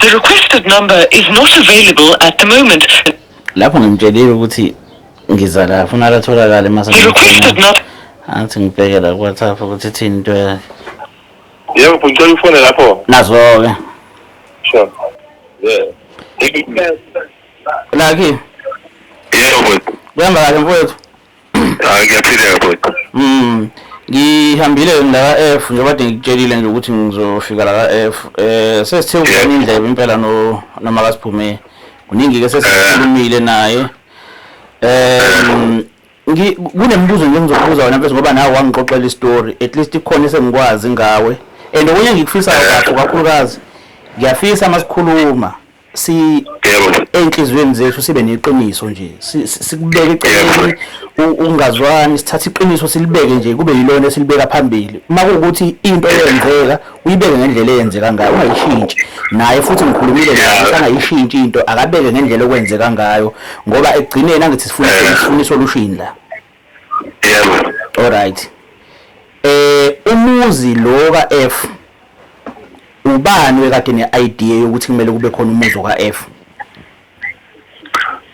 The requested number is not available at the moment. Lapho ngimtshelile ukuthi ngiza la ufuna latholakala mase The requested number. angithi ngibheke la ku WhatsApp ukuthi ithini into yakhe. Yebo, ngicela ufone lapho. Nazo ke. Sure. Yeah. Laki. Yebo. Kuhamba kahle mfowethu. Ngiyaphila bhuti. Ngihambile la F njengoba kade ngikutshelile nje ukuthi ngizofika la F. Sesithe ukubona indlebe impela noma kaSiphume. Kuningi ke sesikhulumile naye. Kunembuzo nje ngizokubuza wena mfethu ngoba nawe wangixoxela istory at least ikhona esengikwazi ngawe and okunye ngikufisayo kakhulukazi ngiyafisa masikhuluma enhlizweni zethu sibe neqiniso nje sikubeke eceleni ungazwani sithatha iqiniso silibeke nje kube yilona esilibeka phambili uma kuukuthi into eyenzeka uyibeke ngendlela eyenzeka ngayo ungayishintshi naye futhi ngikhulumile naye angayishintshi into akabeke ngendlela okwenzeka ngayo ngoba egcineni angithi sifuna solution la. Yebo. Alright. Umuzi lo ka F ubani wekade ne-idea yokuthi kumele kube khona umuzi ka F?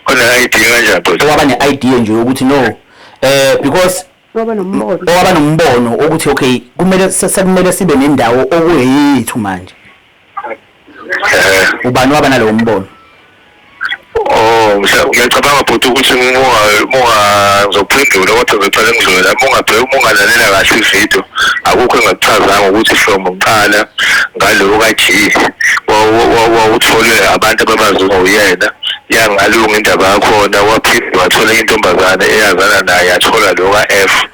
One-idea kanjani bhuti? Owaba ne-idea nje yokuthi no because owaba nombono ukuthi okay kumele sekumele sibe nendawo okuyethu manje. Ubani waba nalowo mbono? Ngiyacabanga bhuti ukuthi ngizophendula kodwa ngicela ngizwela ungalalela kahle ividiyo akukho engakuchazanga ukuthi from uqala ngalowo ka-G wawuthole abantu ababaziwa uyena yangalunga indaba yakhona waphinde wathola intombazane eyazana naye yathola lo ka-F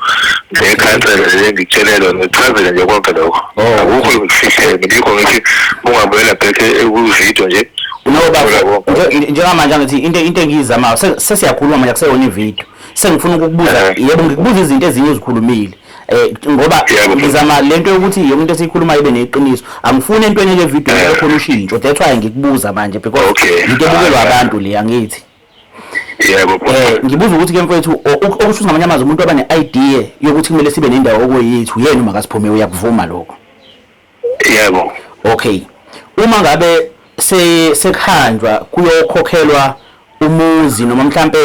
ngekhansela lengikutshelelwa ngichazele nje konke lokho akukho ngikufihlele ngikho ngithi ungabuyela back kuvidiyo nje. Njengamanje ngithi into engiyizamayo sesiyakhuluma manje akuseyona ivideo sengifuna ukukubuza yebo ngikubuza izinto ezinye ezikhulumile ngoba ngizama lento yokuthi yonke into esikhuluma ibe neqiniso angifuni into enye le video ekhona ushintsho that's why ngikubuza manje because into ebukelwa abantu le angithi yebo ngibuza ukuthi ke mfowethu okusho ngamanye amazwi umuntu oba ne-idea yokuthi kumele sibe nendawo okuyethu yena uma kaSiphume uyakuvuma lokho. Yebo. Okay, uma ngabe sekhanjwa kuyokhokhelwa umuzi noma mhlambe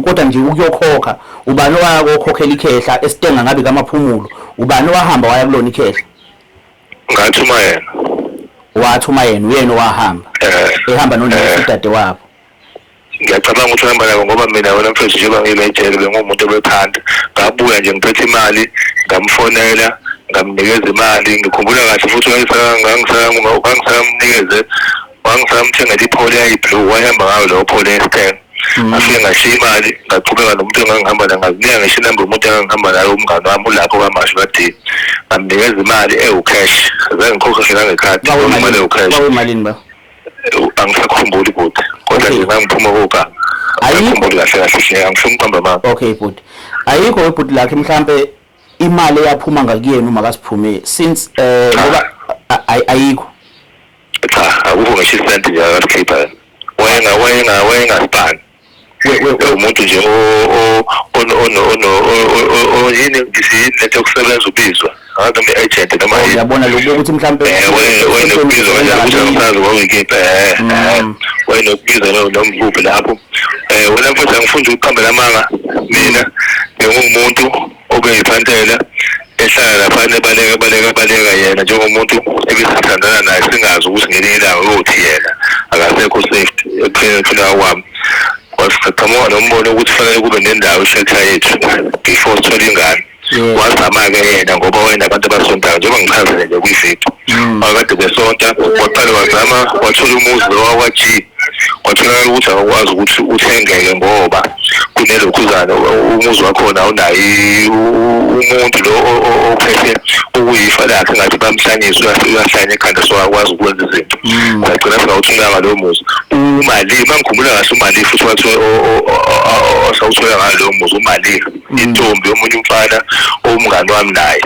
kodwa nje ukuyokhokha ubani wakokhokhela ikhehla esitenga ngabe kamaphumulo ubani wahamba waya kulona ikhehla? Ngathuma yena. Wathuma yena uyena wahamba ehamba nodade wabo. Ngiyacabanga ukuthi uhamba nabo ngoba mina wena mfethu njengoba ngiyimejele bengumuntu obephanda ngabuya nje ngiphethe imali ngamfonela ngamnikeza imali ngikhumbula kahle futhi wangisamthengela iphole yayiblue wahamba ngayo lo phole yescan afike ngashiya imali ngaqhubeka nomuntu engangihamba naye ngazinika ngisho inamba umuntu engangihamba naye umngane wami ulapho kaMashu kade ngamnikeza imali cash azange ngikhokhe ngekhadi imali cash. Imalini ba? Angisakhumbuli bhuti kodwa nje ngangiphuma koga ayikhumbuli kahle kahle angifuni ukuhamba mama. Okay bhuti ayikho webhuti lakhe mhlambe imali eyaphuma ngakuyena uma kaSiphume since ngoba ayikho cha akukho ngisho isenti nje akakhipha wayengaspan umuntu nje yini ngisinethe ukusebenza ubizwa noma i-agent noma uyabona lokho ukuthi mhlambe wayenokubizwa ukuthi angisazi wayengikhipha wayenokubizwa nomhuphi lapho wena mfowethu angifunda ukuqambela amanga mina ngingumuntu obeyiphathela ehlala lapha ebaleka yena njengomuntu ebesithandana naye singazi ukuthi ngelinye ilanga uyothi yena akasekho safety ekuphila kwami wasicama nombono ukuthi fanele kube nendawo ishelter yethu before sithola ingane wazama-ke yena ngoba wena abantu abasontayo njengoba ngichazele nje kwividiyo akade besonta waqale wazama wathola umuzi lo wakwa-G watholakala ukuthi akakwazi ukuthi uthengeke ngoba kunelokhuzana umuzi wakhona awunayo umuntu lo ophethe ukuyifa lakhe ngathi bamhlanyisa uyahlanya ekhanda so akwazi ukwenza izinto sagcina singawuthunanga lowo muzi umali mangikhumbula kahle umali futhi wathi osawuthola ngayo lowo muzi umali intombi omunye umfana omngane wami naye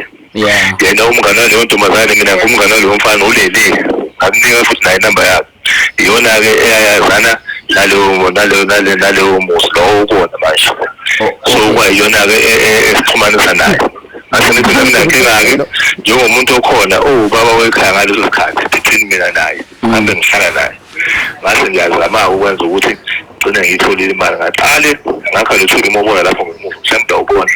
yena umngane waleyo ntombazane mina ngumngane waleyo mfana ulele akunika futhi naye inamba yakhe iyona-ke eyayazana naleyo muzi lowo ukona manje so kwayiyona-ke esixhumanisa naye asenithi mina nkinga-ke njengomuntu okhona ubaba wekhaya ngaleso sikhathi edolophini mina naye ngihambe ngihlala naye ngase ngiyazama ukwenza ukuthi gcine ngiyitholile imali ngaqale ngakha lethula imobola lapho ngemuva mhlawumbe awubona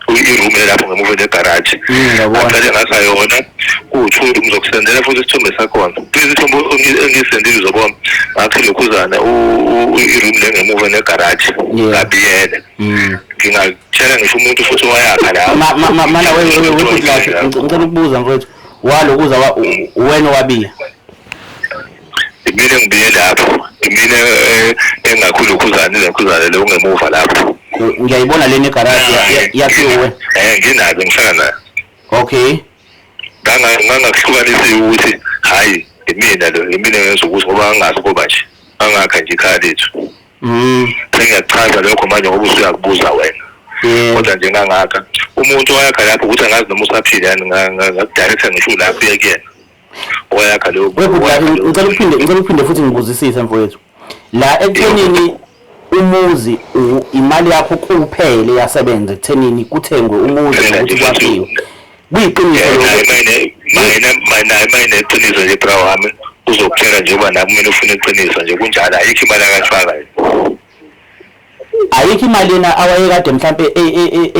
i-room lapho ngemuva negarage ngaqale ngakha yona kuwuthuli ngizokusendela futhi isithombe sakhona isithombe engisendile uzobona ngakhe lokhuzana i-room lengemuva negarage ngabiyele ngingakutshela ngisho umuntu futhi wayakha la mana ngicela ukubuza mfowethu walokuza wena wabiya imina ngibiye lapho imina engakhulu khuzana lekhuzana le ungemuva lapho ngiyayibona leni garage yakhiwe nginazo ngihlala nayo okay ngangahlukanisi ukuthi hayi imina ngenza ukuthi ngoba angazi kuba nje angakha nje ikhaya lethu sengiyachaza lokho manje ngoba usuyakubuza wena kodwa nje ngangakha umuntu wayakha lapho ukuthi angazi noma usaphila yani ngakudirector ngisho lapho yekuyena wayakha lokho ngicela uphinde futhi ngibuzisise mfowethu la ekuthenini umuzi imali yakho kuphele yasebenza ekuthenini kuthengwe umuzi ukuthi kwakhiwe kuyiqiniso mina iqiniso nje bra wami uzokutshela nje uba nami mina ufuna iqiniso nje kunjalo ayikho imali akashaka ayikho imali yena awayekade mhlambe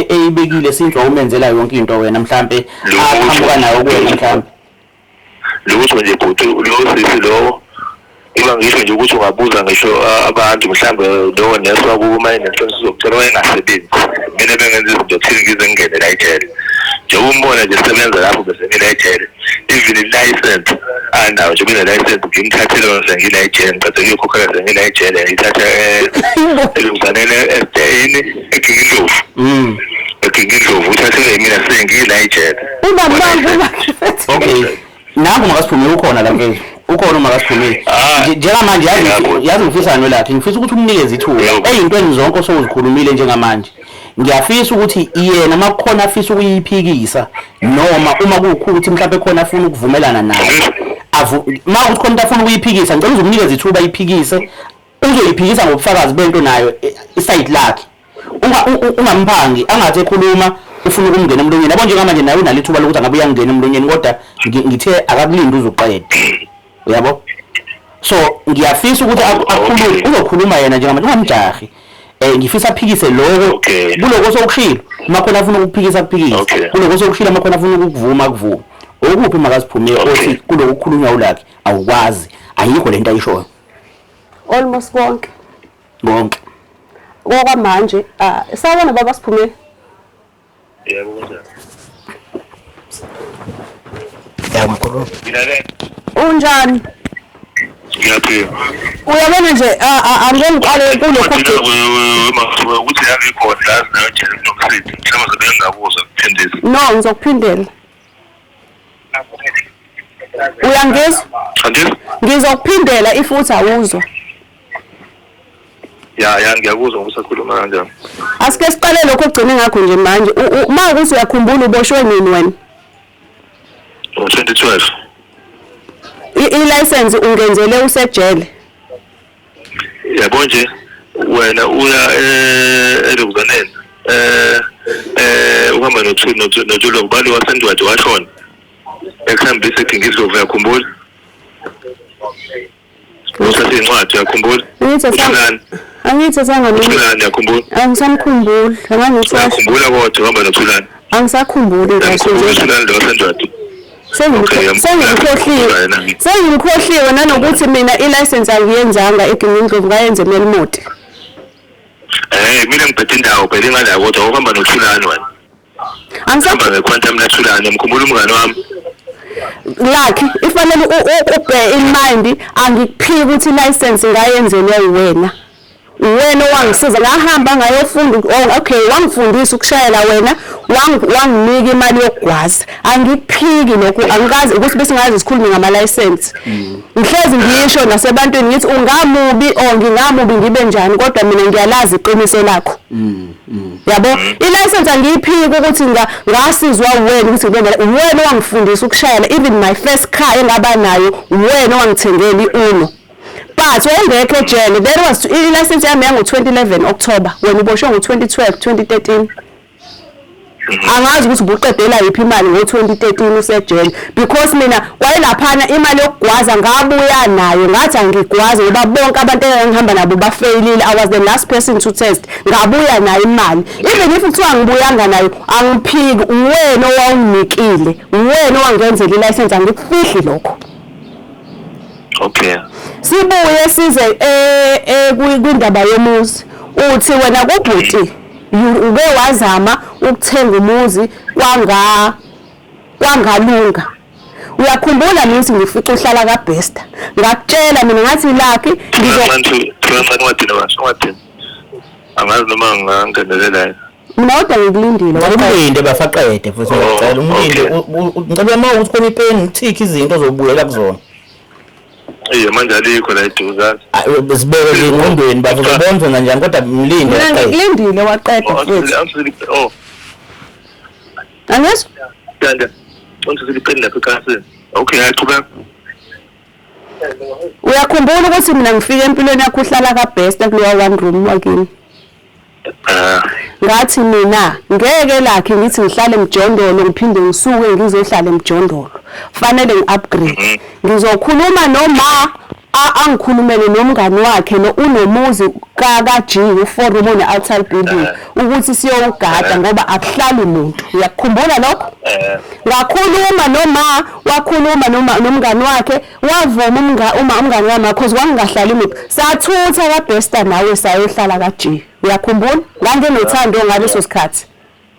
eyibekile sinjwa umenzela yonke into wena mhlambe aqhamuka nayo kuwena mhlambe lokho nje bhuti lo sisi lo iba ngisho nje ukuthi ungabuza ngisho abantu mhlambe lo neswa kuma inesense zokuthola wayengasebenzi mina bengenza izinto thini ngize ngene la ejele nje umbona nje sebenza lapho bese mina ejele even i-license anawo nje mina license ngimthathele nje ngila ejele ngicela ngiyokhokhela nje ngila ejele ngithatha elungizanele esteyini ekingindlovu ekingindlovu uthathele mina sengila ejele okay nangu makasiphumile ukhona la mfethu ukhona makasiphumile njengamanje yazi ngifisa nolakhe ngifisa ukuthi umnikeze ithuba eyintweni zonke osozikhulumile njengamanje ngiyafisa ukuthi yena makukhona afisa ukuyiphikisa noma uma kukhulu ukuthi mhlawumbe khona afuna ukuvumelana naye mawukuthi khona afuna ukuyiphikisa ngicela uzumnikeze ithuba iphikise uzoyiphikisa ngobufakazi bento nayo iside lakhe ungamphangi angathi ekhuluma ufuna ukumngena emlonyeni yabo njengamanje nawe unalithuba lokuthi angabe uyangena emlonyeni kodwa ngithe akakulindi uzoqeda uyabo so ngiyafisa ukuthi akhulume uzokhuluma yena njengamanje ungamjahi ngifisa aphikise lokho kuloko sokushila makhona afuna ukuphikisa akuphikise kuloko sokushila makhona afuna ukuvuma akuvume okuphi makasiphumile othi kuloko ukukhulunywa ulakhe awukwazi ayikho lento ayishoyo almost konke manje sawubona baba Siphumile. Yebo kunjani? Yamkhulu. Unjani? Ngiyaphila. Uyabona nje angeke ngiqale kulokho ukuthi yami khona yazi nayo nje nokusithi mhlawumbe sebengabuza kuphindisa. No, ngizokuphindela. Uyangizwa? Andizwa? Ngizokuphindela if uthi awuzwa. Ya ngiyakuzwa ngokusakhuluma kanjani. Asike siqale lokho ogcine ngakho nje manje. Uma ukuthi uyakhumbula uboshwe nini wena? 2012. I-license ungenzele usejele. Yabo nje wena uya elokuzaneni uhamba noThulo ubali waseNdwadi washona ekhambisa eGingizlovu yakhumbula usathi incwadi yakhumbula angithathanga noThulani yakhumbula angisamkhumbuli angangithi yakhumbula kodwa uhamba noThulani angisakhumbuli kahle uThulani lo waseNdwadi sengimkhohliwe nanokuthi mina i-license angiyenzanga eGingizlovu ngayenze eMelmoti. Mina ngiphethe indawo phela ingala kodwa uhamba noThulani wena. Angihamba ngequantum noThulani mkhumbula umngane wami. Lucky ifanele ubhe in mind angikuphiki ukuthi i-license ngayenzelwe wena. Wena wangisiza ngahamba ngayofunda okay wangifundisa ukushayela wena wanginika imali yokugwaza angikuphiki lokho angikazi ukuthi bese ngazi isikhulumi ngama license ngihlezi ngisho nasebantwini ngithi ungamubi ngingamubi ngibe njani kodwa mina ngiyalazi iqiniso lakho yabo i-license angiyiphiki ukuthi ngasizwa wena ukuthi wena wangifundisa ukushayela even my first car engaba nayo wena wangithengela iUno. But wengekho ejele there was i-license yami yango 2011 October wena uboshwe ngo 2012 2013. angazi ukuthi ubuqedela yiphi imali ngo2013 usejele because mina kwayelaphana imali yokugwaza ngabuya nayo ngathi angigwaze ngoba bonke abantu engihamba nabo bafailile. I was the last person to test. Ngabuya nayo imali even if kuthiwa ngibuyanga nayo angiphiki. Uwena owawunikile, uwena owangenzela ilicense, angikufihli lokho. Okay. Sibuye size kwindaba yomuzi. Uthi wena kubhuti uke wazama ukuthenga umuzi kwangalunga. Uyakhumbula mithi ngifica uhlala kaBesta. Ngakutshela mina ngathi Lucky angazi noma ngangenelela. mina kodwa ngikulindile. Umlinde bafaqede futhi ngicela umlinde ngicela uma ukuthi khona ipeni ngithikhe izinto zobuyela kuzona. Manje alikho la eduze. Sibeke engqondweni bafuna bonke kanjani kodwa umlinde waqeda. Ngilindile waqeda futhi. Angazi? Yanda. Ungizilipeni lapha ekhasini. Okay, ayaqhubeka. Uyakhumbula ukuthi mina ngifike empilweni yakho uhlala kaBesta kulowa one room wakini? Ngathi mina ngeke Lucky ngithi ngihlale eMjondolo ngiphinde ngisuke ngizohlala eMjondolo. Fanele ngi-upgrade. Ngizokhuluma noma angikhulumele nomngani wakhe lo unomuzi kaG u4 room ne-outside building ukuthi siyowugada ngoba akuhlali umuntu. Uyakukhumbula lokho? Ngakhuluma noma wakhuluma nomngani wakhe wavuma umngani wami because wangingahlali umuntu. Sathutha kaBesta nawe sayohlala kaG. Uyakhumbula? Nganginothando ngaleso sikhathi.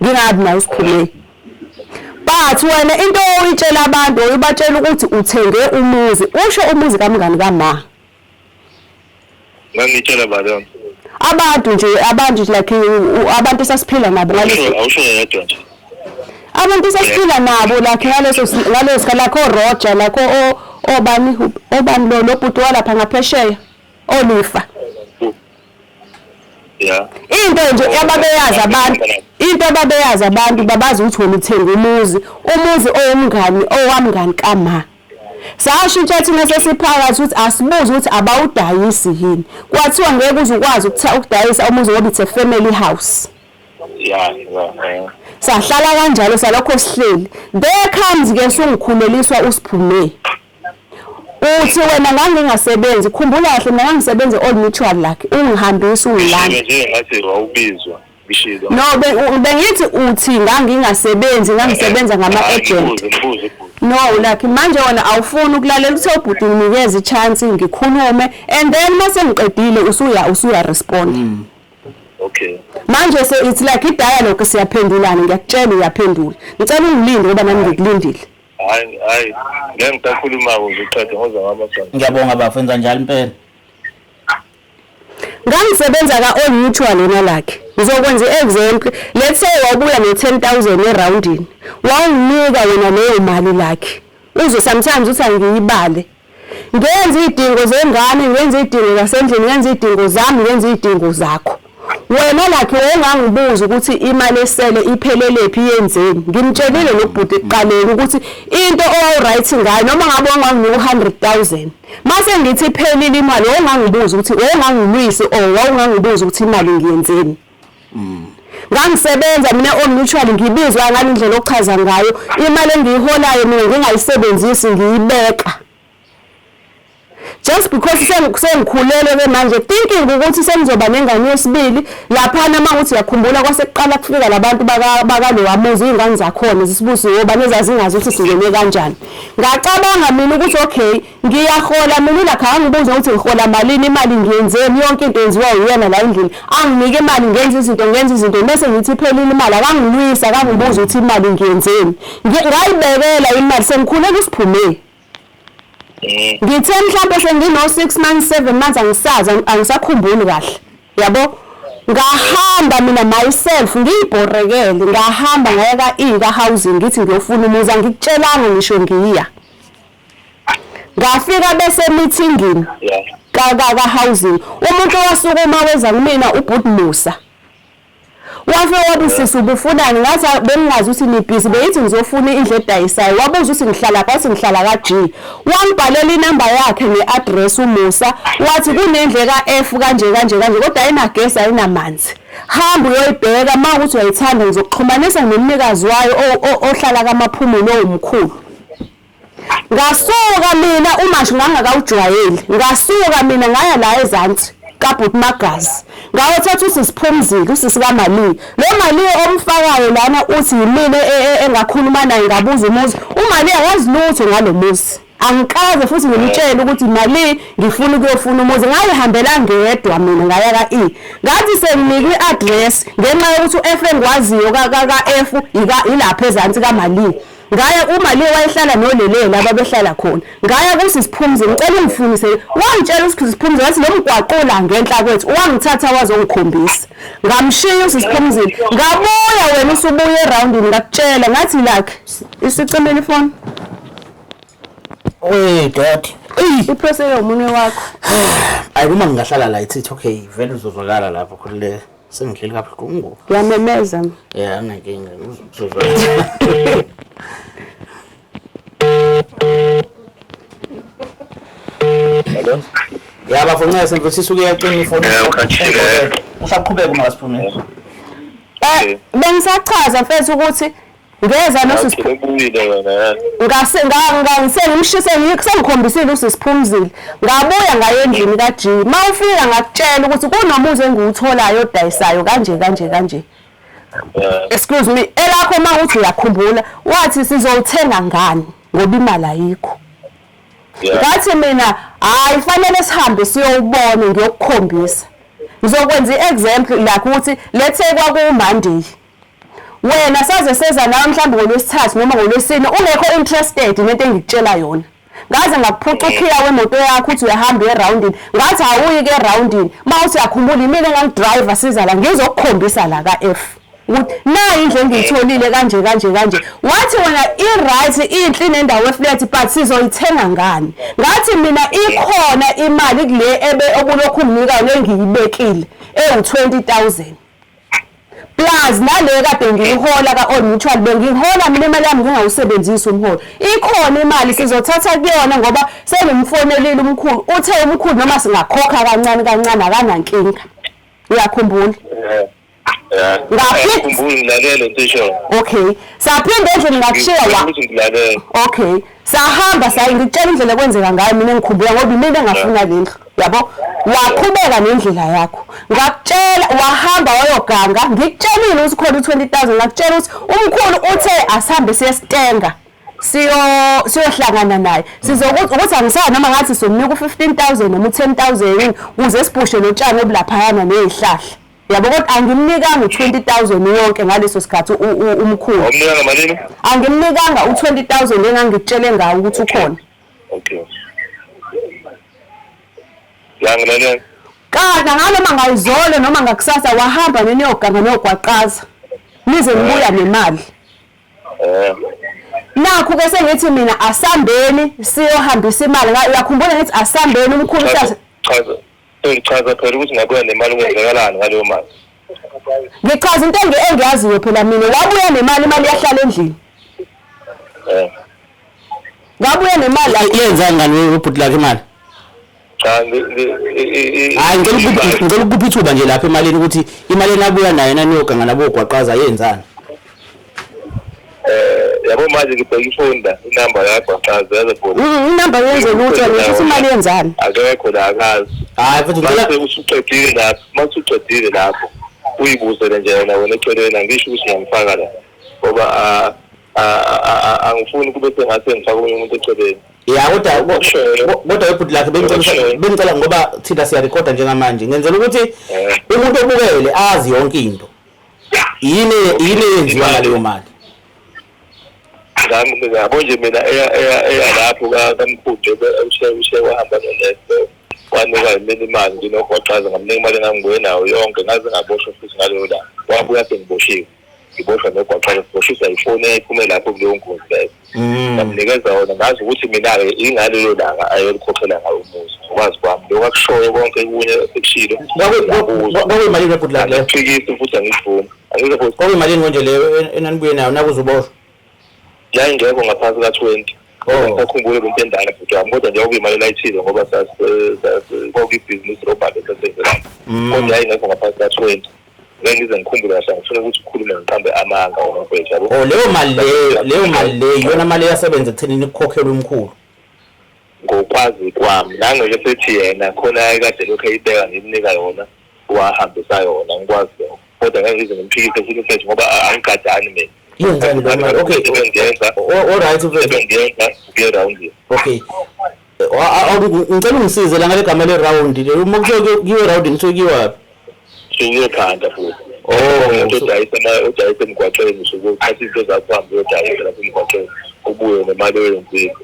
Ngingabi nayo isiphumile. But wena into oyitshela abantu uyibatshela ukuthi uthenge umuzi. Usho umuzi kamngani kama. Ngangitshela balona. Abantu like abantu sasiphila nabo ngaleso. Awusho yedwa nje. Abantu sasiphila nabo like ngaleso lakho Roger lakho obani lo bhuti walapha ngaphesheya olifa. Yeah. Into nje ababeyazi abantu babazi ukuthi wena uthenga umuzi owamngani kama. Sashintsha thina sesiphakathi ukuthi asibuze ukuthi abawudayisi yini. Kwathiwa ngeke uzukwazi ukudayisa umuzi ngoba it's a family house. Yeah. Sahlala kanjalo salokho sihleli. There comes ke sungikhuleliswa uSiphume. Uthi wena ngangingasebenzi khumbula kahle mina ngangisebenze Old Mutual Lucky ungihambisa ungilanda nje ngathi wawubizwa bishilo. No bengithi uthi ngangisebenza ngama agent. No Lucky manje wena awufuni ukulalela ukuthi ubhuti nginikeze ichance ngikhulume and then mase ngiqedile usuya respond. Okay. Manje it's like i-dialogue siyaphendulana ngiyakutshela uyaphendula. Ngicela ungilinde ngoba nami ngikulindile. Hayi ngeke ngikhuluma ngokuqeda ngoza ngamasana. Ngiyabonga bafenza njalo impela. Ngangisebenza ka All Mutual wena Lucky. Ngizokwenza i-example. Let's say wabuya ne10,000 eroundini. Wawunika wena leyo mali Lucky. Uzwe sometimes uthi angiyibale. Ngenza izidingo zengane, ngenza izidingo zasendlini, ngenza izidingo zami, ngenza izidingo zakho. Wena Lucky wengangibuza ukuthi imali esele iphelele phi yenzeni. Ngimtshelile nobhuti eqaleni ukuthi into all-right ngayo noma ngabe wanginika 100,000. Mase ngithi iphelile imali wengangibuza ukuthi wengangilwisi wangangibuza ukuthi imali ngiyenzeni. Ngangisebenza mina All Mutual ngibizwa ngale ndlela ochaza ngayo imali engiyiholayo mina ngingayisebenzisi ngiyibeka. Just because sengikhulele ke manje thinking ukuthi sengizoba nengane yesibili lapha nama ukuthi yakhumbula kwasekuqala kufika labantu bakalo wamuzi ingane zakhona zisibuze yoba nezazingazi ukuthi singene kanjani. Ngacabanga mina ukuthi okay ngiyahola mina la khanga ngibuza ukuthi ngihola malini imali ngiyenzeni yonke into yenziwa uyena la endlini anginike imali ngenza izinto bese ngithi iphelile imali akangilwisa akangibuza ukuthi imali ngiyenzeni ngayibekela imali sengikhuleka uSiphume. Ngithe mhlawumbe sengino 6 months 7 months angisakhumbuli kahle yabo ngahamba mina myself ngiyibhorekele ngahamba ngaya ka housing ngithi ngiyofuna umuzi ngikutshelanga ngisho ngiya ngafika bese meetingini ka housing umuntu wasukuma weza kumina uBhuti Musa wafike wathi sisi ubufunani ngathi bengingazi ukuthi ni busy beyithi ngizofuna indle edayisayo wabuza ukuthi ngihlala phansi ngihlala kaG wangibhalela inamba yakhe neaddress uMusa wathi kunendle kaF kanje kodwa ayina gas ayina manzi hamba uyoyibheka mawukuthi uyayithanda ngizokuxhumanisa nomnikazi wayo ohlala kaMaphumulo owumkhulu. Ngasuka mina uMashu ngangakawujwayeli, ngasuka mina ngaya la ezansi kaBhuti Magazi ngawothatha uSisiphumzile usisikaMali. Lo Mali omfakayo lana uthi yimina engakhuluma naye ngabuza umuzi. uMali akazi lutho ngalomuzi, angikaze futhi ngimtshela ukuthi Mali ngifuna ukuyofuna umuzi. Ngayihambela ngedwa mina ngaya ka ngathi senginike i-address ngenxa yokuthi uF engikwaziyo ka-F ilapha ezansi kaMali. Ngaya uMali wayehlala noLelela ababehlala khona. Ngaya kuSisiphumzile ngicela ungifundise. Wangitshela uSisiphumzile wathi lo mgwaqo la ngenhla kwethu. Wangithatha wazongikhombisa. Ngamshiya uSisiphumzile. Ngabuya wena usubuye eroundini ngakutshela ngathi like isicimela ifoni. Dad. Iprose yomunye wakho. Ayi uma ngingahlala la ithi okay vele uzozwakala lapho khulile sengihleli kabuhlungu. Yamemeza. Yeah, anginkinga uzozwakala. Hello. Yaba mfowethu semfundisi ukuyacina ifoni. Usaqhubeka uma wasiphume. Bengisachaza mfethu ukuthi ngeza noSisiphumzile wena. Ngisengimshise ngikhombisile uSisiphumzile. Ngabuya ngaye endlini kaG. Mawufika ngakutshela ukuthi kunomuzi engiwutholayo odayisayo kanje. Excuse me, elakho mawuthi uyakhumbula wathi sizowuthenga ngani ngoba imali ayikho. Ngathi mina hayi fanele sihambe siyowubona ngiyokukhombisa. Ngizokwenza iexample la ukuthi lethe kwakuMonday. Wena saze seza nawe mhlawumbe ngolwesithathu noma ngolwesine ungekho interested nento engikutshela yona. Ngaze ngakuphuca ukhiya wemoto yakho uthi uyahamba eroundini. Ngathi awuyi ke eroundini. Mawuthi yakhumbula imile ngangidriver siza la ngizokukhombisa la kaF. Nayi indle engiyitholile kanje. Wathi wena i-right inhle nendawo eflat but sizoyithenga ngani? Ngathi mina ikhona imali kule okulokhu umnika lengiyibekile ewu20,000. Plus nale kade ngiyihola ka-Old Mutual bengihola mina imali yami ngingawusebenzisi umholo. Ikhona imali sizothatha kuyona ngoba sengimfonelile umkhulu. Uthe umkhulu noma singakhokha kancane akanankinga. Uyakhumbula? Ngakhumbula ngilalele ntisho. Okay. Saphinde endlini ngakushiya Okay. Sahamba ngitshela indlela kwenzeka ngayo mina ngikhumbula ngoba mina engafuna lendlu. Yabo? Waqhubeka nendlela yakho. Ngakutshela wahamba wayoganga. Ngikutshelile ukuthi khona u20,000 ngakutshela ukuthi umkhulu uthe asihambe siyestenga. Siyohlangana naye. Sizokuthi ukuthi angisaya noma ngathi somnika u15,000 noma u10,000 ukuze sibhushe lotshani obulaphayana nezihlahla. Yabo kodwa angimnikanga u20,000 yonke ngaleso sikhathi umkhulu. Awumnikanga malini? Angimnikanga u20,000 engangitshele ngawo ukuthi ukhona. Okay. Yangilalela. Kanti ngaloma ngayizolo noma ngakusasa wahamba neniyoganga nogwaqaza. Nize nibuya nemali. Nakho ke sengithi mina asambeni siyohambisa imali. Uyakhumbula ngithi asambeni umkhulu chaza. Ngichaza phela ukuthi ngabuya nemali ungenzakalani ngaleyo mali. Ngichaza into engiyaziyo phela mina wabuya nemali imali yahlala endlini. Wabuya nemali yenza ngani ubhuti lakhe imali? Hayi ngicela ukuphi ithuba nje lapha emalini ukuthi imali enabuya nayo naniyoganga nabo gwaqaza yenzani? Yabo manje ngibheka ifunda inamba yakho chaza yaze phone. Inamba yenze lutho ukuthi imali yenzani? Akekho la akazi. Hayi futhi ngicela usuqedile lapho. Masuqedile lapho. Uyibuzele nje wena eceleni angisho ukuthi ngiyamfaka la. Ngoba angifuni kube sengathi ngifaka umuntu eceleni. Ya kodwa ibhuti lakhe bengicela ngoba thina siyarekhoda njengamanje ngenzela ukuthi umuntu obukele azi yonke into. Yini yenziwa ngaleyo mali? Ngiyabo nje mina eya lapho kaMkhulu ushe wahamba noNesto wanika imali imali nginogwaqaza ngamnika imali engangibuye nayo yonke ngaze ngaboshwa futhi ngaleyo la wabuya sengiboshiwe ngiboshwa nogwaqaza siboshisa ifoni eyiphumela lapho kuleyo nkonzo leyo ngamnikeza wona ngazi ukuthi mina-ke ingalelo langa ayolikhokhela ngayo umuzi ngokwazi kwami lokho akushoyo konke kunye sekushilo kwakuyimalini webhuti lakhe leyo? Phikisi futhi angifuni kwakuyimalini konje leyo enanibuye nayo nakuzuboshwa? Yayingekho ngaphansi ka20. Ngakhumbula into endala futhi wami kodwa nje okuyimali layithile ngoba kwakuyibhizinisi robhali esasenzela. Kodwa yayingekho ngaphansi ka20. ngize ngikhumbula kahle ngifuna ukuthi ukhulume ngiqambe amanga omfethu yabo. Oh leyo mali leyo iyona mali yasebenza ekuthenini ukukhokhela umkhulu. Ngokwazi kwami nange sethi yena khona kade lokho eyibeka ngimnika yona wahambisa yona ngikwazi kodwa ngize ngimphikise futhi mfethu ngoba angigadani mina. Yenzani lo mali? Okay. All right mfethu. Ngiye round here. Okay. Ngicela ungisize la ngale gama le round le uma kuthiwa kiwe round ngithiwa kiwapi? Siyokhanda futhi. Udayisa emgwaqeni sokuthatha into zakho hambe uyodayisa lapha emgwaqeni ubuye nemali oyenzile.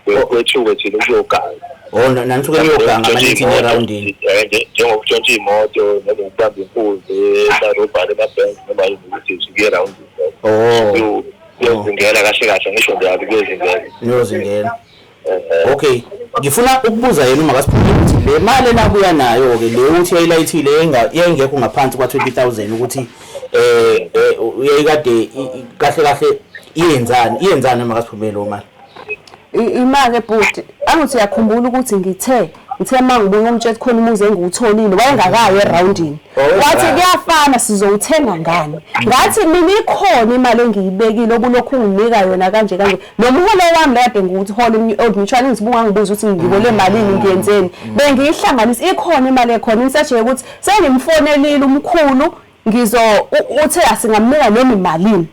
Kwethuke thina ukuyoganga. Nanisuke niyoganga manje ne-roundini. Njengokutshontsha imoto nokubamba impunzi emarobhani emabhenki noma ukuthi usuke e-roundini. Uyozingela kahle kahle ngisho njalo kuyozingela. Okay, ngifuna ukubuza yena uma kasiphume ukuthi le mali enabuya nayo ke le uthi yayilayithile yengekho ngaphansi kwa 20,000 ukuthi uyayikade kahle iyenzani uma kasiphume lo mali. Imali ebhuti angithi uyakhumbula ukuthi ngithe mangibuye umtshela khona umuzi engiwutholile wayengakayo eroundini wathi kuyafana sizowuthenga ngani ngathi mina ikhona imali engiyibekile obulokhu unginika yona kanje nomuholo wami kade ngiwuthola old mutual ngizibunga ngibuza ukuthi ngibole malini ngiyenzeni bengiyihlanganisa ikhona imali ekhona ngisaje ukuthi sengimfonelile umkhulu uthe asingamnika noma imalini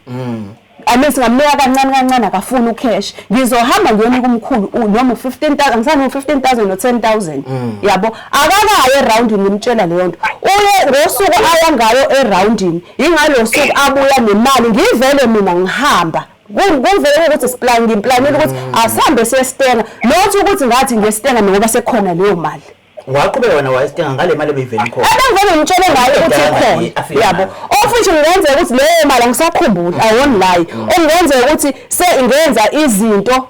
amese ngamnika kancane akafuna ucash ngizohamba ngiyonika umkhulu noma 15,000 ngisana 15,000 no 10,000 yabo akakayo eroundini ngimtshela leyo nto uye ngosuku aya ngayo eroundini ingalo suku abuya nemali ngivele mina ngihamba kuvele ukuthi ngiplanele ukuthi asambe seStenga nothi ukuthi ngathi ngeStenga ngoba sekhona leyo mali waqhubeka wena wayeStenga ngale mali ebeyivela ikhona ngivele ngitshele ngayo ukuthi ikhona yabo ofuthi ngenze ukuthi leyo mali angisakhumbuli awoni layi ongenze ukuthi sengenza izinto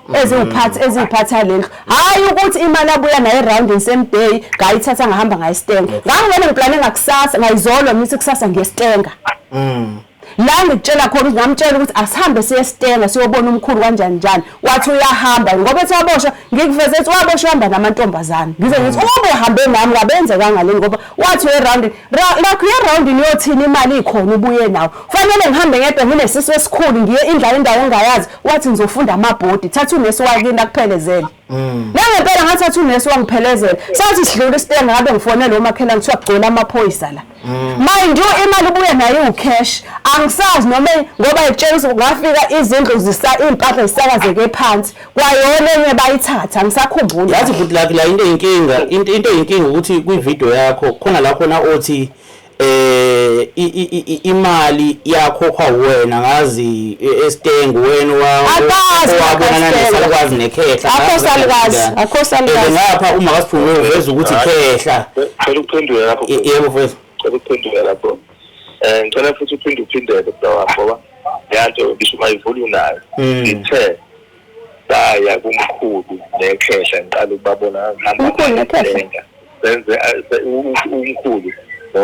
eziphatha lendlu hayi ukuthi imali abuya nayo eroundini same day ngayithatha ngahamba ngayiStenga ngangivele ngiplane ngakusasa ngayizolo ngithi kusasa ngeStenga la ngitshela khona ukuthi ngamtshela ukuthi asihambe siyeStenga siyobona umkhulu kanjani njani wathi uyahamba ngoba ethi waboshwa ngikuveze ethi waboshwa hamba namantombazana ngize ngithi uma uhambe nami ngabenze kangaleni ngoba wathi eroundini lakho eroundini yothini imali ikhona ubuye nawo kufanele ngihambe ngedwa nginesisi esikhulu ngiye indawo engayazi wathi ngizofunda amabhodi thatha unesi wakini akuphelezele ngempela ngathatha unesi wangiphelezela sathi sidlula iStenga ngabe ngifonela umakhelwane kuthiwa kugcwele amaphoyisa la mind you imali ubuye nayo ucash angisazi noma ngoba etshela ngafika izindlu impahla zisakazeke phansi kwayona enye bayithatha ngisakhumbula yazi futhi la into eyinkinga ukuthi kwivideo yakho khona la khona othi imali yakho kwawena ngazi eStenga wena wabona nesalukwazi nekhehla akho salikazi ngapha uma kasiphume uveza ukuthi khehla ngicela ukuphendula lapho yebo mfethu ukuphendula lapho ngicela futhi uphindele ngoba yanto ngisho mayivula unayo ithe saya kumkhulu nekhehla ngiqala ukubabona ngihamba senze umkhulu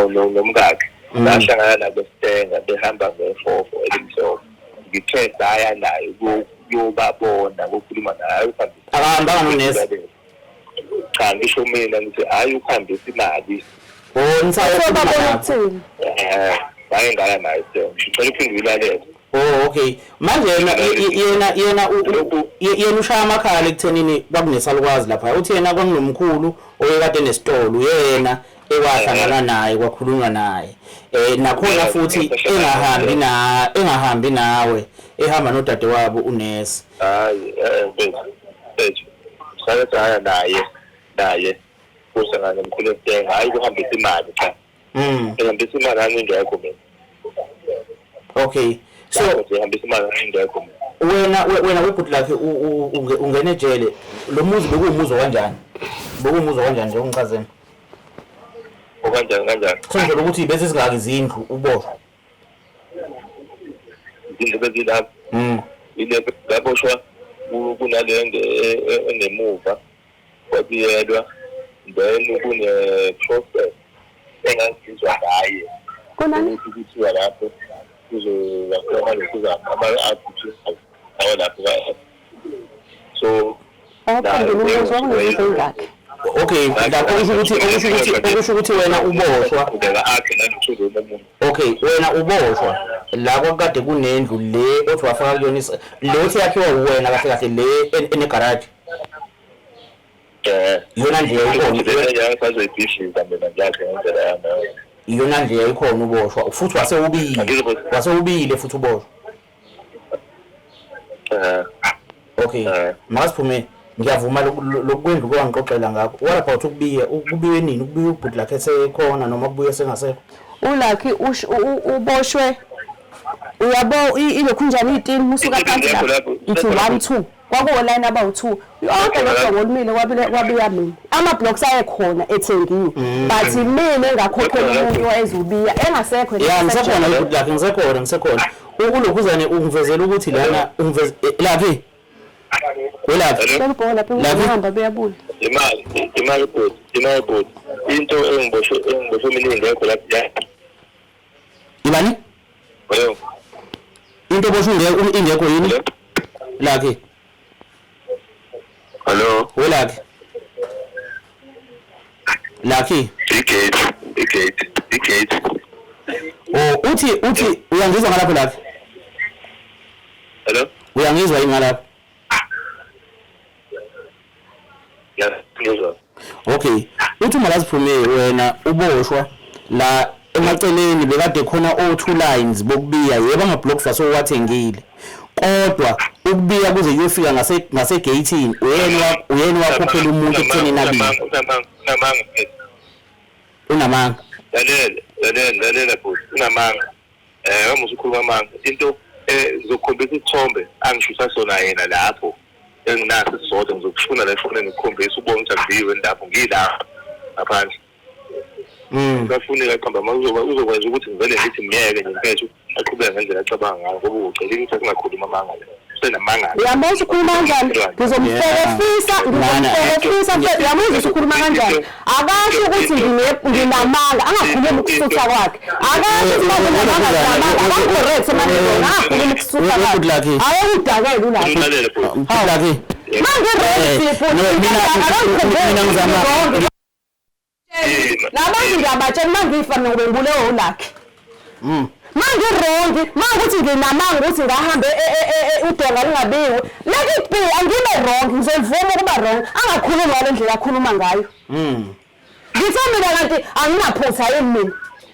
nomkakhe bahlangana nabo eStenga behamba ngefofo elimhlophe ngithe saya naye ukuyobabona ukukhuluma naye akahambanga noNesi cha ngisho mina ngithi hayi ukuhambisa imali babona ukuthini bayengaya naye ngicela uphendule okay manje yena ushaya amakhala ekuthenini kwakunesalukwazi lapha uthi yena kwakunomkhulu oyekade nesitolo yena ekwahlangana naye kwakhulunywa naye nakhona futhi engahambi nawe ehamba nodade wabo uNesi hayi mfethu saletha haya naye kusengana nomkhulu eStenga hayi kuhambisa imali cha ehambisa imali angingekho mina okay so ehambisa imali angingekho mina wena webhuti lakhe ungene ejele lo muzi bekuwumuzi kanjani nje ungichazeni kanjani senzo ukuthi bese singaki izindlu uboshwa izindlu bezilapha ile laboshwa kunale engemuva kwabiyelwa then kune-process engangizwa ngaye ukuthi lapho kuzobakhona lokuzama ama-artificial awo lapho so Okay, okusho ukuthi wena uboshwa. Okay, wena uboshwa. La kwakade kunendlu le othi wafaka kuyona le othi yakhiwa wena kahle kahle le ene garage. Yona nje iyona nje ikhona uboshwa futhi wasewubile futhi uboshwa. Okay, masiphume ngiyavuma lokwendlu kwangixoxela ngakho. What about ukubiwe nini? Ukubiwe ubhuti lakhe esekhona noma kubuye sengasekho? uLucky uboshwe uyabo ilokhu njani itini musuka phansi la ithi 1 2 kwakuwo line about 2 yonke lokho ngolumile kwabiya mina ama blocks ayekhona ethengiwe but mina engakhokhela umuntu owayezubiya engasekho yeah ngisekhona ubhuti lakhe ngisekhona ukulokhuzane ungivezela ukuthi lana ungiveze laphi welaphi ngibona lapho ngihamba beyabula imali bot into engiboshwe mina ingekho lapha ibani into boshwe ingekho yini lakhe hello welaphi lakhe igate oh uthi uyangizwa ngalapho lakhe hello uyangizwa yini ngalapho ngizwa okay uthi malaziphume wena uboshwa la emaceleni bekade khona o2 lines bokubiya yebo ama-blocks asowathengile kodwa ukubiya kuze kuyofika ngase gateini uyena wakhokhela umuntu ekutheni nabi unamanga lalela bhuti unamanga uma usukhuluma amanga into ngizokukhombisa isithombe angishusa sona yena lapho enginaso isizotha ngizokufuna la efonini ngikhombisa ubone ukuthi akubiwe ndapho ngilapha ngaphandle ngafuneka qhamba uzokwenza ukuthi ngivele ngithi ngiyeke nje mfethu aqhubeke ngendlela acabanga ngayo ngoba ucela ukuthi singakhuluma amanga la senamanga uyabona ukhuluma kanjani ngizomhlekefisa uyabona ukhuluma kanjani akasho ukuthi nginamanga angakhuluma ukusutha kwakhe akasho ukuthi nginamanga akacorrect manje angakhuluma ukusutha kwakhe ayekudakela ulapho lakhe manje mina ngizama nabantu ngiyabatshela mangifana ngibengule uLucky manje wrong mawukuthi nginamanga ukuthi ngahambe udonga lingabiwe let it be angibe wrong ngizovuma ukuba wrong angakhuluma ngale ndlela akhuluma ngayo ngithembile kanti anginaphutha yini mina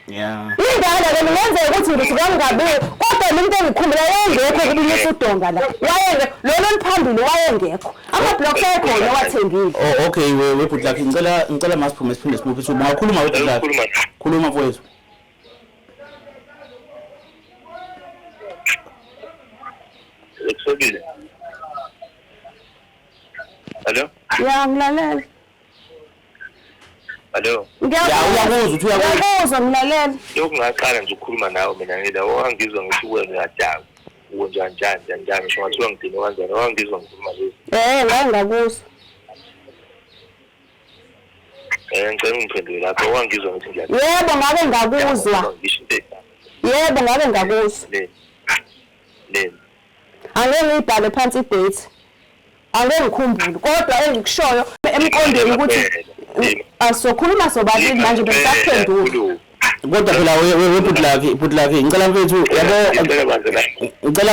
yeah indaba ke ngenzeka ukuthi ngithi kangabiwe kodwa umuntu engikhumbula yengekho kubiyisa udonga la lolo liphambili wayengekho ama-blocks ayekhona wathengile oh okay webhuti lakhe ngicela masiphume siphinde simuphe ungakhuluma webhuti lakhe khuluma mfowethu Exobile. Hello? ya ngilalela Hello? uyakuzwa uthi uyakuzwa ngilalela Ngaqala nje ukukhuluma nawe mina ngila wangizwa ngithi wena uyajanga unjani ngisho ngathiwa ngidini kanjani wangizwa ngikhuluma lezi ngangakuzwa ngicela ngiphendule lapho wangizwa ngithi ngiyajanga yebo ngabe ngakuzwa yebo ngabe ngakuzwa Nene angeke ngiyibhale phansi idate angeke ngikhumbule kodwa engikushoyo emqondweni ukuthi asokhuluma sobabili manje besaphendula kodwa phela webhuti lakhe ngicela mfethu yabo ngicela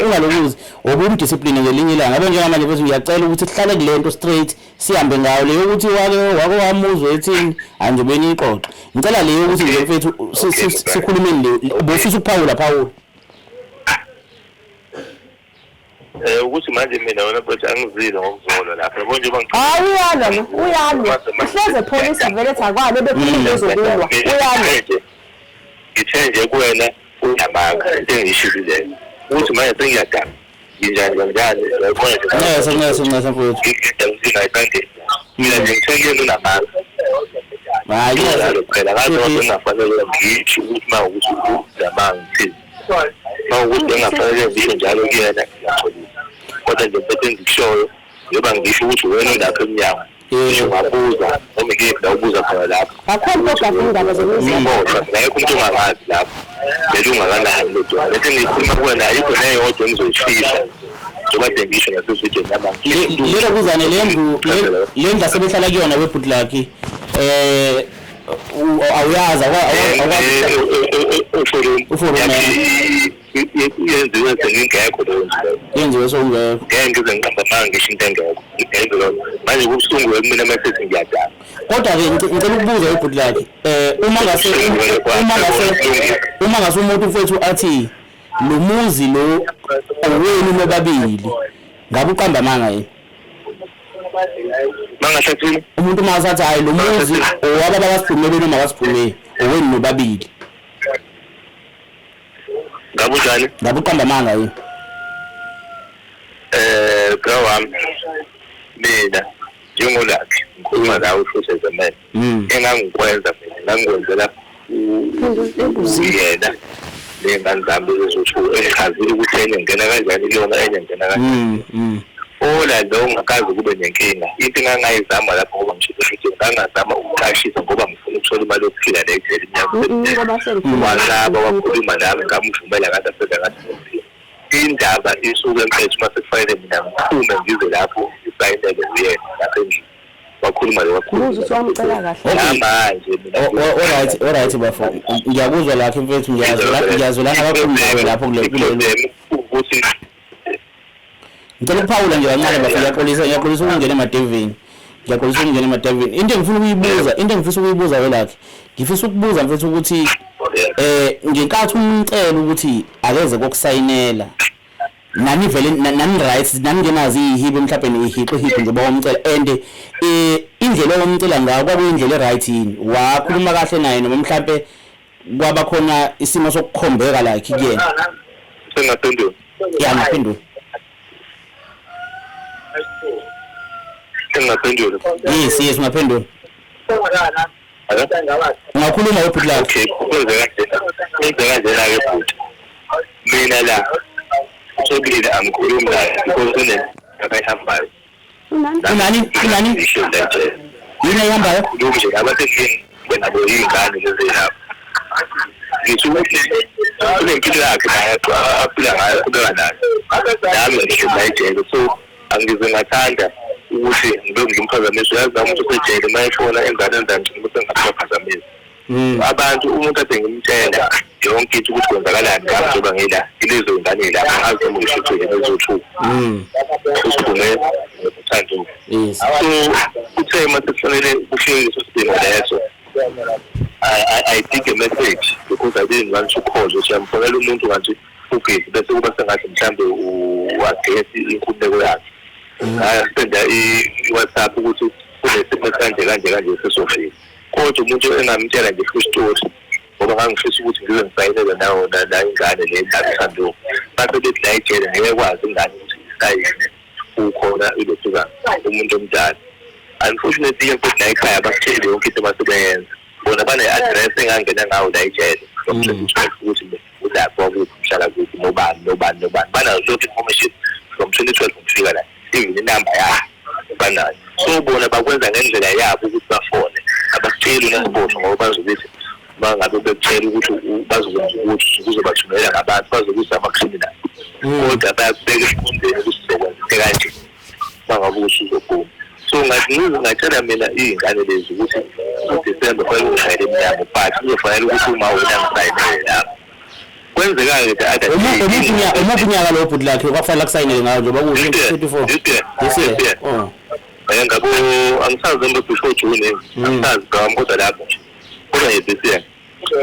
ungalokuzi obumdiscipline ngelinye ilanga ngabe njengamanje mfethu ngiyacela ukuthi sihlale kulento straight sihambe ngayo leyo ukuthi wake wamuzwe ethini anje beni iqoqo ngicela leyo ukuthi nje mfethu sikhulumeni le ubufisa ukuphawula ukuthi manje mina wena mfethu angizile ngokuzolo lapha yabo nje uyalwa uhleze police vele thakwalo bekhuluma ezokulwa uyalwa ngithe nje kuwena unamanga engishilile ukuthi manje sengiyadanga njani yabona nje ngiyasa mfowethu mina nje ngithekile unamanga hayi phela ngathi ngingafanele ngithi ukuthi mawukuthi unamanga ngithini mawukuthi engafanele ngisho njalo kuyena ngiyatholisa kodwa nje mfethu engikushoyo yoba ngisho ukuthi wena lapha emnyango ngisho ngabuza noma ngeke ngawubuza khona lapho akho kodwa indaba ngiyibona ngeke umuntu ungazi lapho bese ungakanani lo dwa bese ngikhuluma kuwena ayikho neyodwa engizoyifihla njengoba ngisho nasevideo namanje lelo kuzane le ndla sebehlala kuyona webhudlaki awuyazi yenziwe sengingekho leyo nto yenziwe songekho ngeke ngize ngiqamba manje ngisho into engekho ngeke manje kubuhlungu kumina message ngiyadala kodwa ke ngicela ukubuza ibhudlaki uma ngase umuntu mfethu athi lo muzi lo owenu nobabili ngabe uqamba manga yini mangasathini umuntu masathi hayi lo muzi owaba bakasiphumele noma akasiphumele owenu nobabili ngabuzani ngabe uqamba manga yini gawami mina njengolaphi ngikhuluma nawe futhi ezemele engangikwenza mina ngangikwenzela uyena lengane zami ezothi ekhazile ukuthi enye ngena kanjani lona enye ngena kanjani ola lo ungakazi kube nenkinga into engangayizama lapho ngoba ngishilo ukuthi ngangazama ukuqashisa ngoba ngifuna ukuthola imali yokuphila neyithela iminyaka walaba wakhuluma nami ngamvumela ngathi asenza ngathi indaba isuke emphethu mase kufanele mina ngiphume ngize lapho isayinele uyena lapho endlini wakhuluma wamcela kahle manje alright bafo ngiyakuzwa lakhe mfethu ngiyazwela abakhulumayo lapho kulelo ukuthi ngicela ukuphawula nje kancane bafo ngiyaxolisa ukungena emadevini into engifisa ukuyibuza welakhe ngifisa ukubuza mfethu ukuthi ngenkathi umcela ukuthi akeze kokusayinela nani vele nani rights nani ngenazi ihibe mhlawumbe nehiqo nje bawumcela and indlela omcela ngayo kwakuyindlela right yini wakhuluma kahle naye noma mhlawumbe kwaba khona isimo sokukhombeka like kuyena sengaphendula ngaphendula yes ngaphendula ngakhuluma webhudlaki okay kwenzeka ke futhi mina la sobile amkhuluma because akayihambayo nani yini ayihambayo nje abathekini benabo ingane lezi lapha ngisho ukuthi kunempilo yakhe aphila ngayo kubeka nayo nami ngisho bayijele so angize ngathanda ukuthi ngibe ngimphazamisa uyazi umuntu usejele mayefona engane endanje ukuthi ngingaphazamisa abantu umuntu ade ngimtshela yonke into ukuthi kwenzakalani ngazoba ngila ilezo ingane la ngazi umusho ukuthi ngizothuka usiphume uthando so uthe mase kufanele ufike leso leso I think a message because I didn't want to call ukuthi amfonela umuntu ngathi okay bese kuba sengathi mhlambe wagesi inkululeko yakhe senda i-WhatsApp ukuthi kunesimo kanje sesofika kodwa umuntu engamtshela nje full story ngoba ngangifisa ukuthi ngize ngisayinele nawo la ingane le ngithando base bethi la ijele ngeke kwazi ingane ukuthi isayine ukhona ilethuka umuntu omdala unfortunately ukuthi la ekhaya basitshele yonke into basebenza bona bane-address engangena ngawo la ijele ukuthi ulapho ukuthi mhlala kuphi nobani banayo yonke information from 2012 kufika la even inamba yakhe banayo so bona bakwenza ngendlela yabo ukuthi bafone abasitsheli nesibosho ngoba bazokuthi mangabe bekutshela ukuthi bazokwenza ukuthi kuzobathumela ngabantu bazokuza ama-criminal kodwa bayakubeka esikhundleni ukuthi sizokwenza kanje mangabe ukuthi uzophuma so ngatshela mina iy'ngane lezi ukuthi uDisemba kufanele ungishayele emnyango but kuzofanele ukuthi uma wena ngisayinele lapho kwenzeka-ke umuphi unyaka lo bhudlakhe kwafanele akusayinele ngayo njengoba ku-24 ngabo angisazi embe before June angisazi ngami kodwa lapho kodwa yebese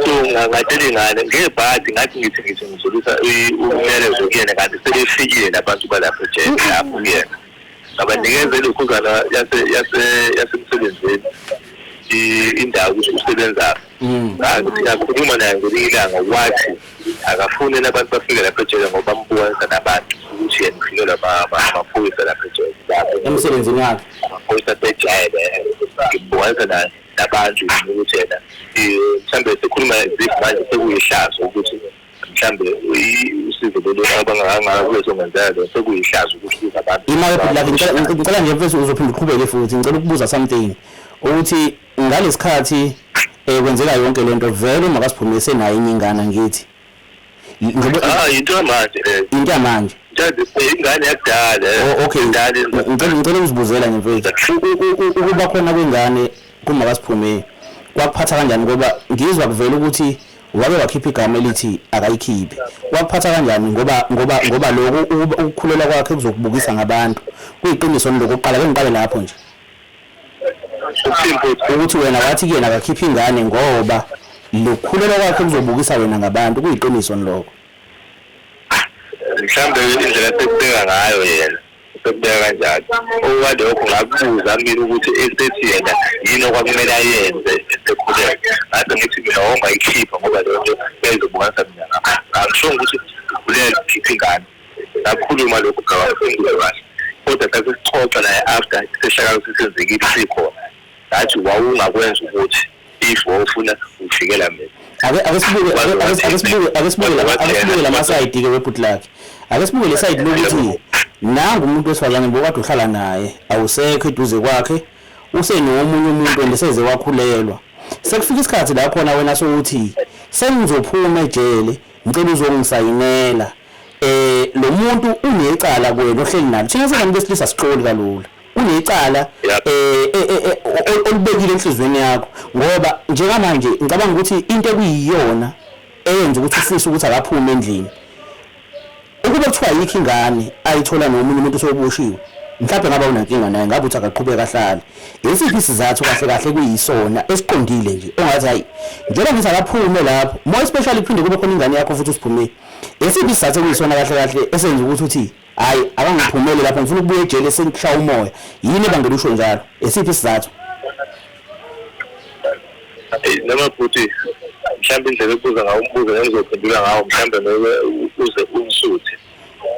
so ngatshela ingane ngebhadi ngathi ngithi ngizolisa umyalezo kuyena kanti sebefikile labantu balapho ejele lapho kuyena abanikeze lokhuzana yasemsebenzini indawo ukuthi usebenza ngakhuluma naye ngelinye ilanga wathi akafune nabantu bafike lapho ejele ngoba bambuza nabantu ukuthi yena ufikele amaphoyisa lapho ejele emsebenzini wakhe amaphoyisa bejele ngimbuza nabantu ukuthi yena mhlambe sikhuluma nje manje sekuyihlazo ukuthi mhlambe usizo lolu abangakuzongenzela sekuyihlazo ukuthi abantu imali bhudlakhe ngicela nje mfethu uzophinda uqhubeke futhi ngicela ukubuza something ukuthi ngalesikhathi kwenzeka yonke lento vele makasiphumise nayo inyingana ngithi into manje into manje ingane yakudala. Okay. Ngicela uzibuzela nje mfethu. Ukuba khona kwengane kumakasiphume kwakuphatha kanjani ngoba ngizwa kuvela ukuthi wake wakhipha igama elithi akayikhiphe. Kwakuphatha kanjani ngoba lokho ukukhulela kwakhe kuzokubukisa ngabantu. Kuyiqiniso lokuqala ke ngiqale lapho nje. Ukuthi wena wathi kuyena akakhipha ingane ngoba lokukhulela kwakhe kuzobukisa wena ngabantu kuyiqiniso lokho. Mhlambe indlela sekubeka ngayo yena sekubeka kanjani okade lokho ngakubuza mina ukuthi esethi yena yini okwakumele ayenze esekhuleka ngathi ngithi mina ongayikhipha ngoba lonto bezobukasa mina ngisho ukuthi ukhuleka khipha ingane ngakhuluma lokho ngawafundile kahle kodwa sasixoxa naye after seshaka sisenzekile sikhona ngathi wawungakwenza ukuthi if wawufuna ufikela mina akesibuke lamasayidi ke webhut lakhe akesibuke le side lokuthi nangu umuntu wesifazane bokade uhlala naye awusekho eduze kwakhe usenomunye umuntu endiseze wakhulelwa sekufika isikhathi la khona wena sokuthi sengizophuma ejele ngicela uzongisayinela lo muntu unecala kwena ohleli nalo thina sengamuntu besilisa siqoli kalula unecala olubekile enhlizweni yakho ngoba njengamanje ngicabanga ukuthi into ekuyiyona eyenza ukuthi ufise ukuthi akaphume endlini ukuba kuthiwa yikho ingane ayithola nomunye umuntu sobushiwe mhlawumbe ngaba unankinga naye ngabe uthi akaqhubeka ahlale esiphi isizathu kahle kuyisona esiqondile nje ongathi hayi njengoba ngithi akaphume lapho more especially kuphinde kube khona ingane yakho futhi usiphumile esiphi isizathu kuyisona kahle esenza ukuthi uthi hayi akangiphumele lapha ngifuna ukubuya ejele sengishaya umoya yini bangela usho njalo esiphi isizathu noma futhi mhlawumbe indlela yokubuza ngawo umbuzo ngizophendula ngawo mhlawumbe uze unsuthe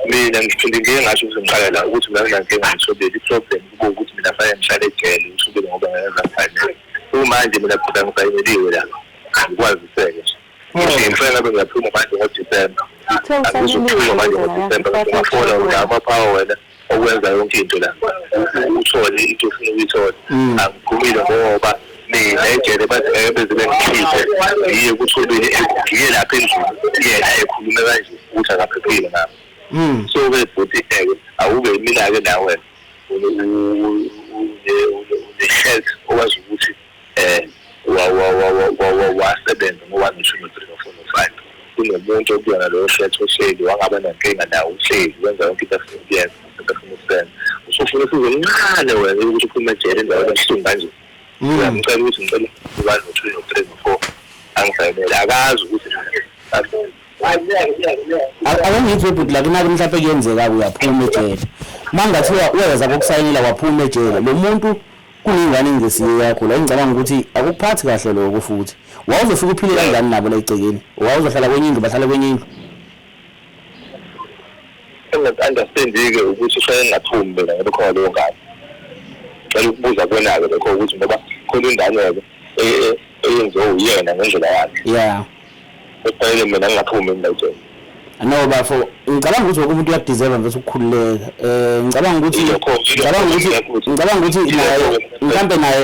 mina ngiphinde ngiye ngasho ukuthi ngiqala la ukuthi mina nginankinga ngithobeli iproblem kube ukuthi mina fanele ngihlale ejele ngithobeli ngoba ngiyenza ngifayile manje mina kodwa ngifayeliwe la ngikwaziseke ngifuna ngabe ngiyaphuma manje ngoDisemba akuzuphuma manje ngoDisemba ngifuna ngapha wena okwenza yonke into la uthole into ofuna uyithola angiphumile ngoba mina ejele bathi bezele ngikhiphe ngiye kuthobeli ngiye lapha endlini yena ekhuluma kanje ukuthi akaphephile nami so ke futhi awube mina ke nawe health owazi ukuthi wasebenza ngoba ngisho no3 kunomuntu okuyona lo shetho ohleli wangaba nankinga nawo uhleli wenza yonke into afuna ukuyenza afuna ukusenza usufuna ukuzincane wena ukuthi uphume ejele endaweni ehlungu kanje ngicela ukuthi ngicela ubani no3 no4 angisayimele akazi ukuthi akangithi but la kunake mhlawumbe kuyenzeka uyaphuma ejele mangathiwa uyeza kokusayinela waphuma ejele lo muntu kuningane ngesiye yakho la ngicabanga ukuthi akuphathi kahle lokho futhi wawuzofika uphile kanjani nabo la egcekeni wawuzohlala kwenye indlu bahlala kwenye indlu understand-ke ukuthi ushaya ngaphumi mina ngoba khona leyo ngane ngicela ukubuza kwenake lokho ukuthi ngoba khona ingane-ke eyenziwe uyena ngendlela yakhe kufanele mina ngingaphumi emnayitweni no bafo ngicabanga ukuthi wonke umuntu uyadeserve mfethu ukukhululeka ngicabanga ukuthi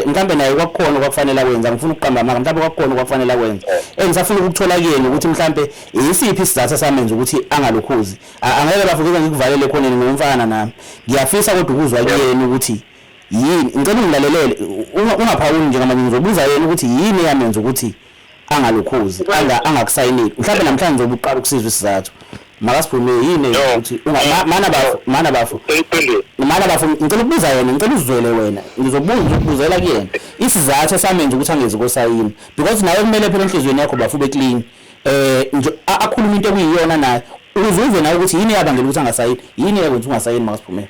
mhlambe naye kwakukhona okwakufanele akwenza ngifuna ukuqamba amanga mhlambe kwakukhona okwakufanele akwenza engisafuna ukuthola kuyena ukuthi mhlambe isiphi isizathu samenza ukuthi angalokhuzi angeke bafike ngikuvalele khoneni ngomfana nami ngiyafisa kodwa ukuzwa kuyena ukuthi yini ngicela ungilalelele ungaphawuli njengamanje ngizobuza yena ukuthi yini eyamenza ukuthi angalokhuzi angakusayineli mhlawumbe namhlanje uzobuqala ukusizwa isizathu makasiphume yini ukuthi mana bafo ngicela ukubuza yena ngicela uzwele wena ngizobuzela kuyena isizathu esamenza ukuthi angeze kosayini because nawe kumele phela enhlizweni yakho bafu beclean nje akhuluma into ekuyiyona naye uzuzwe nawe ukuthi yini yabangela ukuthi angasayini yini yakwenza ungasayini makasiphume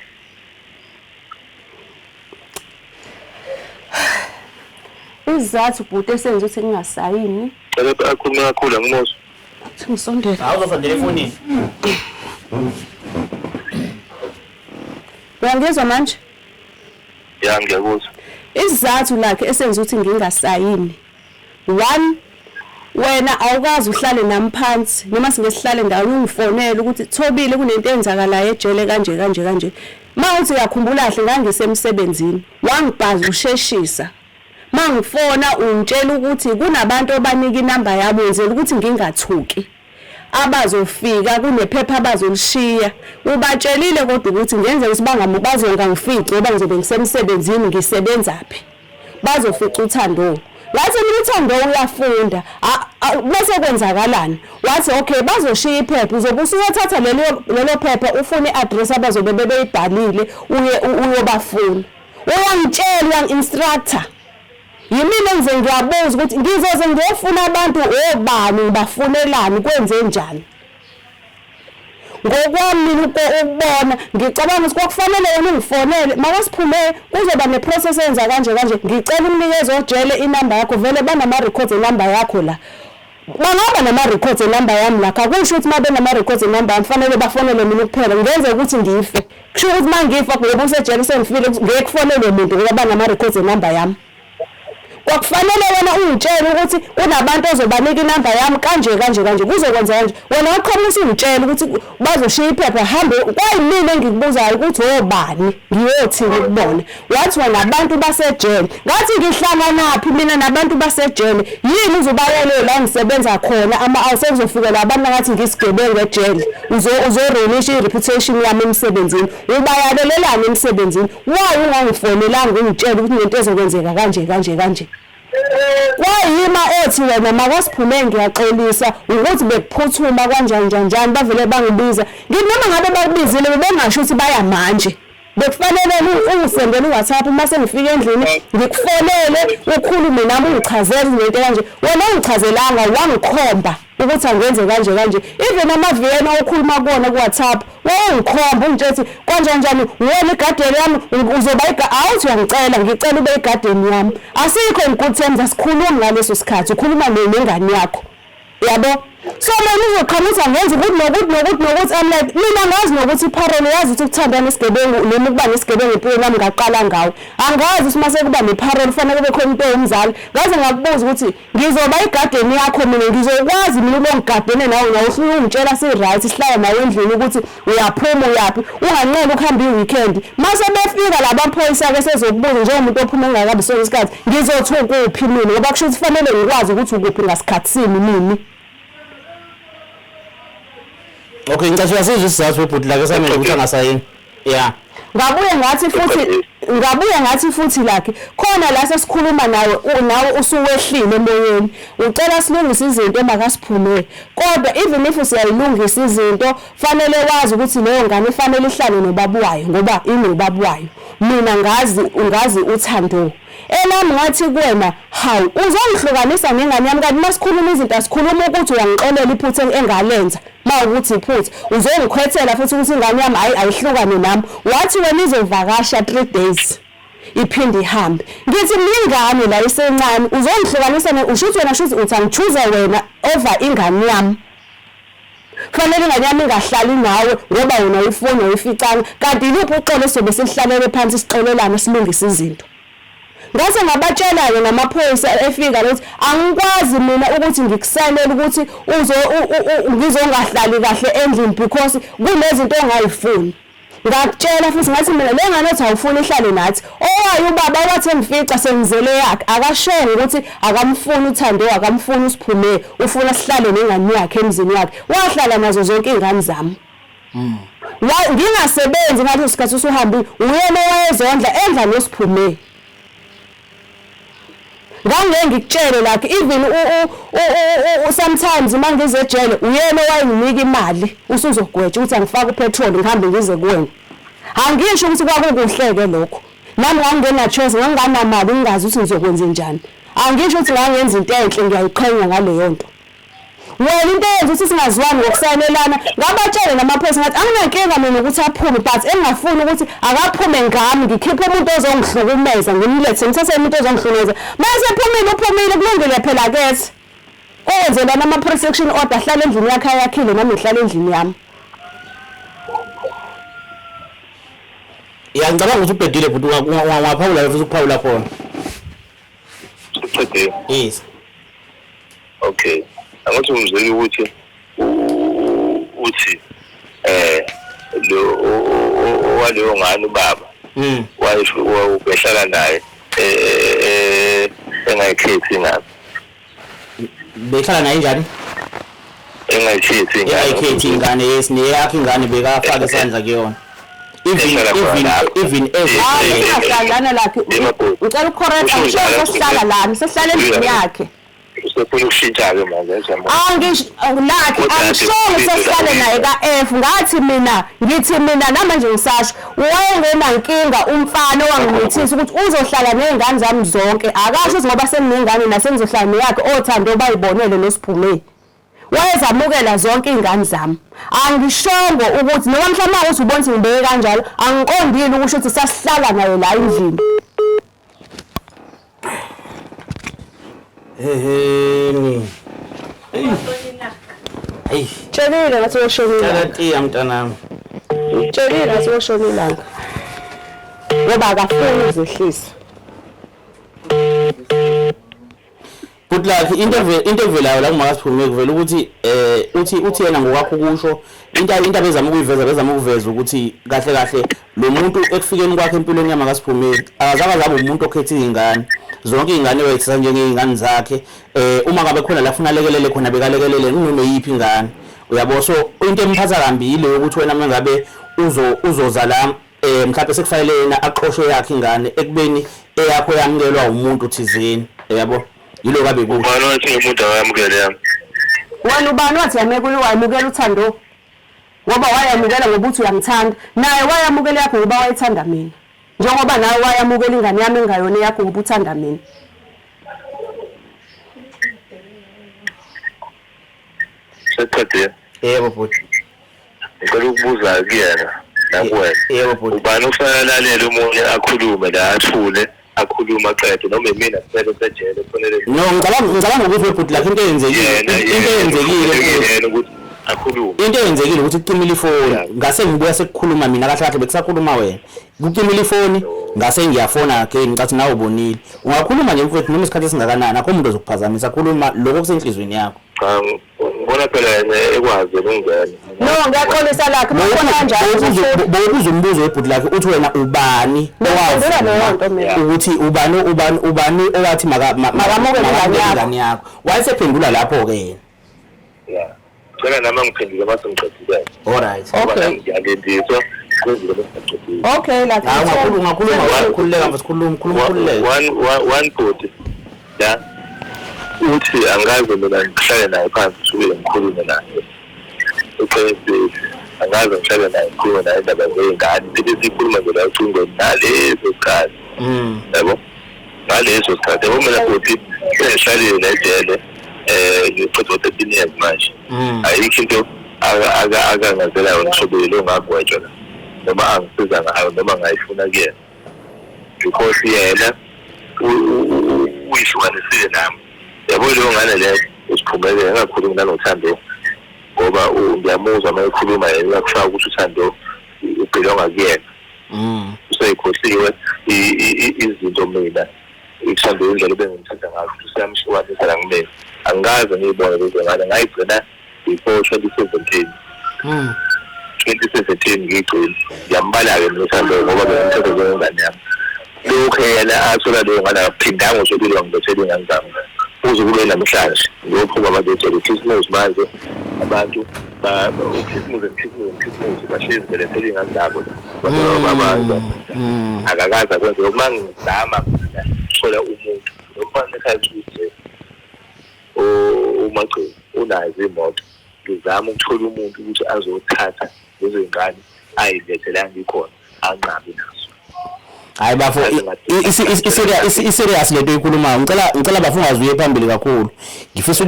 izathu bhuti esenza ukuthi ngingasayini akhuluma kakhulu angimozwa ngisondele awuzofondela efonini uyangizwa manje ya ngiyakuzwa izathu lakhe esenza ukuthi ngingasayini 1 wena awukazi uhlale nami phansi noma singesihlale ndawo ungifonela ukuthi Thobile kunento enzakalayo ejele kanje mawuthi uyakhumbula kahle ngangisemsebenzini wangibhaza usheshisa mangifona ungitshela ukuthi kunabantu abanika inamba yabo wenzela ukuthi ngingathuki abazofika kunephepha abazolishiya ubatshelile kodwa ukuthi ngenzeka ukuthi bazonga ngifice ngoba ngizobe ngisemsebenzini ngisebenzaphi bazofica uthando ngathi mina uthando uyafunda bese kwenzakalani wathi okay bazoshiya iphepha uzobe usuyothatha lelo phepha ufune i-address abazobe beyibhalile uyobafuna uyangitshela uyangi-instructor yimina engize ngiyabuza ukuthi ngizoze ngiyofuna abantu obani bafunelani kwenze njani ngokwami ukubona ngicabanga ukuthi kufanele wena ungifonele makasiphume kuzoba neprocess enza kanje ngicela umnikeze ojele inamba yakho vele banama records enamba yakho la bangaba nama records enamba yami la akusho ukuthi mabe nama records enamba kufanele bafonele mina kuphela ngenze ukuthi ngife kusho ukuthi mangifa ngoba usejele sengifile ngeke kufonele umuntu ngoba banama records enamba yami kwakufanele wena ungitshela ukuthi kunabantu ozobanika inamba yami kanje kuzokwenza kanje wena waqhamusa ungitshela ukuthi bazoshiya iphepha hambe kwayimina engikubuzayo ukuthi obani ngiyothini kubona wathi wena abantu basejele ngathi ngihlanganaphi mina nabantu basejele yini uzobayela la ngisebenza khona awusezofika labantu ngathi ngisigebengu ejele uzorelisha i-reputation yami emsebenzini ubayalelelana emsebenzini why ungangifonelanga ungitshela ukuthi into ezokwenzeka kanje wayima ethi wena makasiphume ngiyaxolisa ukuthi bekuphuthuma kanjani bavele bangibiza nginoma ngabe bakubizile bengasho ukuthi baya manje bekufanele ungisendele uWhatsApp mase ngifika endlini ngikufonele ukhulume nami ungichazele into kanje wena ungichazelanga wangikhomba ukuthi angenze kanje even amaviyena okhuluma kuona kuWhatsApp wangikhomba ungitshela kanjani wena igadeni yami uzoba awuthi uyangicela ngicela ube igadeni yami asikho in good terms asikhuluma ngaleso sikhathi ukhuluma nengane yakho yabo so mina uzoqhamuka ngenza ukuthi I'm like mina ngazi nokuthi iparole yazi ukuthi ukuthandana isigebengu noma ukuba nesigebengu empilweni yami ngaqala ngawo angazi ukuthi mase kuba neparole kufanele kube khona into yomzali ngaze ngakubuza ukuthi ngizoba igadeni yakho mina ngizokwazi mina ukungigadene nawe ufuna ungitshela si-right sihlala nawe endlini ukuthi uyaphuma uyaphi unganqela ukuhamba i-weekend mase befika labaphoyisa ke sezokubuza njengomuntu ophuma engakabi sonke isikhathi ngizothuka kuphi mina ngoba kusho ukuthi kufanele ngikwazi ukuthi ukuphi ngasikhathi sini mina. Okay ngicela sizwe isizathu webhuti la ke samele ukuthi angasayini yeah ngabuye ngathi futhi lakhe khona la sesikhuluma nawe usuwehlile emoyeni ucela silungise izinto emakasiphume kodwa even if siyayilungisa izinto fanele wazi ukuthi leyo ngane ifanele ihlale nobabuwayo ngoba inobabuwayo mina ngazi uthando elami ngathi kuwena hawu uzongihlukanisa ngengane yami kanti masikhuluma izinto asikhuluma ukuthi uyangixolela iphutha engalenza mawukuthi iphutha uzongikhwethela futhi ukuthi ingane yami ayihlukane nami wathi wena izovakasha 3 days iphinde ihambe ngithi mingane la isencane uzongihlukanisa ushuthi wena shuthi uthi angichoose wena over ingane yami fanele ingane yami ingahlali nawe ngoba wena uyifuna uyificanga kanti iluphi uxolo sobe sihlalele phansi sixolelana silungisa izinto ngase ngabatshela-ke namaphoyisa efika ukuthi angikwazi mina ukuthi ngikusanele ukuthi ngizongahlali kahle endlini because kunezinto ongayifuni ngakutshela futhi ngathi mina le ngane othi awufuni ihlale nathi owayo ubaba wathi engifica sengizele yakhe akashongo ukuthi akamfuni uthando akamfuni usiphume ufuna sihlale nengane yakhe emzini wakhe wahlala nazo zonke izingane zami ngingasebenzi ngathi isikhathi usuhambile uyena owayezondla endla nosiphume ngangeke ngikutshele lakhe even sometimes mangize ejele uyena owayenginika imali usuzogwetshwa ukuthi angifake upetrol ngihambe ngize kuwena angisho ukuthi kwakukuhleke lokho nami ngangena choice nganganamali ngingazi ukuthi ngizokwenza njani angisho ukuthi ngangenza into enhle ngiyayiqhenya ngaleyo nto wena into yenza ukuthi singazwani ngokusanelana ngabatshele namaphoyisa ngathi anginankinga mina ukuthi aphume but engingafuni ukuthi akaphume ngami ngikhiphe umuntu ozongihlukumeza ngimlethe ngithathe umuntu ozongihlukumeza mase uphumile kulungile phela kethi owenzela nama-protection order ahlala endlini yakhe ayakhile nami ngihlala endlini yami ngicabanga ukuthi ubhedile futhi ungaphawula futhi ukuphawula khona yes okay angathi umzeli ukuthi lo waleyo ngane ubaba wayehlala naye engayikhethi ngabe behlala naye njani engayikhethi ingane yesine yakhe ingane bekafaka isandla kuyona even Hayi lakhe ucela ucorrect angisho sesihlala lana sesihlala endlini yakhe usefuna ukushintsha ke manje angisho sesihlale naye ka-F ngathi ngithi mina namanje ngisasho wayengenankinga umfana owangimithisa ukuthi uzohlala ney'ngane zami zonke akasho ukuthi ngoba senginengane nasengizohlala neyakhe othando bayibonele noSiphumeni wayezamukela zonke iy'ngane zami angishongo ukuthi noma mhlawumbe ukuthi ubona ukuthi ngibeke kanjalo angiqondile ukusho ukuthi sasihlala naye la endlini hey tshelile ngathi weshonile Tsalatiya mntanami tshelile ngathi weshonile ilanga ngoba akafuni uzehlisa but like into evelayo la kuMakaSiphumeni kuvela ukuthi uthi yena ngokwakho kusho into abezama ukuyiveza ukuthi kahle lo muntu ekufikeni kwakhe empilweni yaMakaSiphumeni akazaba umuntu okhetha izingane zonke izingane wayethatha njengezingane zakhe uma ngabe khona la ufuna lekelele khona bekalekelele noma yipi ingane uyabo so into emphatha kambile ukuthi wena mangabe uzoza la mhlawumbe sekufanele yena aqoshwe yakhe ingane ekubeni eyakho yamukelwa umuntu thizeni yabo yilo kabe ku ubani wathi umuntu awamukele yami wena ubani wathi wayamukela uthando ngoba wayamukela ngoba uthi uyamthanda naye wayamukela yakho ngoba wayethanda mina njengoba nawe wayamukela ingane yami engayona yakho ngoba uthanda mina seqede yebo bhuti ngicela ukubuza kuyena nakuwena yebo bhuti ubani ufanele lalela umunye akhulume la athule akhuluma aqede noma mina sisele sejele kufanele no ngicabanga ukuthi bhuti like into eyenzekile ukuthi akhulume into eyenzekile ukuthi ucimile ifoni ngase ngibuya sekukhuluma mina kahle bekusakhuluma wena ucimile ifoni ngase ngiyafona again ngicathi nawe ubonile ungakhuluma nje mfowethu noma isikhathi esingakanani akho umuntu ozokuphazamisa khuluma lokho kusenhlizweni yakho ngibona phela yena ekwazi ukungena no ngiyaxolisa lakhe bakona kanjalo bokuza umbuzo webhuti lakhe uthi wena ubani owazi ukuthi ubani owathi makamukele ingane yakho wayesephendula lapho ke yena yeah phela nama ngiphendule mase ngiqedile alright okay ngiyalindiswa okay lakhe ungakhululeka mfowethu one body la uthi angazi mina ngihlale naye phansi sube ngikhulume naye uqinisekile angazi ngihlale naye ngikhulume naye indaba zey'ngane besikhuluma nje la ucingweni nalezo sikhathi yabo ngaleso sikhathi yabo mina futhi sengihlalile la ejele ngiqeda 13 years manje ayikho into akangazelayo ngishobile ongagwetshwa noma angisiza ngayo noma ngayifuna kuyena because yena uyihlukanisile nami yabo leyo ngane leyo usiphumelele ngakhulumi nanothando ngoba ngiyamuzwa uma ekhuluma yena uyakufaka ukuthi uthando ubhilonga kuyena useyikhohliwe izinto mina ikuthando indlela ebengimthanda ngayo ukuthi useyamhlukanisa la kumina angikaze ngiyibone lezo ngane ngayigcina before 2017 ngiyigcina ngiyambala-ke nothando ngoba bengimthanda njengengane yami lokhu yena athola leyo ngane akaphindanga usobile wangibethela iy'ngane zami uze kube namhlanje ngophuma abantu betshela uChristmas manje abantu uChristmas bahlezi belethela iy'ngane zabo abantu akakaze akwenze uma ngizama thola umuntu noma nekhathi ukuthi umagcini unazo imoto ngizama ukuthola umuntu ukuthi azothatha lezo y'ngane ayilethela ngikhona anqabi nazo hayi bafo iserious lento ikhulumayo ngicela bafo ungazuye phambili kakhulu ngifisa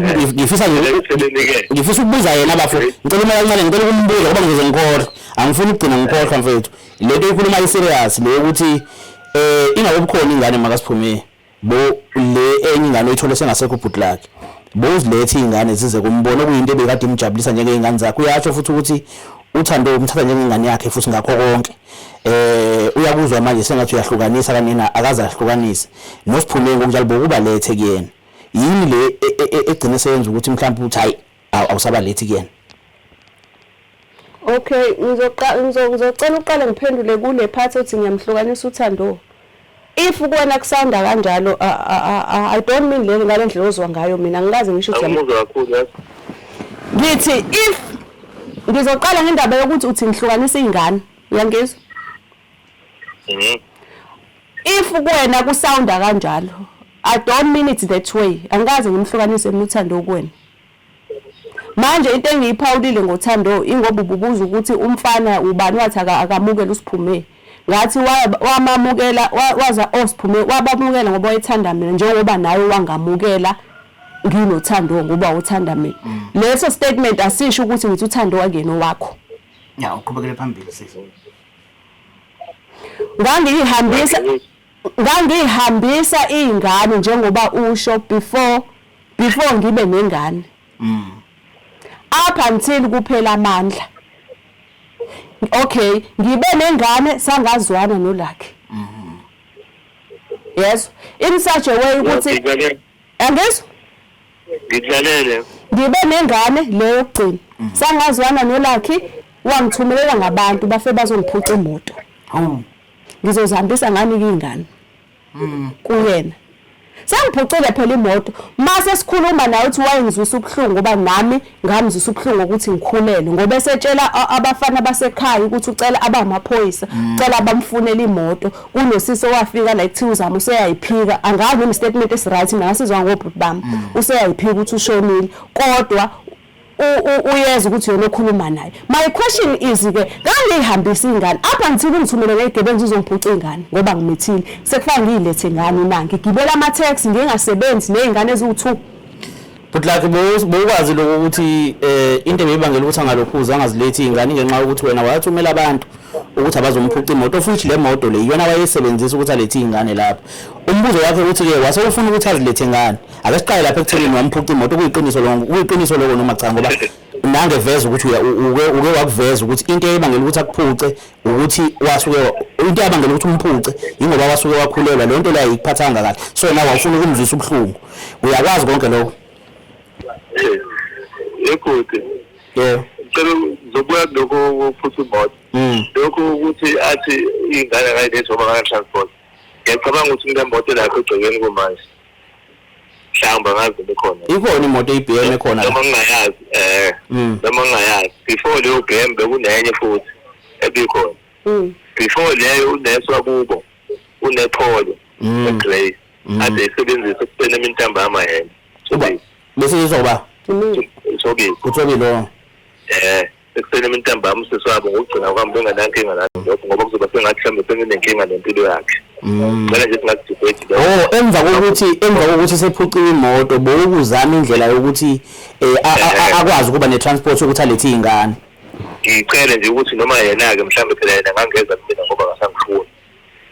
ukubuza yena bafo ngicela uma kancane ngicela ukumbuza ngoba ngize ngikhohlwa angifuni ukugcina ngikhohlwa mfethu lento ikhuluma iserious le ukuthi ingabe bukhona ingane MakaSiphumeni bo le enye ingane oyithole sengasekho bhuti lakhe bozilethe izingane zize kumbona okuyinto ebekade imjabulisa njengezingane zakhe uyasho futhi ukuthi uthando umthatha njengengane yakhe futhi ngakho konke uyakuzwa manje sengathi uyahlukanisa kanina akaze ahlukanise noSiphumeni ngokunjalo bokuba lethe kuyena yini le egcine seyenza ukuthi mhlawumbe uthi hayi awusabalethi kuyena okay ngizocela uqale ngiphendule kule part othi ngiyamhlukanisa uthando if kuwena kusanda kanjalo I don't mean le ngalendlela ozwa ngayo mina ngikaze ngisho ukuthi angimuzwa kakhulu ngithi if ngizoqala ngendaba yokuthi uthi ngihlukanisa izingane uyangizwa if kuwena kusounda kanjalo I don't mean it that way angikaze ngimhlukanise uthando kuwena manje into engiyiphawulile ngothando ingoba ububuza ukuthi umfana ubani wathi akamukela uSiphume ngathi wamamukela waza oSiphume wabamukela ngoba wayethanda mina njengoba nawe wangamukela nginothando ngoba uthanda mina leso statement asisho ukuthi ngithi uthando wakena wakho ya uqhubekele phambili sisi ngangihambisa izingane njengoba usho before ngibe nengane up until kuphela amandla okay ngibe nengane sangazwana noLucky yes in such a way ukuthi angizwa ngidlalele ngibe nengane leyo gcina sangazwana noLucky wangithumelela ngabantu bafe bazongiphuca imoto ngizozihambisa ngani izingane kuyena sangiphucile phela imoto mase sikhuluma nawe uthi wayengizwisa ubuhlungu ngoba nami ngamzwisa ubuhlungu ukuthi ngikhulele ngoba esetshela abafana basekhaya ukuthi ucela abamaphoyisa ucela bamfunele imoto kunosisi owafika la ethi uzama useyayiphika angazi noma statement esiright ngasizwa ngobhuti bami useyayiphika ukuthi ushonile kodwa uyeza ukuthi yena okhuluma naye my question is ke ngangihambisa izingane apha ngithini ngithumele ngegebenzi uzongiphuca izingane ngoba ngimithile sekufanele ngilethe ngani nangi gibela ama taxi ngingasebenzi nezingane eziwu2 but like bokwazi lokho ukuthi into ebeyibangela ukuthi angalokhuza angazilethi izingane ngenxa yokuthi wena wayathumela abantu ukuthi abazomuphuca imoto futhi le moto le iyona wayesebenzisa ukuthi alethe izingane lapha umbuzo wakhe ukuthi ke wasefuna ukuthi azilethe ngani ake siqale lapha ekutheleni wamphuca imoto kuyiqiniso lokho noma cha ngoba nange veza ukuthi uke wakuveza ukuthi into ebangela ukuthi akuphuce ukuthi wasuke into ebangela ukuthi umphuce ingoba wasuke wakhulelwa le nto la ikuphathanga kahle so nawe awufuna ukumzwisa ubuhlungu uyakwazi konke lokho ekude ngicela zobuya lokho futhi imoto lokho ukuthi athi ingane kayilethe ngoba ngana transport ngiyacabanga ukuthi le moto lapho egcekeni kumanje mhlawumbe ngazi bekhona ikhona imoto eBM ekhona noma ngingayazi noma ngingayazi before leyo BM bekunenye futhi ebikhona before leyo uneswa kubo unepholo eGrey ade isebenzisa ukupena imintamba yamahembe bese izoba utsobilo ekuseni imintamba yamsisi wabo ngokugcina kwami benganankinga nalokho ngoba kuzoba sengathi mhlawumbe senginenkinga nempilo yakhe ngicela nje singathi emva kokuthi sephuciwe imoto bokuzama indlela yokuthi akwazi ukuba netransport ukuthi alethe izingane ngicela nje ukuthi noma yena ke mhlawumbe phela yena ngangeza mina ngoba ngasangifuni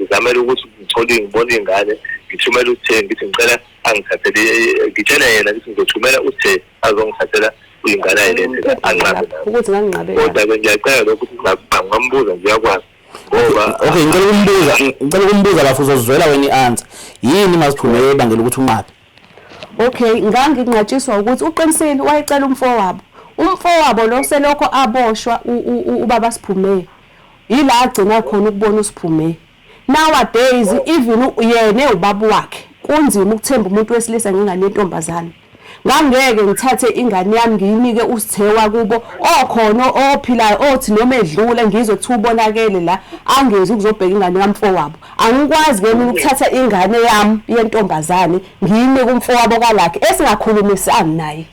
ngizamela ukuthi ngithole ngibone ingane ngithumela uthe ngithi ngicela angithathele ngitshela yena ukuthi ngizothumela uthe azongithathela ingane ayilethele anqabe ukuthi nganginqabe kodwa ngiyacela ukuthi ngambuza nje yakwazi ngoba okay ngicela ukumbuza lapho uzozwela wena ianswer yini masiphumele ebangela ukuthi unqabe okay nganginqatshiswa ukuthi uqinisile wayecela umfowabo lo selokho aboshwa ubaba Siphume yila agcina khona ukubona uSiphume nowadays even yena ubaba wakhe kunzima ukuthemba umuntu wesilisa ngingane yentombazane ngangeke ngithathe ingane yami ngiyinike uSithewa kubo okhona ophilayo othi noma edlule ngizothi ubonakele la angezi ukuzobheka ingane kamfowabo angikwazi ke mina ukuthatha ingane yami yentombazane ngiyinike umfowabo kaLucky esingakhulumisani naye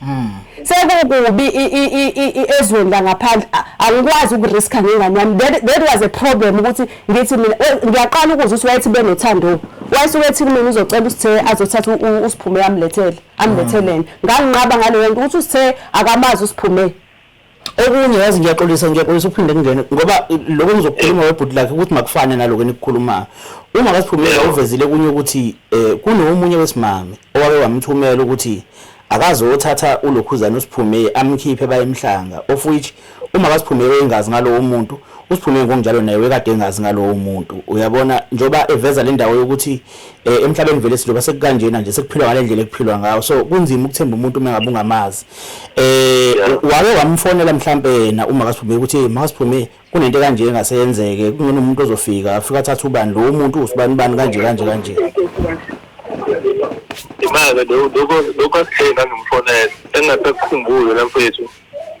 sekukubi ezweni la ngaphandle angikwazi ukuriska ngengane yami that was a problem ukuthi ngithi mina ngiyaqala ukuzwa ukuthi wayethi benothando wayisuke ethi mina uzocela uSithe azothatha uSiphume amlethelene nganginqaba ngale nto ukuthi uSithe akamazi uSiphume okunye yazi ngiyaxolisa uphinde kungene ngoba lokho ngizokhuluma webhuti lakhe ukuthi makufane naloko enikhuluma uma ngasiphumela uvezile kunye ukuthi kunomunye wesimame owabe wamthumela ukuthi akazothatha ulokhuzana uSiphume amkhiphe bayemhlanga of which uma basiphumele engazi ngalowo muntu uSiphume ngokunjalo naye wekade engazi ngalowo muntu uyabona njoba eveza le ndawo yokuthi emhlabeni vele sizoba sekukanjena nje sekuphilwa ngale ndlela ekuphilwa ngayo so kunzima ukuthemba umuntu uma ngabe ungamazi wake wamfonela mhlambe yena uma kaSiphume ukuthi maSiphume kunento kanje engaseyenzeke kungena umuntu ozofika afika athatha ubani lo muntu usibani kanje imali lokho asikhenga ngimfonela engasekukhumbule la mfethu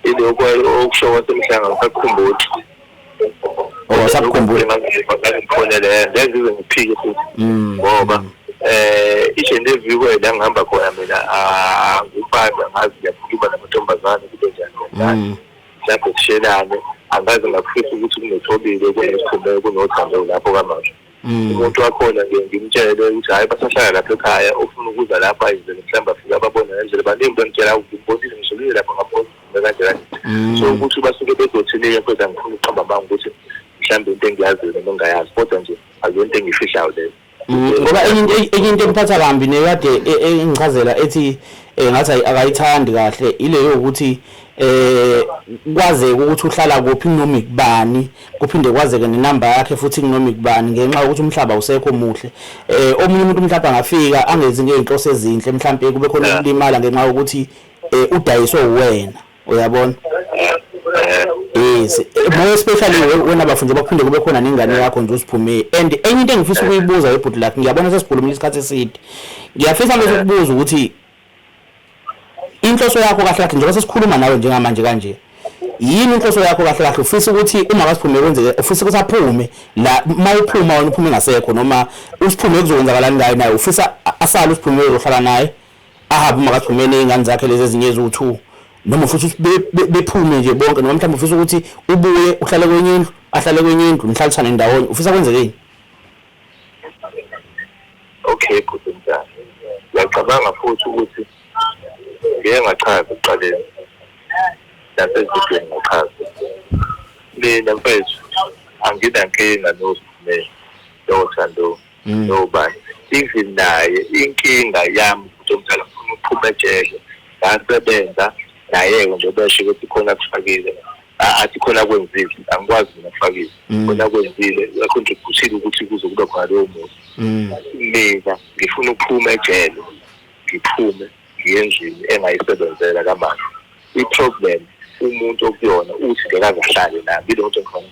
ilokho okusho wasemhlanga ngisakukhumbula sakukhumbula ngifonele ngize ngiphike futhi ngoba each and every way la ngihamba khona mina ngiphatha ngazi ngiyakhuluma namantombazane kube njani lapho sishelane angazi ngakufisa ukuthi kunethobile kunesiphume kunothando lapho kamanje umuntu wakhona ngimtshele ukuthi hayi basahlala lapha ekhaya ufuna ukuza lapha ayizele mhlawumbe afike ababona ngendlela baningi bengitshela ukubonile ngizolile lapha ngapho kanjani so ukuthi basuke bezothileke kodwa ngifuna ukuqamba manga ukuthi mhlawumbe into engiyaziyo noma engayazi kodwa nje akuyonto engifihlayo leyo ngoba enye into emphatha kambi nekade engichazela ethi ngathi akayithandi kahle ileyo ukuthi kwazeke ukuthi uhlala kuphi noma ikubani kuphinde kwazeke nenamba yakhe futhi kunoma ikubani ngenxa yokuthi umhlaba usekho muhle omunye umuntu mhlawumbe angafika angezi ngeinhloso ezinhle mhlawumbe kube khona ukulimala ngenxa yokuthi udayiswe uwena uyabona yes more especially wena bafunde baphinde kube khona nengane yakho nje usiphume and enye into engifisa ukuyibuza ebhuti lakhe ngiyabona sesikhuluma isikhathi eside ngiyafisa mase ukubuza ukuthi inhloso yakho kahle kahle njengoba sesikhuluma nawe njengamanje kanje yini inhloso yakho kahle kahle ufisa ukuthi uma kasiphume kwenzeke ufisa ukuthi aphume la mayiphuma wena uphume ngasekho noma usiphume kuzokwenzakalani ngayo naye ufisa asala usiphume uzohlala naye ahabe uma kasiphume nezingane zakhe lezi ezinye ezu2 noma futhi bephume nje bonke noma mhlawumbe ufisa ukuthi ubuye uhlale kwenye indlu ahlale kwenye indlu nihlalisane ndawonye ufisa kwenzekeni okay kusenza ngiyacabanga futhi ukuthi ngiyengachaza ekuqaleni nasezidweni ngachaza mina mfethu anginankinga nosiphume nothando nobani even naye inkinga yami ukuthi umntwana ufuna ukuphuma ejele ngasebenza naye nje besho ukuthi khona kufakile athi khona kwenzile angikwazi mina kufakile khona kwenzile akontributhile ukuthi kuze kube khona leyo muntu mina ngifuna ukuphuma ejele ngiphume ngiyenzile engayisebenzela kamanje i-problem umuntu okuyona uthi ngekazahlale nami ile nto ngifuna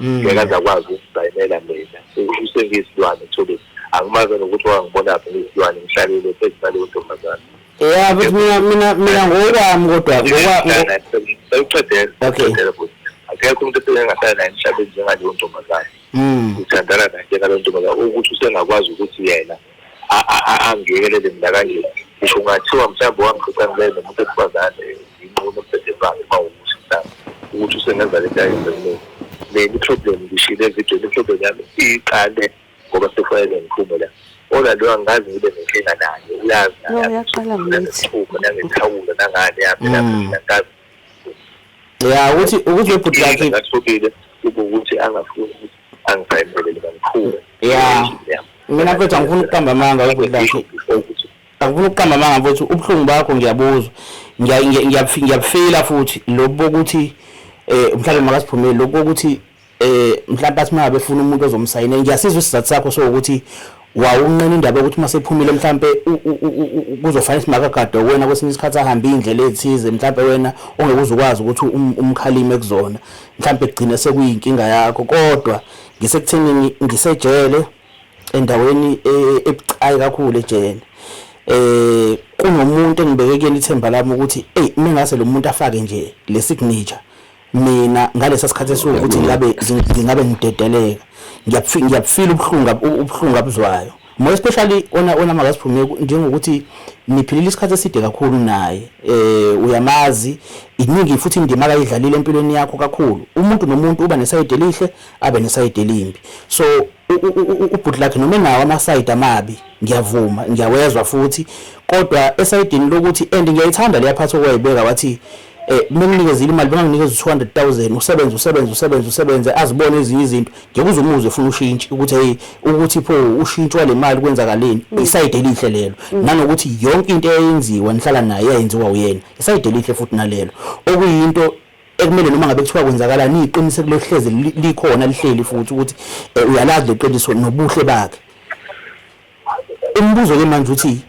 ngekazakwazi ukusayinela mina usengiyisilwane thole angimazi nokuthi wangibona lapha ngiyisilwane ngihlalile phezu naleyo ntombazane yeah but mina ngokwami kodwa sayuqedela akekho umuntu esengahlala naye emhlabeni njengaleyo ntombazane uthandana naye njengaleyo ntombazane ukuthi usengakwazi ukuthi yena angiyekelele mina kanje ngisho ngathiwa mhlawumbe wangixoxanile nomuntu esifazane inqumo emsebenzini mawukusisa ukuthi usengenza lento ayenzayo mina i-problem ngishile evidweni i-problem yami iqale ngoba sekufanele ngiphume la ola lo angazi ngibe nenkinga naye uyazi uyaqala ngithi nangithawula nangane yami nangazi ukuthi webhuti lakhe ngathobile ukuthi angafuni ukuthi angifayinelele ngiphume mina mfethu angifuni ukuqamba amanga webhuti lakhe angifuni ukuqamba amanga mfethu ubuhlungu bakho ngiyabuzwa ngiyabufela futhi lobo ukuthi mhlawumbe makasiphumele lokho ukuthi mhlawumbe athi mangabe efuna umuntu ozomsayina ngiyasizwa isizathu sakho sokuthi wawunqena indaba ukuthi masephumile mhlawumbe kuzofanele simakagada wena kwesinye isikhathi ahamba indlela ezithize mhlawumbe wena ongeke ukwazi ukuthi umkhalime kuzona mhlawumbe kugcina sekuyinkinga yakho kodwa ngisekutheni ngisejele endaweni ebucayi kakhulu ejele kunomuntu engibeke kuyena ithemba lami ukuthi mengase lo muntu afake nje le signature mina ngalesa sikhathi sokuthi ngabe ngidedeleka ngiyabufila ubuhlungu abuzwayo more especially ona makasiphume njengokuthi niphilile isikhathi eside kakhulu naye uyamazi iningi futhi indima akayidlalile empilweni yakho kakhulu umuntu nomuntu uba nesayide elihle abe nesayide elimbi so ubhuti lakhe noma nawo amasayide amabi ngiyavuma ngiyawezwa futhi kodwa esayidini lokuthi ngiyayithanda leyaphathi okwayibeka wathi benginikeza imali benginikeza 200,000 usebenze azibone ezinye izinto nje kuzumuze ufuna ushintshe ukuthi pho ushintshwa le mali kwenzakaleni isayide elihle lelo nanokuthi yonke into eyenziwa nihlala naye yayenziwa uyena isayide elihle futhi nalelo okuyinto ekumele noma ngabe kuthiwa kwenzakalani iqiniso kulehleze likhona lihleli futhi ukuthi uyalazi leqiniso nobuhle bakhe umbuzo ke manje uthi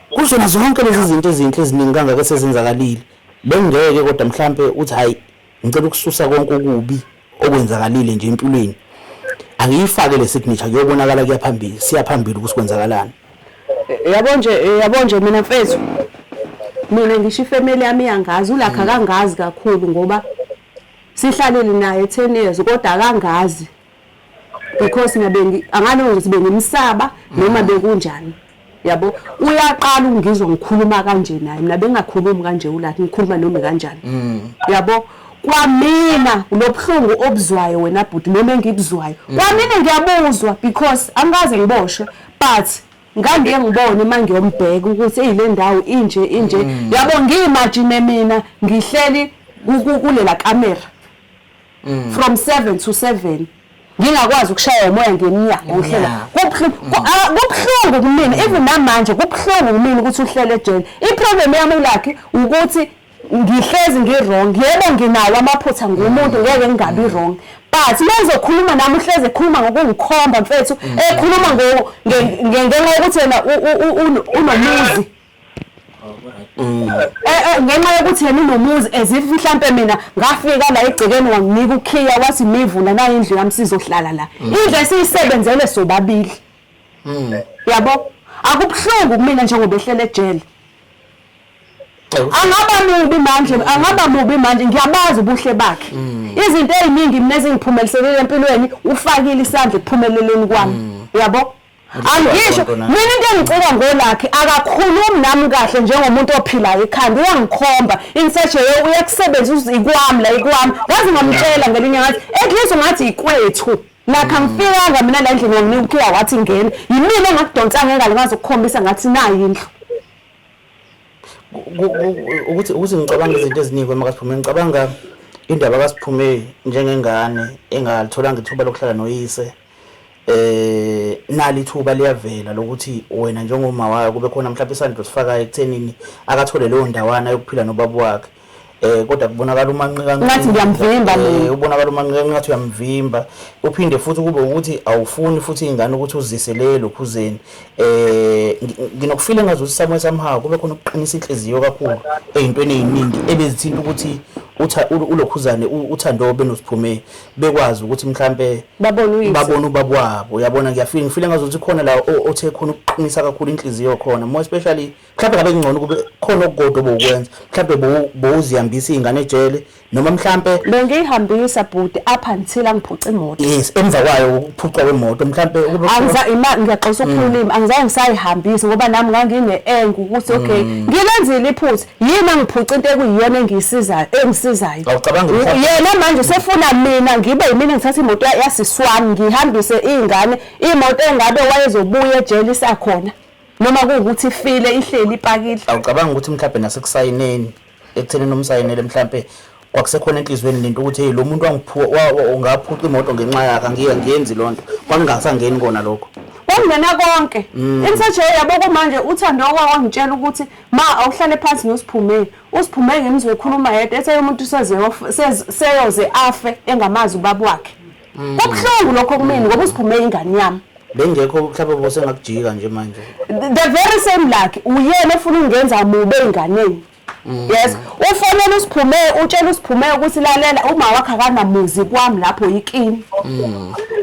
kuzona zonke lezi zinto ezinhle eziningi kangaka sezenzakalile bengeke kodwa mhlambe uthi hayi ngicela ukususa konke okubi okwenzakalile nje empilweni angiyifake le signature kuyobonakala kuyaphambili siyaphambili ukusikwenzakalana yabo nje mina mfethu mina ngisho ifamily yami yangazi ulakha kangazi kakhulu ngoba sihlalele naye 10 years kodwa akangazi because angane ukuthi bengimsaba noma bekunjani yabo uyaqala ungizwa ngikhuluma kanje naye mina bengakhulumi kanje ulakhi ngikhuluma noma kanjani yabo kwamina lobhlungu obuzwayo wena bhuti noma engibuzwayo kwamina ngiyabuzwa because angaze ngiboshwe but ngangiye ngibone mangiyombheka ukuthi le ndawo inje yabo ngiyimagine mina ngihleli kulela camera from 7 to 7 ngingakwazi ukushaya umoya ngemnyango ngihlela kubuhlungu kumina even namanje kubuhlungu kumina ukuthi uhlele ejele iproblem yami lakhe ukuthi ngihlezi ngirong yebo nginawo amaphutha ngumuntu ngeke ngingabi wrong but lezokhuluma nami uhleze ekhuluma ngokungikhomba mfethu ekhuluma ngenxa yokuthi yena unomuzi ngenxa yokuthi yena unomuzi as if mhlambe mina ngafika la egcekeni wanginika ukhiya wathi mivuna nayo indlu yami sizohlala la indlu esiyisebenzele sobabili yabo akubuhlungu kumina njengoba ehlele ejele angaba mubi manje ngiyabazi ubuhle bakhe izinto eziningi mina ezingiphumelisele empilweni ufakile isandla ekuphumeleleni kwami yabo angisho mina into engicela ngolakhe akakhulumi nami kahle njengomuntu ophilayo ekhanda uyangikhomba insearch uyakusebenza ikwami la ikwami ngaze ngamtshela ngelinye ngathi at least ngathi ikwethu nakha ngifikanga mina la endlini wanginika ukhiya wathi ngene yimina engakudonsanga ngale ngaze ukukhombisa ngathi nayi indlu ukuthi ngicabanga izinto eziningi emakasiphume ngicabanga indaba kaSiphume njengengane engalitholanga ithuba lokuhlala noyise nali ithuba liyavela lokuthi wena njengoma wayo kube khona mhlawumbe isandla sifaka ekuthenini akathole leyo ndawana yokuphila nobaba wakhe kodwa kubonakala umanqika kancane ngathi ngiyamvimba mina ubonakala umanqika ngathi uyamvimba uphinde futhi kube ukuthi awufuni futhi ingane ukuthi uzise lelo khuzeni nginokufila ngazuthi samwe somehow kube khona ukuqinisa inhliziyo kakhulu ezintweni eziningi ebezithinta ukuthi ulokhuzane uthandobe noSiphume bekwazi ukuthi mhlambe babone ubaba wabo uyabona ngifile ngazuthi khona la othe khona ukuqinisa kakhulu inhliziyo khona more especially mhlambe ngabe ngcono kube khona okugodwa bokwenza mhlambe bowuzihambisa izingane ejele noma mhlambe bengihambisa bhuti up until angiphuca imoto yes emva kwayo ukuphuca kwemoto mhlambe ngiyaxoxa ukukhuluma angizange ngisayihambisa ngoba nami ngangine-engu ukuthi okay ngilenzile iphutha yini angiphuca into ekuyiyona engisizayo yena manje usefuna mina ngibe yimina ngithatha imoto yasiswami ngihambise izingane imoto engabe wayezobuya ejele isakhona noma kuwukuthi ifile ihleli ipakile awucabanga ukuthi mhlawumbe nasekusayineni ekuthenini umsayinele mhlawumbe kwakusekhona enhlizweni lento ukuthi hey lo muntu ungaphuca imoto ngenxa yakhe ngiyenzi lonto kwangingasangeni kona lokho kwangena konke insearch yabo manje uthando wangitshela ukuthi ma awuhlale phansi noSiphume uSiphume ngemizwe ekhuluma yedwa ethe umuntu seyoze afe engamazi ubaba wakhe kubuhlungu lokho kumina ngoba uSiphume ingane yami bengekho mhlawumbe bose ngakujika nje manje the very same like uyena efuna ungenza mube enganeni yes ufonela uSiphume utshela uSiphume ukuthi lalela uma wakhe akanamuzi kwami lapho yikini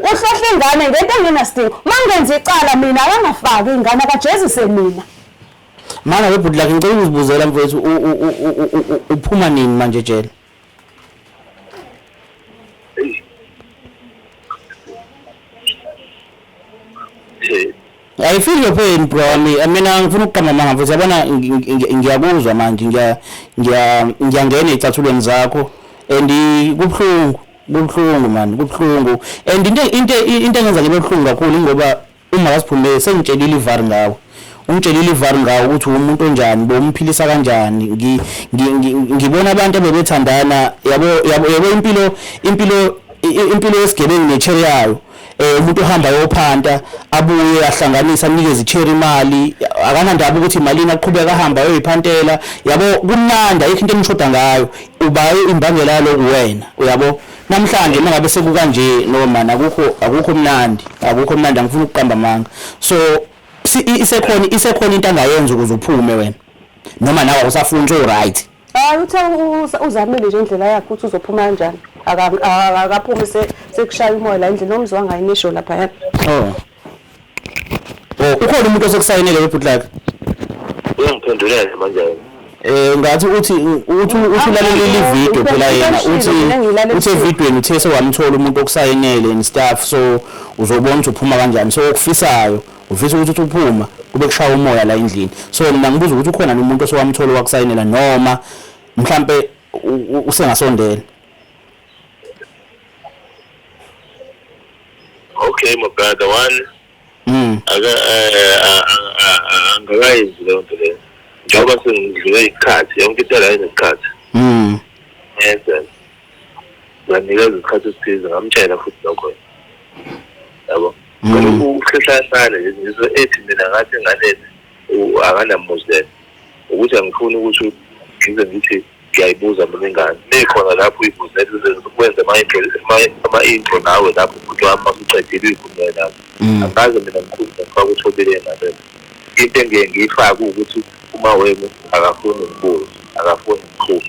uhlohla ingane ngento engenasidingo mangenza icala mina akangafaki ingane akajezise mina mana webhuti lakhe ngicela ukuzibuzela mfowethu uphuma nini manje ejele I feel your pain bro mina ngifuna ukuqamba manga mfowethu yabona ngiyakuzwa manje ngiyangena ecathulweni zakho and kubuhlungu man kubuhlungu and into engenza ngibe buhlungu kakhulu ngoba uma kaSiphume sengitshelile ivari ngawo umtshelile ivari ngawo ukuthi umuntu onjani bomphilisa kanjani ngibona abantu abebethandana yabo impilo yesigebengu necherry yayo umuntu ohamba yophanta abuye ahlanganisa anikeze icherry imali akanandaba ukuthi imalini aqhubeka ahamba yoyiphantela yabo kumnandi ayikho into enishoda ngayo ubaye imbangela yalo kuwena uyabo namhlanje mangabe sekukanje noma akukho mnandi angifuna ukuqamba manga so isekhona into angayenza ukuze uphume wena noma nawe usafuna nje right uthe uzamile nje indlela yakhe ukuthi uzophuma kanjani akaphumi sekushaya umoya la indlela nomzi wangayinisho lapha yana ukhona umuntu osekusayinele webhuti lakhe uyangiphendulela manje ngathi uthi ulalela video phela yena uthi evidweni uthe sewamthola umuntu okusayinele and stuff, so uzobona ukuthi uphuma kanjani, so okufisayo ufisa ukuthi uphuma kube kushaya umoya la endlini. So mina ngibuza ukuthi ukhona nomuntu osewamthola wakusayinela noma mhlambe usengasondela. Okay, my brother, one angakayenzi leyo nto leyo njengoba sengidlule isikhathi yonke into la inesikhathi yenza nganikeza isikhathi esithize ngamtshela futhi lokho yabo ukhehlakala nje ethi mina ngathi nganele akanamuzi ukuthi angifuni ukuthi ngize ngithi ngiyayibuza mina ingane nekhona lapho ibuze ukwenza ama-intro nawe lapho ukuthi wami usuqedile ikhulume lapho angaze mina ngikhulume ngifaka uthobeleni nabe into engeke ngiyifake ukuthi uma wena akafuni ukubuza akafuni ukukhuluma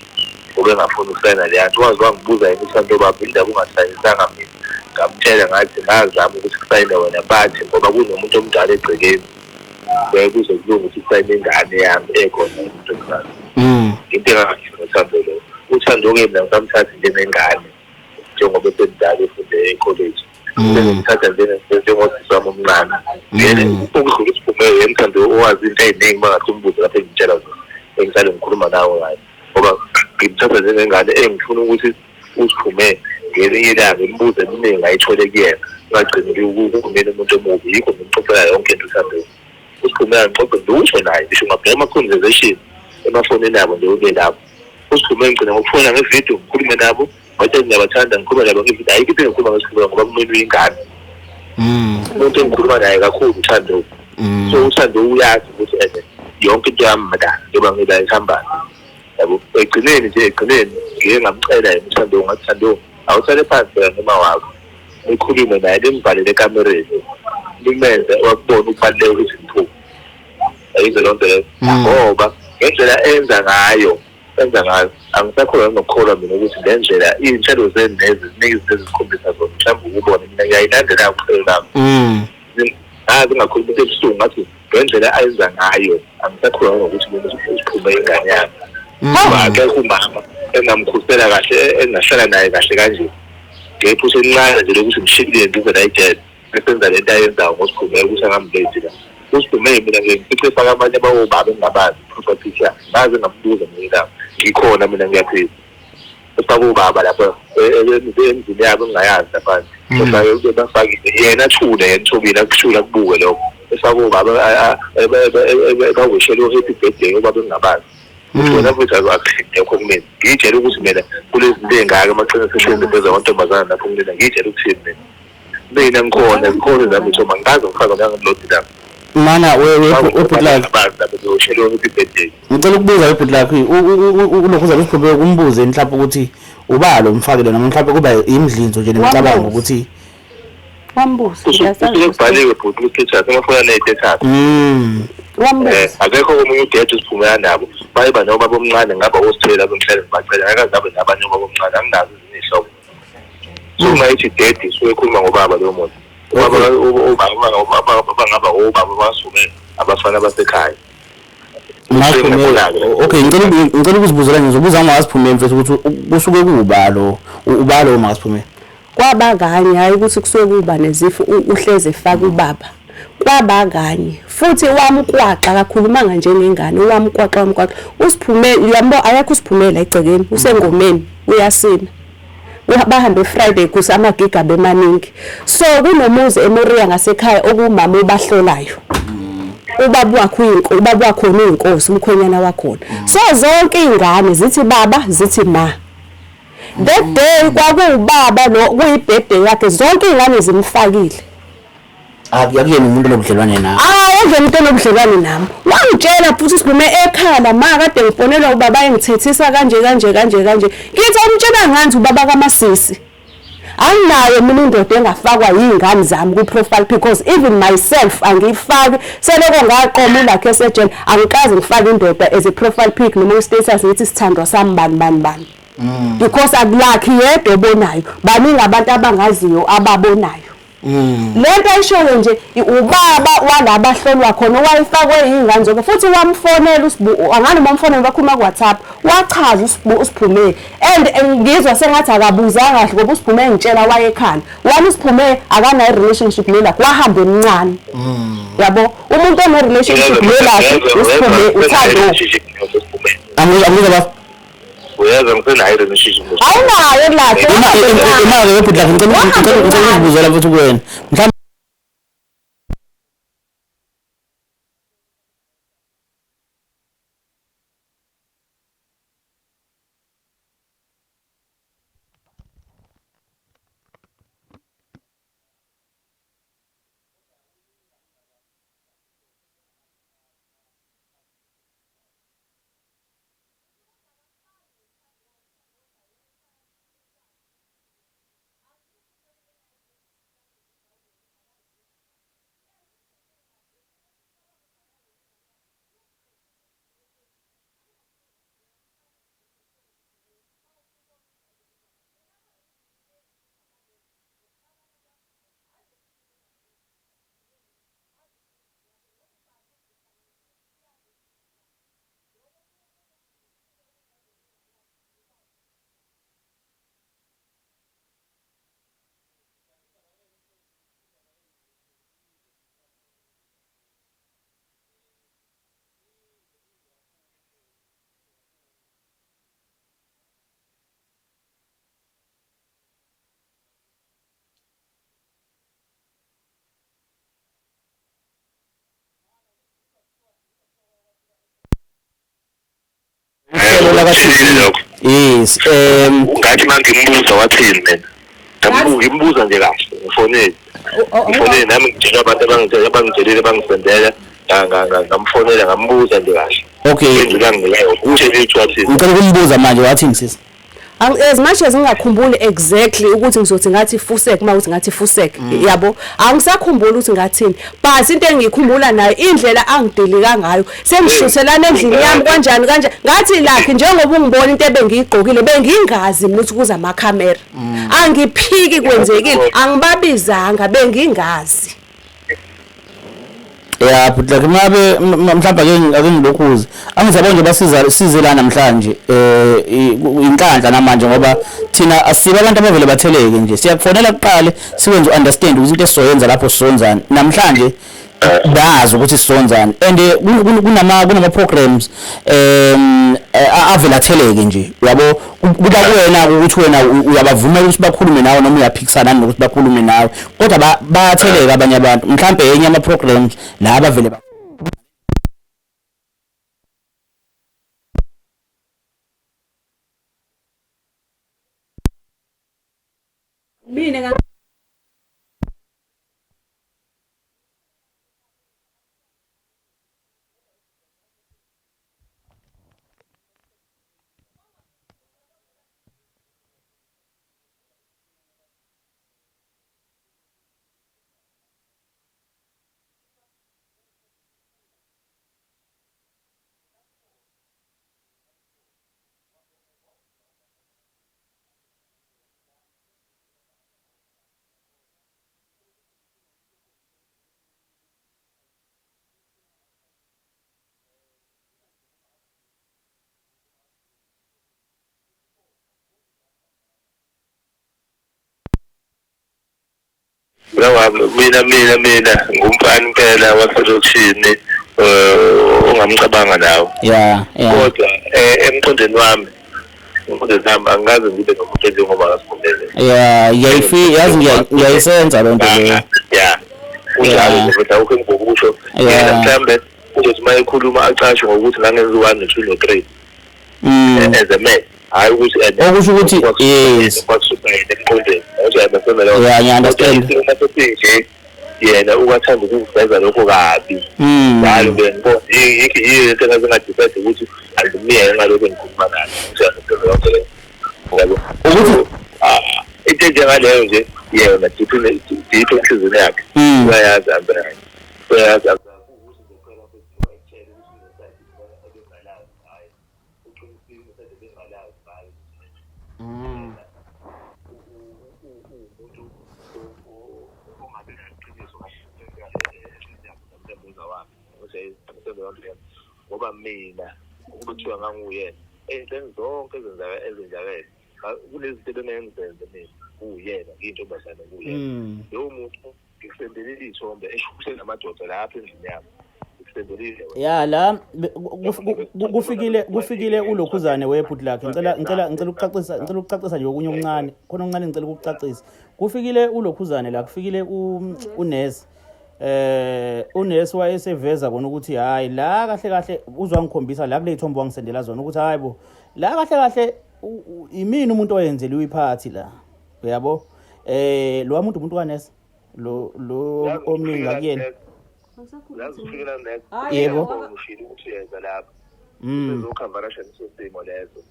ube ngafuni ukusayina le nto wazi wangibuza yini isando baba indaba ungasayisanga mina ngamtshela ngathi ngazama ukuthi kusayine wena bathi ngoba kunomuntu omdala egcekeni kuze kulunga ukuthi kusayine ingane yami ekhona umuntu omdala into engangifuna uthando lo uthando-ke mina ngisamthatha njengengane njengoba esemdala efunde e-college ngimthatha njengothisha wami omncane yena ukudlula isiphumele emthando owazi into ey'ningi uma ngathi umbuzo lapho engitshela zona engihlale ngikhuluma nawe ngayo ngoba ngimthatha njengengane engifuna ukuthi usiphume ngelinye ilanga imibuzo eminingi ayithole kuyena ungagcineli ukumela umuntu omubi yikho ngimxoxela yonke into uthandweni usiphumela ngixoxe ngiwusho naye ngisho ngabheka ama-conversation emafonini abo nje ube lapho usiphumela ngigcina ngokufona ngevidiyo ngikhulume nabo bathi ngiyabathanda ngikhuluma nabo ngevidiyo ayikho into engikhuluma ngesikhuluma ngoba kumele uyingane umuntu engikhuluma naye kakhulu uthando so uthando uyazi ukuthi yonke into yami mada njengoba ngila ihambani yabo egcineni ngike ngamcela yena uthando ngathando awuthale phansi noma wakho ukhulume naye limvalele ekamereni limenze wakubona ukubaluleka ukuthi ngiphume ayize loo nto leyo ngoba ngendlela enza ngayo angisakholwa nokukholwa mina ukuthi le ndlela iy'nhlelo zenezi ziningi izinto ezikhombisa zona mhlawumbe ukubona mina ngiyayilandela kuphela lami zingakhuluma into ebuhlungu ngathi le ndlela ayenza ngayo angisakholwa ngokuthi mina usiphume ingane yami ngoba akekho umama engamkhusela kahle engahlala naye kahle kanje ngephutha elincane nje lokuthi ngishikile ngize la ijele esenza le nto ayenzayo ngosiphume ukuthi angambezi la usiphume mina ngifice faka abanye abawobaba engingabazi profile picture ngaze ngambuza mina ngikhona mina ngiyaphila ufaka ubaba lapho emzini yabo engingayazi lapha bafakile yena athule yena thobile akuthula kubuke lokho ufaka ubaba bawishele happy birthday ubaba engingabazi wena futhi akukho kumina ngiyitshela ukuthi mina kulezi zinto ey'ngaka amaqiniso esenze pheza kwantombazana lapho kumina ngiyitshela ukuthini mina ngikhona zami so mangaze ngifaka nangamlodi lapho mana ngicela ukubuza ibhudlakho ulokhu uzabe usikhombe kumbuze mhlawumbe ukuthi ubalo umfakele noma mhlawumbe kuba imidlinzo nje nemicabango ukuthi wambuza ngiyasabhaliwe futhi ukuthi semafona ney'tethathu akekho omunye udede usiphumela nabo bayeba noma bomncane ngaba osithela bemhlele ngibacela ngakazabe nabanye bomncane anginazo ezinye iy'hlobo so ungayithi dede suke ekhuluma ngobaba loyo muntu bangaba obaba basuke abafana basekhaya okay ngicela ukuzibuzela ngizobuza ngaziphume mfethu ukuthi kusuke kubalo ubalo masiphume kwabanganye hayi ukuthi kusuke kuba nezifo uhleze efaka ubaba kwabanganye futhi wamkwaxa kakhulumanga njengengane wamkwaxa usiphumele yambo ayakho usiphumela egcekeni usengomeni uyasina bahambe Friday kusa amagiga bemaningi so kunomuzi eMoria ngasekhaya okumama obahlolayo ubaba wakho inkosi umkhwenyana wakhona so zonke izingane zithi baba zithi ma that day kwakuubaba lo kuyibirthday yakhe zonke izingane zimfakile akuyena umuntu lobudlelwane nawe yena umuntu lobudlelwane nami wangitshela futhi siphume ekhala ma kade ngifonela ubaba engithethisa kanje ngithi umtshela nganzi ubaba kaMasisi anginayo mina indoda engafakwa yingane zami ku profile because even myself angifaki seloko ngaqoma ulakhe esejele angikaze ngifake indoda as a profile pic noma status ethi sithandwa sami bani because akulakhi yedwa obonayo baningi abantu abangaziyo ababonayo lento ayishoyo nje ubaba walabahlolwa khona owayifakwe izingane zonke futhi wamfonela angani umfonela bakhuluma ku WhatsApp wachaza uSiphume and ngizwa sengathi akabuzanga kahle ngoba uSiphume ngitshela wayekhala wami uSiphume akanayo relationship nela kwahamba emncane yabo umuntu one relationship nela uSiphume uthando angiza ba uyazi ngisenayo relationship awunayo lakhe imali yobhudla ngicela ukuzibuzela futhi kuwena mhlawumbe yes ngathi mangimbuza wathini mina ngimbuza nje kahle ngifonele nami ngitshela abantu abangitshelile bangisendela ngamfonela ngambuza nje kahle okay ngicela ngelayo utshele ukuthi wathini ngicela ukumbuza manje wathini sisi as much as ngingakhumbuli exactly ukuthi ngizothi ngathi Fusek uma ukuthi ngathi Fusek yabo angisakhumbula ukuthi ngathini but into engikhumbula nayo indlela angidelika ngayo sengishuthelana endlini yami kanjani kanje ngathi lakhe njengoba ungibona into ebengiyigqokile bengingazi mina ukuthi kuza ama camera angiphiki kwenzekile angibabizanga bengingazi yeah but like ngabe mhlawumbe ake ngilokhuze angizabona nje basize la namhlanje inhlanhla namanje ngoba thina asiba abantu abavele batheleke nje siyakufonela kuqale sikwenze understand ukuthi into esizoyenza lapho sizonzana namhlanje bazi ukuthi sizonzana and kunama programs avela atheleke nje yabo kuba kuwena ukuthi wena uyabavumela ukuthi bakhulume nawe noma uyaphikisana nokuthi bakhulume nawe kodwa bayatheleka abanye abantu mhlawumbe yenye ama programs la abavele mina mina ngumfana impela waselokishini ongamcabanga nawe yeah kodwa emqondweni wami angazi ngibe nomuntu njengoba ngasifundele yazi ngiyayisenza lento leyo yeah unjalo nje futhi awukho ngokusho mhlambe uzothi uma ekhuluma acashe ngokuthi nangenza 1 no 2 no 3 as a man hayi ukuthi okusho ukuthi yes emqondweni yeah ngiyaunderstand yena ukathanda ukuveza lokho kabi njalo ngibona into engazingadecide ukuthi andimiyeke ngalokho engikhuluma ngayo ukuthi into njengaleyo nje yena deep enhliziyweni yakhe uyayazi uyayazi ukuthi ayisembe yonke ngoba mina ukube kuthiwa nganguyena ey'ntweni zonke ezenjakele kunezinto ebengenzenze mina kuyena ngiyintombazane kuyena lowo muntu ngikusendele iy'thombe eshushe namadoda lapha endlini yami ngikusendele ya la kufikile ulokhuzane webhudlakhe ngicela ukucacisa nje okunye okuncane khona okuncane ngicela ukukucacisa kufikile ulokhuzane la kufikile unesi unesi wayeseveza kona ukuthi hayi la kahle kahle uzwangikhombisa la kule ithombe wangisendela zona ukuthi hayi bo la kahle kahle imini umuntu oyenzeliwe iphathi la uyabo lo umuntu kanesi lo omningi akuyena yazifikela next yebo ushilo ukuthi yenza lapha uzokhavarisha nesimo lezo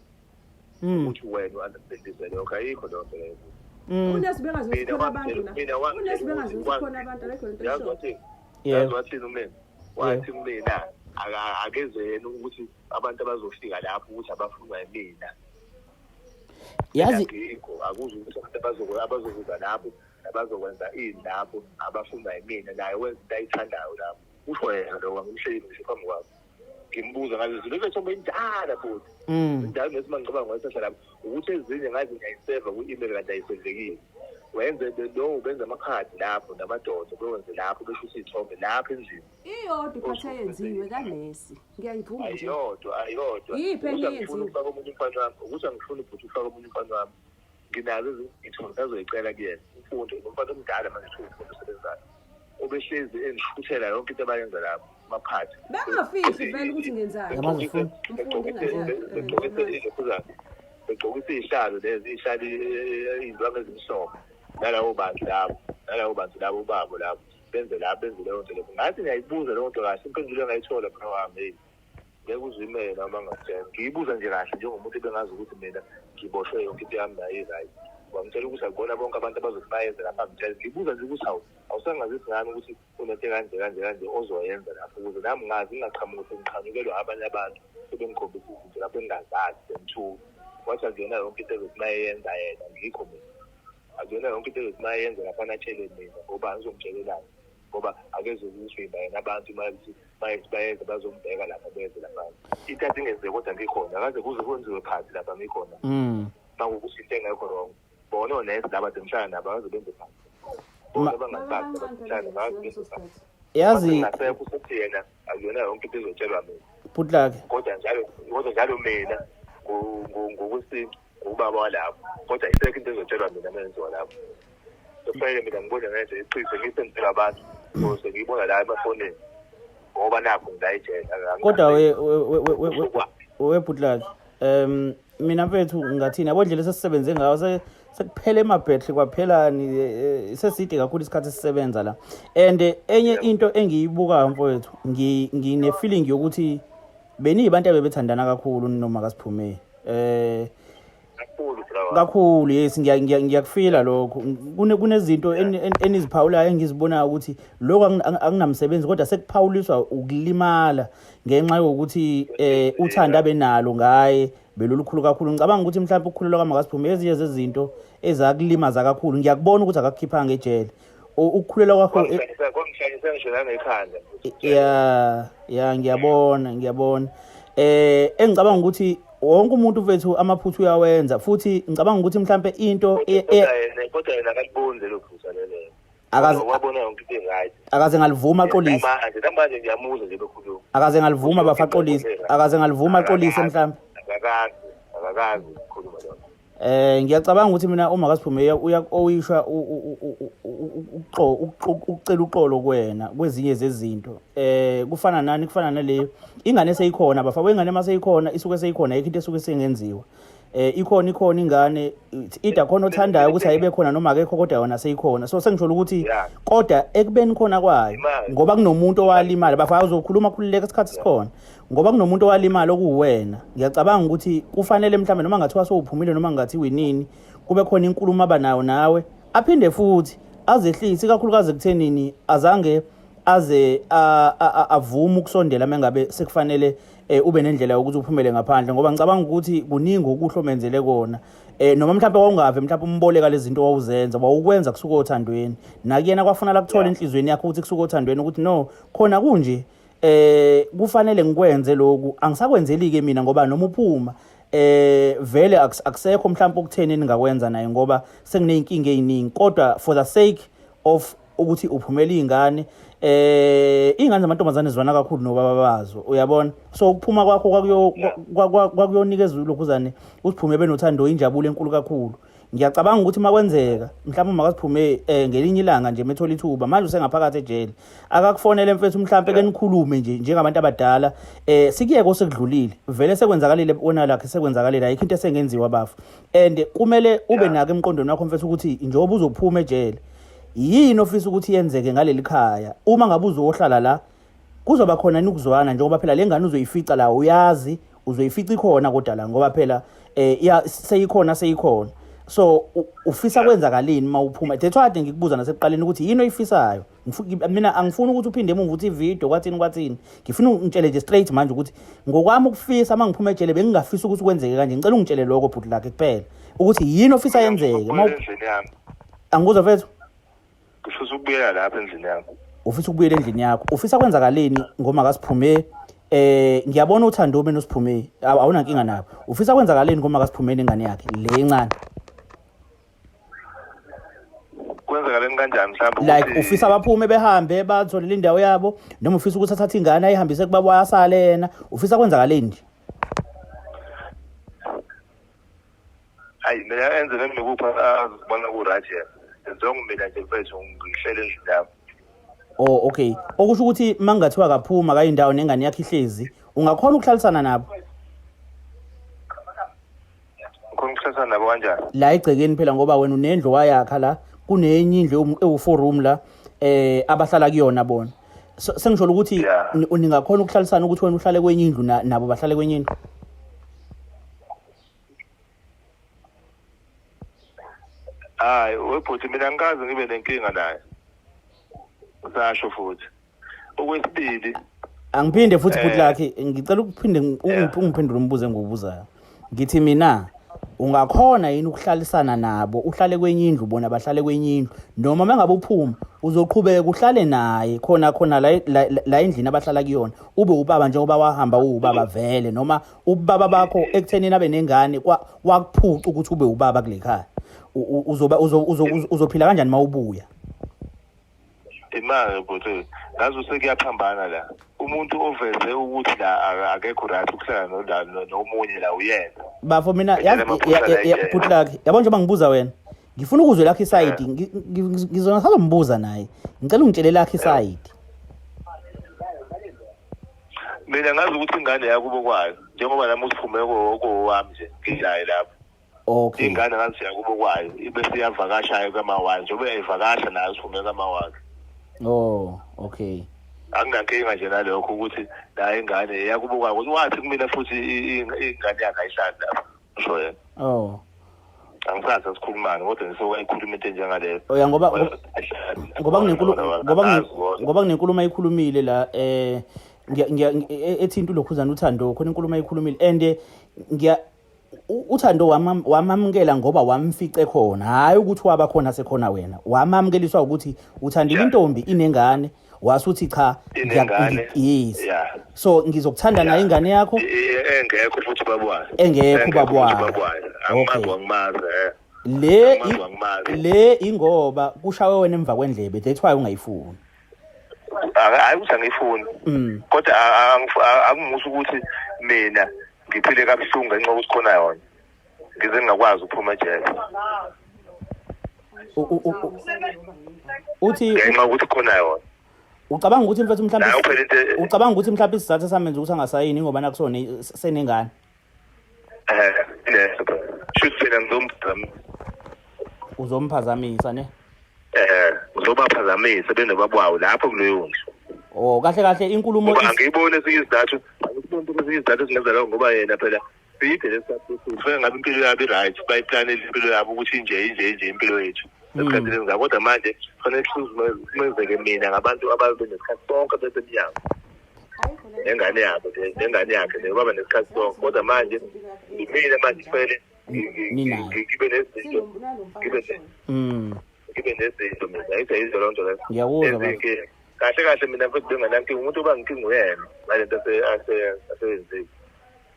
ukuthi wena uandependise lokho ayikho lonto leyo unesibengazi khona abantu na unesibengazi khona abantu alekho into yazi wathini umina wathi mina akezeni ukuthi abantu abazofika lapho ukuthi abafunwa yimina yazi akuze ukuthi abantu abazokuza lapho abazokwenza indapho abafunda yimina naye wenza into ayithandayo lapho usho yena lo ngimhleli ngisho phambi kwakhe ngimbuza ngazo izinto ethombe indala futhi indala nesimangicabanga ngesasha lapho ukuthi ezinye ngazi ngiyayiseva ku-email kanti ayisevekile wenze lo benza amakhadi lapho namadoda bewenze lapho beshuse iy'thombe lapho endlini iyodwa iphatha yenziwe kanesi ngiyayivuma nje ayodwa yiphi enye yenziwe ufaka omunye umfana wami ukuthi angifuni ukuthi ufake omunye umfana wami nginazo izithombe azoyicela kuyena umfundi umfana omdala manje uthule usebenzayo obehlezi engishuthela yonke into abayenza lapho amaphakathi bangafihli vele ukuthi ngenzani begqokisa iy'hlalo lezi iy'hlalo iy'ndwangu ezimhlophe nalawo bantu labo ubabo lapho benze leyo nto leyo ngathi ngiyayibuza leyo nto kahle impendulo engayithola phela wami ngeke uzimele noma ngatshela ngiyibuza nje kahle njengomuntu ebengazi ukuthi mina ngiboshwe yonke into yami nayo right wangitshela ukuthi akubona bonke abantu abazothi bayenze lapha ngitshela ngibuza nje ukuthi awusangazisi ngami ukuthi unento kanje ozoyenza lapho ukuze nami ngazi ngingaqhamuki ukuthi ngiqhamukelwa abanye abantu sebengikhombisa izinto lapho engingazazi bengithuka wathi akuyona yonke into ezothi mayenza yena ngikho mina akuyona yonke into ezothi mayenza lapha natshele mina ngoba ngizomtshelelani ngoba akezokuthimba yena abantu bayenza bazombheka lapha benze lapha into atingenzeki kodwa ngikhona akaze kuze kwenziwe phansi lapha ngikhona makukuthi into engekho wrong bona onesi laba demhlala nabo baze benze phansi bona bangasazi bahlala baze benze phansi yazi ngasekho ukuthi yena akuyona yonke into ezotshelwa mina Bhudlakhe kodwa njalo mina ngokuthi ubaba walapho kodwa isekho into ezotshelwa mina menziwa lapho kufanele mina ngibone ngenze iqiniso ngisenzela abantu ukuze ngibona la emafonini ngoba nakho ngidayijela kodwa we Bhudlakhe mina mfethu ngathini yabo ndlela sesisebenze ngayo sekuphela emabhetri kwaphelani seside kakhulu isikhathi sisebenza la and enye into engiyibukayo mfowethu ngine feeling yokuthi beniyibantu abebethandana kakhulu noma kaSiphumeni kakhulu yes ngiyakufila lokho kunezinto eniziphawulayo engizibonayo ukuthi lokho akunamsebenzi kodwa sekuphawuliswa ukulimala ngenxa yokuthi uthanda benalo ngaye belolukhulu kakhulu ngicabanga ukuthi mhlawumbe ukukhulelwa kaMakaSiphumeni ezinye zezinto ezakulimaza kakhulu ngiyakubona ukuthi akakukhiphanga ejele ukukhulelwa kwakho ngishayisa ngisho nangekhanda ngiyabona engicabanga ukuthi wonke umuntu mfethu amaphuthu uyawenza futhi ngicabanga ukuthi mhlawumbe into kodwa yena akalibonze lokho lelo wabona yonke into right akaze ngalivuma axolise manje ngiyamuza nje lokhulu akaze ngalivuma bafaxolise akaze ngalivuma axolise mhlawumbe akakazi ukukhuluma lokho ngiyacabanga ukuthi mina uMakaSiphumeni oyishwa ukucela uxolo kuwena kwezinye zezinto kufana naleyo ingane seyikhona bafa ingane maseyikhona isuke seyikhona ayikho into esuke sengenziwa ikhona ingane ida khona othandayo ukuthi ayibe khona noma akekho kodwa yona seyikhona so sengisho ukuthi kodwa ekubeni khona kwayo ngoba kunomuntu owalimala bafa uzokhuluma khululeka isikhathi sikhona ngoba kunomuntu owalimala okuwena ngiyacabanga ukuthi kufanele mhlawumbe noma ngathiwa sowuphumile noma ngathi winini kube khona inkulumo abanayo nawe aphinde futhi azehlisi kakhulukazi kuthenini azange aze avuma ukusondela mengabe sekufanele ube nendlela yokuthi uphumele ngaphandle ngoba ngicabanga ukuthi kuningi okuhle omenzele kona noma mhlawumbe wawungave mhlawumbe umboleka lezi zinto wawuzenza wawukwenza kusuka othandweni nakuyena kwafuna la kuthola enhlizweni yakho ukuthi kusuka othandweni ukuthi no khona kunje kufanele ngikwenze lokhu angisakwenzeli ke mina ngoba noma uphuma vele akusekho mhlawumbe ukutheni engakwenza naye ngoba sengineyinkinga eziningi kodwa for the sake of ukuthi uphumela izingane izingane zamantombazane zivana kakhulu nobaba bazo uyabona so ukuphuma kwakho kwakuyonikeza lokhuzane usiphume benothando injabulo enkulu kakhulu ngiyacabanga ukuthi makwenzeka mhlawumbe makasiphume ngelinye ilanga nje methola ithuba manje usengaphakathi ejele akakufonele mfethu mhlawumbe ke nikhulume nje njengabantu abadala sikiyeke osekudlulile vele sekwenzakalile bona lakhe sekwenzakalile ayikho into esengenziwa bafu and kumele ube nake emqondweni wakho mfethu ukuthi njengoba uzophuma ejele yini ofisa ukuthi yenzeke ngaleli khaya uma ngabe uzohlala la kuzoba khona ukuzwana njengoba phela lengane uzoyifica la uyazi uzoyifica ikhona kodwa la ngoba phela seyikhona so ufisa kwenzakalini mawuphuma that's why ngikubuza nasekuqaleni ukuthi yini oyifisayo mina angifuni ukuthi uphinde emuva uthi video kwathini ngifuna ungitshele nje straight manje ukuthi ngokwami ukufisa mangiphuma ejele bengingafisa ukuthi kwenzeke kanje ngicela ungitshele lokho bhuti lakhe kuphela ukuthi yini ofisa yenzeke angikuzwa mfethu ufisa ukubuyela lapha endlini yakho ufisa ukubuyela endlini yakho ufisa kwenzakaleni ngoma kasiphume ngiyabona uthando mina usiphume awuna nkinga nabo ufisa kwenzakaleni ngoma kasiphumeni ingane yakhe le encane kwenzakaleni kanjani mhlawumbe like ufisa abaphume behambe bathole indawo yabo noma ufisa ukuthi athathe ingane ayihambise kubaba wayasala yena ufisa kwenzakaleni nje hayi mina enze nami ngikupha azibona ku right here ngizongimela nje mfethu ngihlele endlini yami okay okusho ukuthi mangathiwa kaphuma kayindawo nengane yakhe ihlezi ungakhona ukuhlalisana nabo ukhona ukuhlalisana nabo kanjani la egcekeni phela ngoba wena unendlo wayakha la kunenye indlu ewu4 room la abahlala kuyona bona sengisho ukuthi ningakhona ukuhlalisana ukuthi wena uhlale kwenye indlu nabo bahlale kwenye indlu hayi webhuti mina ngikazi ngibe nenkinga naye usasho futhi okwesibili angiphinde futhi futhi lakhe ngicela ukuphinde ungiphendule umbuzo engiwubuzayo ngithi mina ungakhona yini ukuhlalisana nabo uhlale kwenye indlu bona bahlale kwenye indlu noma mangabe uphuma uzoqhubeka uhlale naye khona la endlini abahlala kuyona ube ubaba njengoba wahamba ubaba vele noma ubaba bakho ekuthenini abe nengane wakuphuca ukuthi ube ubaba kulekhaya uzophila kanjani mawubuya imali bhuti ngazi usekuyaphambana la umuntu oveze ukuthi la akekho right ukuhlala nomunye la uyena bafo mina yazi bhuti lakhe yabona njengoba ngibuza wena ngifuna ukuzwe lakhe iside ngizona salombuza naye ngicela ungitshele lakhe iside mina ngazi ukuthi ingane yakubo kwayo njengoba nami usiphume wami nje ngilaye lapho okay ingane ngazi yakubo kwayo ibe siyavakashayo kamawazi njengoba iyavakasha nayo usiphume kamawazi okay anginankinga nje nalokho ukuthi la ingane yakubo kwayo ukuthi wathi kumina futhi ingane yakhe ayihlali lapho usho yena angisazi sikhulumana kodwa ngisokuyikhuluma into njengaleyo ngoba kunenkulumo ayikhulumile la ethi into lokhuzana uthando khona inkulumo ayikhulumile and uthando wamamukela ngoba wamfice khona hayi ukuthi waba khona sekhona wena wamamukeliswa ukuthi uthandile intombi inengane wasuthi cha yes so ngizokuthanda naye ingane yakho engekho futhi babwayo engekho babwayo angimazi le ingoba kushawe wena emva kwendlebe that's why ungayifuni hayi ukuthi angifuni kodwa angimusa ukuthi mina ngiphile kabuhlungu ngenxa ukuthi khona yona ngize ngingakwazi ukuphuma ejele uthi ngenxa ukuthi khona yona ucabanga ukuthi mfethu mhlawumbe isizathu samenza ukuthi angasayini ngoba nakusona senengane shoot phela uzomphazamisa ne uzobaphazamisa benobabwayo lapho kuleyo ndlu kahle inkulumo angiyibone sikizathu ezingenza ngoba yena phela bide lesifuna ngabe impilo yabo i-right bayiplanele impilo yabo ukuthi nje impilo yethu esikhathini ngakho kodwa manje kufanele kumenzeke mina ngabantu ababe nesikhathi sonke besemnyango nengane yabo nengane yakhe nebaba nesikhathi sonke kodwa manje mina manje kufanele ngibe nezinto mina ayizolonto leyo ngiyakuzwa kahle mina mfethu benganankinga umuntu obanginkinga uyena ngalento aseyenzile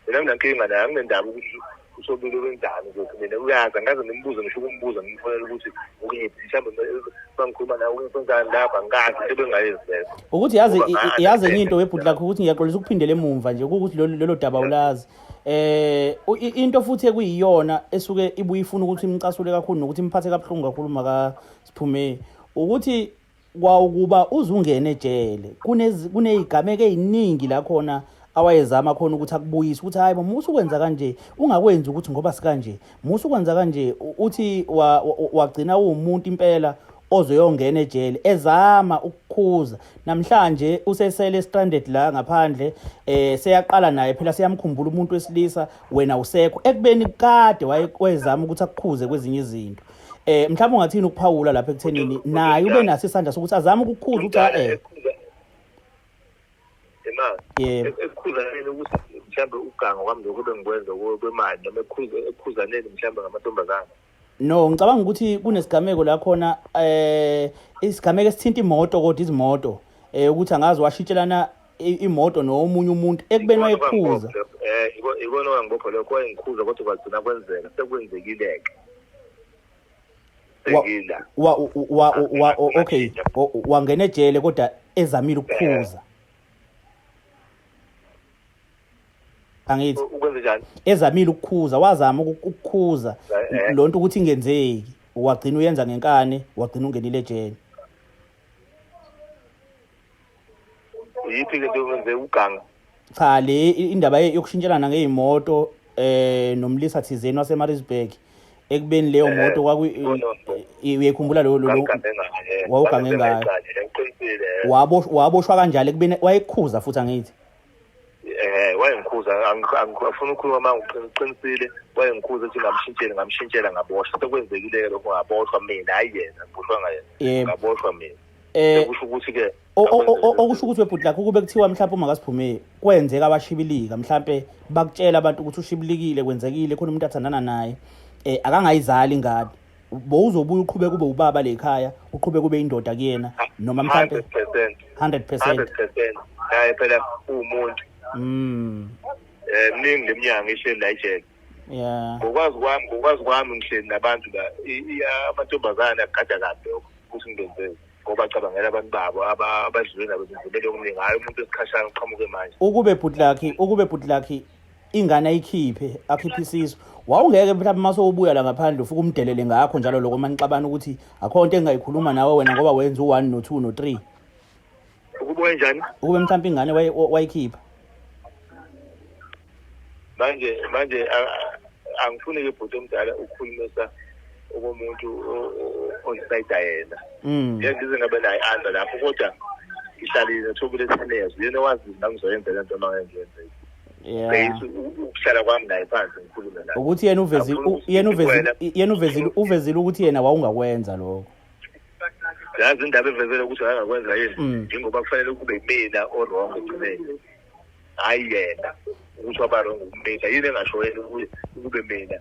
mina nginankinga naye anginendaba ukuthi usobile wenzani ukuthi mina uyazi angaze ngimbuze ngisho ukumbuza ngimfonela ukuthi ukuyiphi mhlawumbe bangikhuluma nawe ukwenzani lapha ngazi into bengayenzi lezo ukuthi yazi enye into webhuti lakho ukuthi ngiyaxolisa ukuphindela emuva nje ukuthi lelo daba ulazi into futhi ekuyiyona esuke ibuye ifuna ukuthi imcasule kakhulu nokuthi imphathe kabuhlungu kakhulu maka Siphume ukuthi kwawukuba uzungene ejele kunezigameko eziningi la khona awayezama khona ukuthi akubuyise ukuthi hayi musu kwenza kanje ungakwenzi ukuthi ngoba sikanje musu kwenza kanje uthi wagcina umuntu impela ozoyongena ejele ezama ukukhuza namhlanje usesele stranded la ngaphandle seyaqala naye phela siyamkhumbula umuntu wesilisa wena usekho ekubeni kade wayezama ukuthi akukhuze kwezinye izinto mhlawumbe ungathini ukuphawula lapha ekuthenini naye ube naso isandla sokuthi azame ukukhuza ukuthi ekukhuzaneni ukuthi mhlawumbe uganga kwami lokho bengikwenza kwemali noma ekukhuzaneni mhlawumbe ngamantombazane no ngicabanga ukuthi kunesigameko la khona isigameko esithinta imoto kodwa izimoto ukuthi angazi washitshelana imoto nomunye umuntu ekubeni wayekhuza ikona wangibopha lokho wayengikhuza kodwa kwagcina kwenzeka sekwenzekileke okay wangena ejele kodwa ezamile ukukhuza angithi ukwenza njani ezamile ukukhuza wazama ukukhuza lonto ukuthi ingenzeki wagcina uyenza ngenkane wagcina ungenile ejele yiphi into yenze uganga cha le indaba yokushintshelana ngeimoto nomlisa thizeni waseMaritzburg ekubeni leyo moto uyekhumbula lo wawugange ngayo waboshwa kanjalo ekubeni wayekhuza futhi angithi wayengikhuza angifuna ukukhuluma manje uqinisile wayengikhuza ukuthi ngamshintshela ngaboshwa sekwenzekile lokho ngaboshwa mina ayiyena ngiboshwa ngayena ngaboshwa mina kusho ukuthi ke okusho ukuthi webhuti lakho kube kuthiwa mhlawumbe uma kaSiphume kwenzeka abashibilika mhlawumbe bakutshela abantu ukuthi ushibilikile kwenzekile khona umuntu athandana naye akangayizali ingane bowuzobuya uqhubeka kube ubaba lekhaya uqhubeka kube indoda kuyena noma mhlawumbe 100% hayi phela umuntu mningi leminyaka ihleli la ejele ngokwazi kwami ngihleli nabantu la amantombazane agada kahle ukuthi ngenzeke ngoba cabangela abantu babo abadlule nabo benzele okuningi hayi umuntu esikhashana uqhamuke manje ukube bhuti lakhe ingane ayikhiphe isiso wawungeke mhlawumbe mase ubuya la ngaphandle ufuka umdelele ngakho njalo lokho manixabana ukuthi akho into engayikhuluma nawe wena ngoba wenza u1 no2 no3 ukube njani ukube mhlawumbe ingane wayikhipha manje angifuni ke bhuti omdala ukukhulumisa umuntu oyisayida yena ngize ngabe naye anda lapho kodwa ihlalile thobile sinezo yena wazi nangizoyenza lento mangenze ukuhlala kwami naye phansi ngikhulume naye ukuthi yena uvezile ukuthi yena wawungakwenza lokho yazi indaba evezele ukuthi angakwenza yini njengoba kufanele kube mina orong ekugcineni hayi yena ukuthi wabarong ukumeka yini engasho yena ukube mina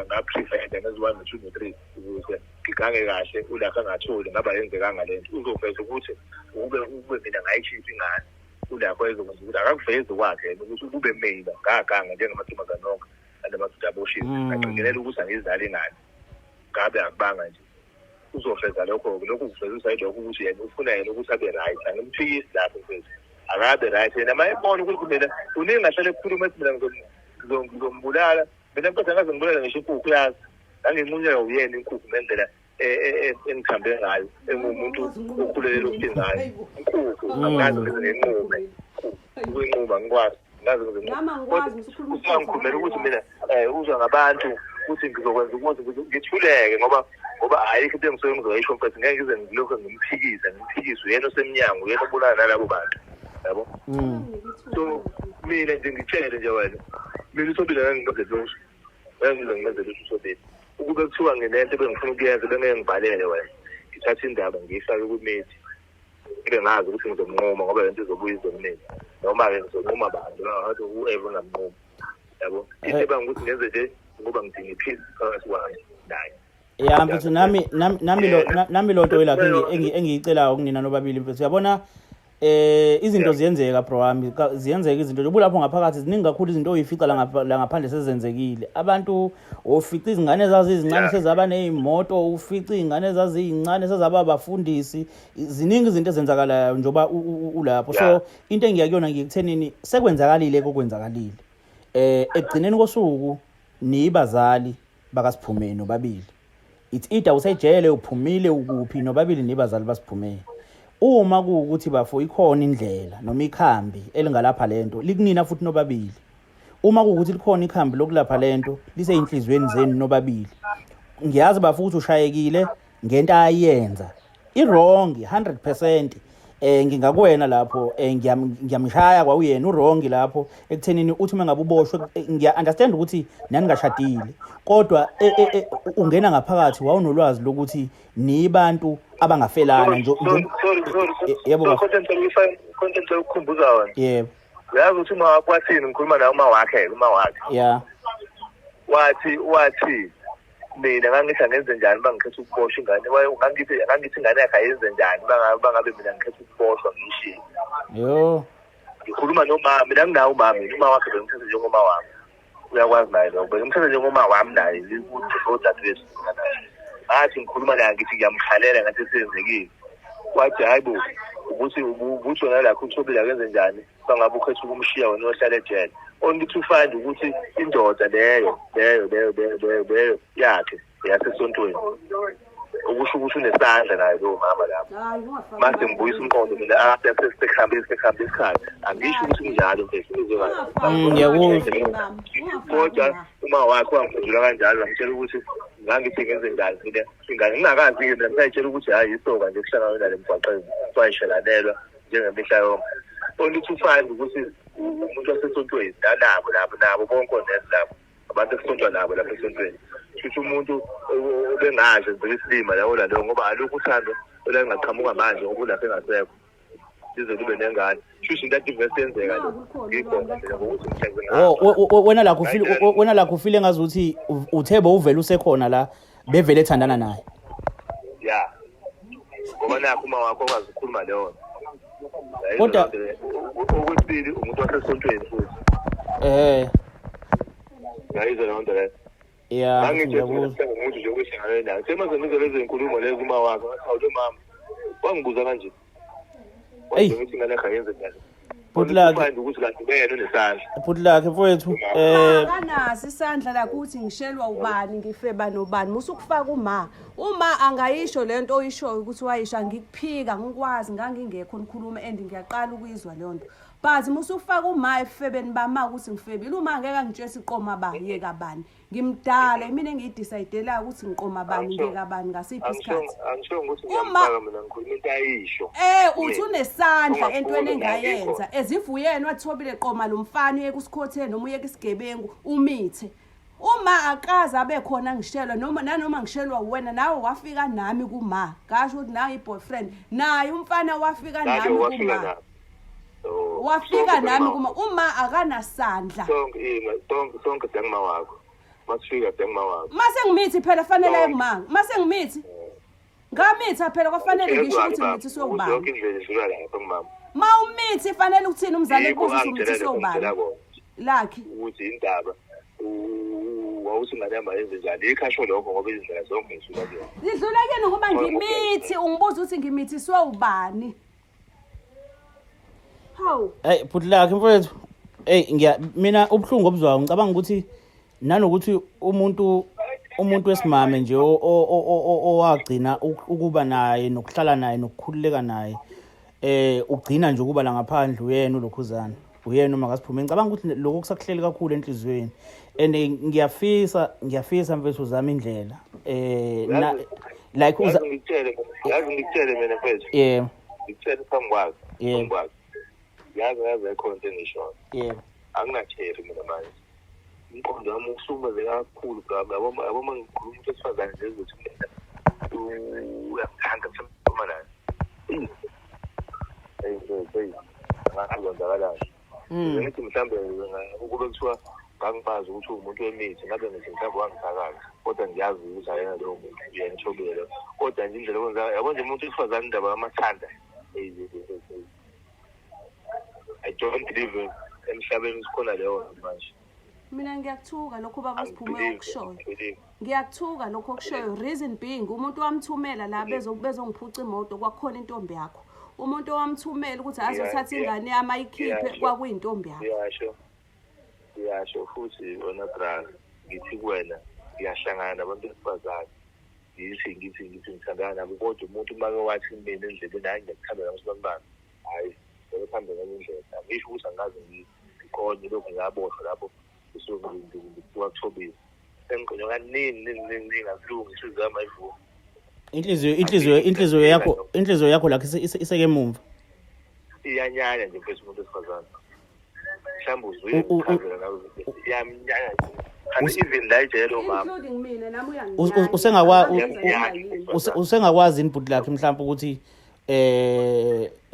ngaprefer ngezi-1 no2 no3 ukuze ngigange kahle ulakho angatholi ngaba yenzekanga lento uzoveza ukuthi ukube mina ngayikhipha ingane ulakho ezokwenza ukuthi akakuvezi kwakhe ukuthi ukube mina ngaganga njengamantombazane onke anamadoda aboshiwe agcinelela ukuthi angizali ingane ngabe akubanga nje uzofeza lokho kuveza lokho ukuthi yena ufuna yena ukuthi abe right angimphikisi lapho mfethu akabe right yena mayebona ukuthi mina uningi ngahlale kukhuluma ethi mina ngizombulala mina mfethu angaze ngibulala ngisho inkukhu yazi nganginqunyelwa uyena inkukhu ngendlela engikhambe ngayo engumuntu okhulelele ukuthi ngayo inkukhu angazi nginqume ukunquma ngikwazi ngazi ngikhulumela ukuthi mina uzwa ngabantu ukuthi ngizokwenza ukuthi ngithuleke ngoba ayikho into engisuke ngizoyisho mfethu ngeke ngize ngilokho ngimphikise uyena osemnyango uyena obulala nalabo bantu yabo so mina nje ngitshele nje wena mina usobile ngingazelo ngingazelo usobile ukube kuthiwa nginento bengifuna ukuyenza bengeke ngibhalele wena ngithatha indaba ngiyifake kumethi ibe ngazi ukuthi ngizomnqoma ngoba lento izobuya izomnene noma-ke ngizonquma abantu ngathi whoever ngamnquma yabo into ebanga ukuthi ngenze nje ngoba ngidinga iphisi phakathi kwami naye ya mfethu nami lonto yilapho engiyicelayo kunina nobabili mfethu uyabona izinto ziyenzeka bro wami ziyenzeka izinto nje lapho ngaphakathi ziningi kakhulu izinto oyifica la ngaphandle sezenzekile abantu ofica izingane ezazizincane sezaba nezimoto ufica izingane ezazizincane sezaba abafundisi ziningi izinto ezenzakalayo njoba ulapho so into engiyakuyona ngiyekuthenini sekwenzakalile kokwenzakalile ekugcineni kosuku nibazali bakaSiphumeni nobabili it's either usejele uphumile ukuphi nobabili nibazali basiphumeni uma kuukuthi bafo ikhona indlela noma ikhambi elingalapha lento likunina futhi nobabili uma kuukuthi likhona ikhambi lokulapha lento liseyinhlizweni zenu nobabili ngiyazi bafuthi ushayekile ngento ayenza iwrong 100% ngingakuwena lapho ngiyamshaya kwawuyena uwrong lapho ekuthenini uthi mengabe uboshwe ngiya understand ukuthi nani ngashadile kodwa ungena ngaphakathi wawunolwazi lokuthi nibantu abangafelana yebo content ukukhumbuza wona yebo uyazi ukuthi uma wakwathini ngikhuluma naye uma wakhe yeah wathi mina ngangithi angenze njani bangikhetha ukuboshwa ingane ngangithi ingane yakhe ayenze njani bangabe mina ngikhetha ukuboshwa ngishiye yo ngikhuluma nomama mina nginawo uma wakhe bengithethe njengoma wami uyakwazi naye lo bengithethe njengoma wami naye ukuthi odadewethu athi ngikhuluma naye ngithi ngiyamkhalela ngathi senzekile wathi hayibo ukuthi wena lakho uthobile akenze njani bangabe ukhetha ukumshiya wena ohlala ejele only to find ukuthi indoda leyo yakhe yasesontweni ukusho ukuthi unesandla naye lo mama lapho mase ngibuyisa umqondo mina asekhambile isikhathi angisho ukuthi njalo mfethu ngiyakuzwa kodwa uma wakho wangifundula kanjalo ngitshela ukuthi ngangithi ngenze njani mina ingane ngingakazi ke mina ngitshela ukuthi hayi isoka nje kuhlangana nale mgwaqeni swayishelanelwa njengemihla yonke only to find ukuthi umuntu wasesontweni nabo bonke onesi abantu esontwa nabo lapha esontweni futhi umuntu obengazi ngesilima lawo la ngoba alukho uthando olangaqhamuka manje ngoba ulapha engasekho size kube nengane futhi into activate yenzeka lo ngikhona mina ukuthi wena lakho ufile ngazuthi uThebo uvela usekhona la bevele ethandana naye yeah ngoba nakho uma wakho okwazi ukukhuluma leyo kodwa okwesibili umuntu wasesontweni futhi yayizona lonto le yeah ngiyakuzwa umuntu nje okuhlangana naye semaze ngizo lezi inkulumo lezi uma wakho ngathi mama wangibuza kanje ngithi ngane khayenze njani Putlaki ukuthi kanti wena unesandla Putlaki mfowethu kanasi isandla la kuthi ngishelwa ubani ngifeba nobani musukufaka uma angayisho lento oyishoyo ukuthi wayisha ngikuphika ngikwazi ngangingekho nikhuluma and ngiyaqala ukuyizwa lento but musufaka efebeni bama ukuthi ngifebile uma ngeke ngitshela siqoma bani yeka bani ngimdala mina engidecide ukuthi ngiqoma bani ngeke bani ngasiphi isikhathi angisho ukuthi ngiyamfaka mina ngikhuluma into ayisho uthi unesandla entweni engayenza ezivuyena wathobile qoma lo mfana uyekusikhotheni noma uyekisigebengu umithe uma akaza abe khona ngishelwa nanoma ngishelwa wena nawe wafika nami ngasho ukuthi nawe iboyfriend naye umfana wafika nami wafika nami uma akanasandla sonke sengima wakho masifika sengima wakho mase ngimithi phela fanele engimanga mase ngimithi ngamitha phela kwafanele ngisho ukuthi ngithi sokubani yonke indlela idlula lapha ngimama ma umithi fanele ukuthini umzali ukubuza ukuthi sokubani lakhi ukuthi indaba wawuthi ngane yama yenze njani ikhasho lokho ngoba izindlela zonke ngisuka kuyona lidlula kuyena ngoba ngimithi ungibuza ukuthi ngimithiswe ubani hawu Putlaki mfowethu mina ubhlungu obuzwayo ngicabanga ukuthi nanokuthi umuntu wesimame nje owagcina ukuba naye nokuhlala naye nokukhululeka naye ugcina nje ukuba la ngaphandle uyena ulokhuzana uyena uma ngasiphuma ngicabanga ukuthi lokho kusakuhleli kakhulu enhlizweni and ngiyafisa mfethu zami indlela like ngikutshele mina mfethu yeah ngikutshele phambi kwakho yeah yazi ekhona into engisho yeah anginatsheri mina manje umqondo wami usuma kakhulu yabo ngikhuluma ukuthi esifazane nje ukuthi mina uyathanda ukukhuluma naye ngakuzwakalayo ngithi mhlambe ukube kuthiwa ngangibazi ukuthi umuntu wemithi ngabe ngithi mhlambe wangisakazi kodwa ngiyazi ukuthi ayena lowo muntu uyanithobela kodwa nje indlela okwenza yabo nje umuntu wesifazane indaba yamathanda I don't believe emhlabeni sikhona leyo manje. Mina ngiyakuthuka lokho baba Siphume okushoyo. Ngiyakuthuka lokho okushoyo. Reason being umuntu wamthumela la bezongiphuca imoto kwakhona intombi yakho. Umuntu owamthumela ukuthi azothatha ingane yami ayikhiphe kwakuyintombi yakho. Yasho futhi wona bra ngithi kuwena ngiyahlangana nabantu besifazane. Ngithi ngithandana nabo kodwa umuntu make wathi mina endleleni hayi ngiyakuthanda namasibambana. Hayi ngiyakhambe ngendlela. Ngisho ukuthi angazi ngiqonde lokho ngaboshwa lapho ukuthobisa. Sengqondo kanini ngakulunga isizama ivuka. Inhliziyo yakho la iseke emuva. Iyanyanya nje mfethu umuntu wesifazane. Mhlawumbe uzuye ukukhazela nawe iyamnyanya nje. Even la ijelo mama. Including mina nami uyangiyanga. Usengakwazi input lakhe mhlawumbe ukuthi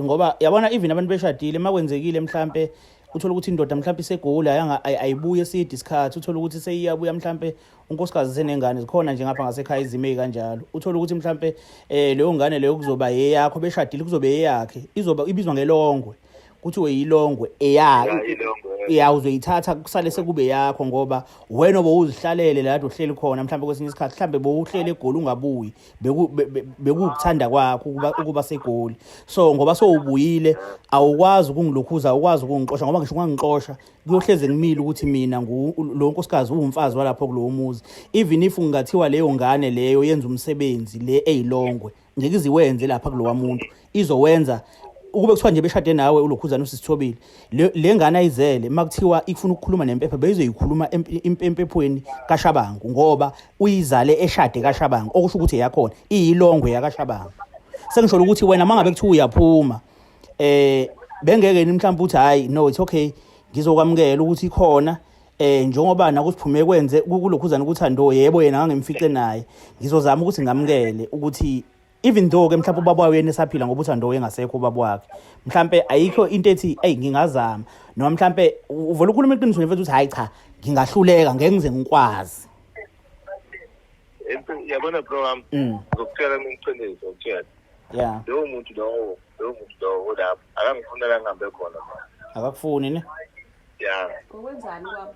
ngoba yabona even abantu beshadile makwenzekile mhlawumbe uthola ukuthi indoda mhlawumbe isegula ayibuye sidiscuss uthola ukuthi seyiyabuya mhlawumbe unkosikazi senengane zikhona nje ngapha ngasekhaya izime kanjalo uthola ukuthi mhlawumbe leyo ngane leyo kuzoba yeyakho beshadile kuzobe yeyakhe izoba ibizwa ngelongwe kuthiwe yilongwe uzoyithatha kusale sekube yakho ngoba wena obuzihlalele la uhleli khona mhlawumbe kwesinye isikhathi mhlawumbe bowuhlele egoli ungabuyi bekukuthanda kwakho ukuba segoli so ngoba sowubuyile awukwazi ukungilokhuza awukwazi ukungixosha ngoba ngisho ngangixosha kuyohleze ngimile ukuthi mina lo nkosikazi uwumfazi walapho kulowo muzi even if ungathiwa leyo ngane leyo yenza umsebenzi le eyilongwe ngeke iziwenze lapha kulowa muntu izowenza ukube kuthiwa nje beshade nawe ulokhuzana usithobile le ngane ayizele makuthiwa ikufuna ukukhuluma nempepha beyizoyikhuluma empephweni kaShabangu ngoba uyizale eshade kaShabangu okusho ukuthi yakhona iyilongwe yakaShabangu sengisho ukuthi wena mangabe kuthiwa uyaphuma bengeke mhlawumbe uthi hayi no it's okay ngizokwamukela ukuthi ikhona njengoba nakusiphume kwenze kulokhuzana ukuthi ando yebo yena ngangemfice naye ngizozama ukuthi ngamukele ukuthi even though ke mhlawumbe ubaba wena esaphila ngoba uthando engasekho ubaba wakhe mhlawumbe ayikho into ethi ngingazama noma mhlawumbe uvela ukukhuluma iqiniso mfethu uthi hayi cha ngingahluleka ngeke ngize ngikwazi yabona bro wami ngokutshela ngiciniso ukutshela leyo muntu lowo lapha akangifunela ngihambe khona akakufuni ne ngokwenzani kwabo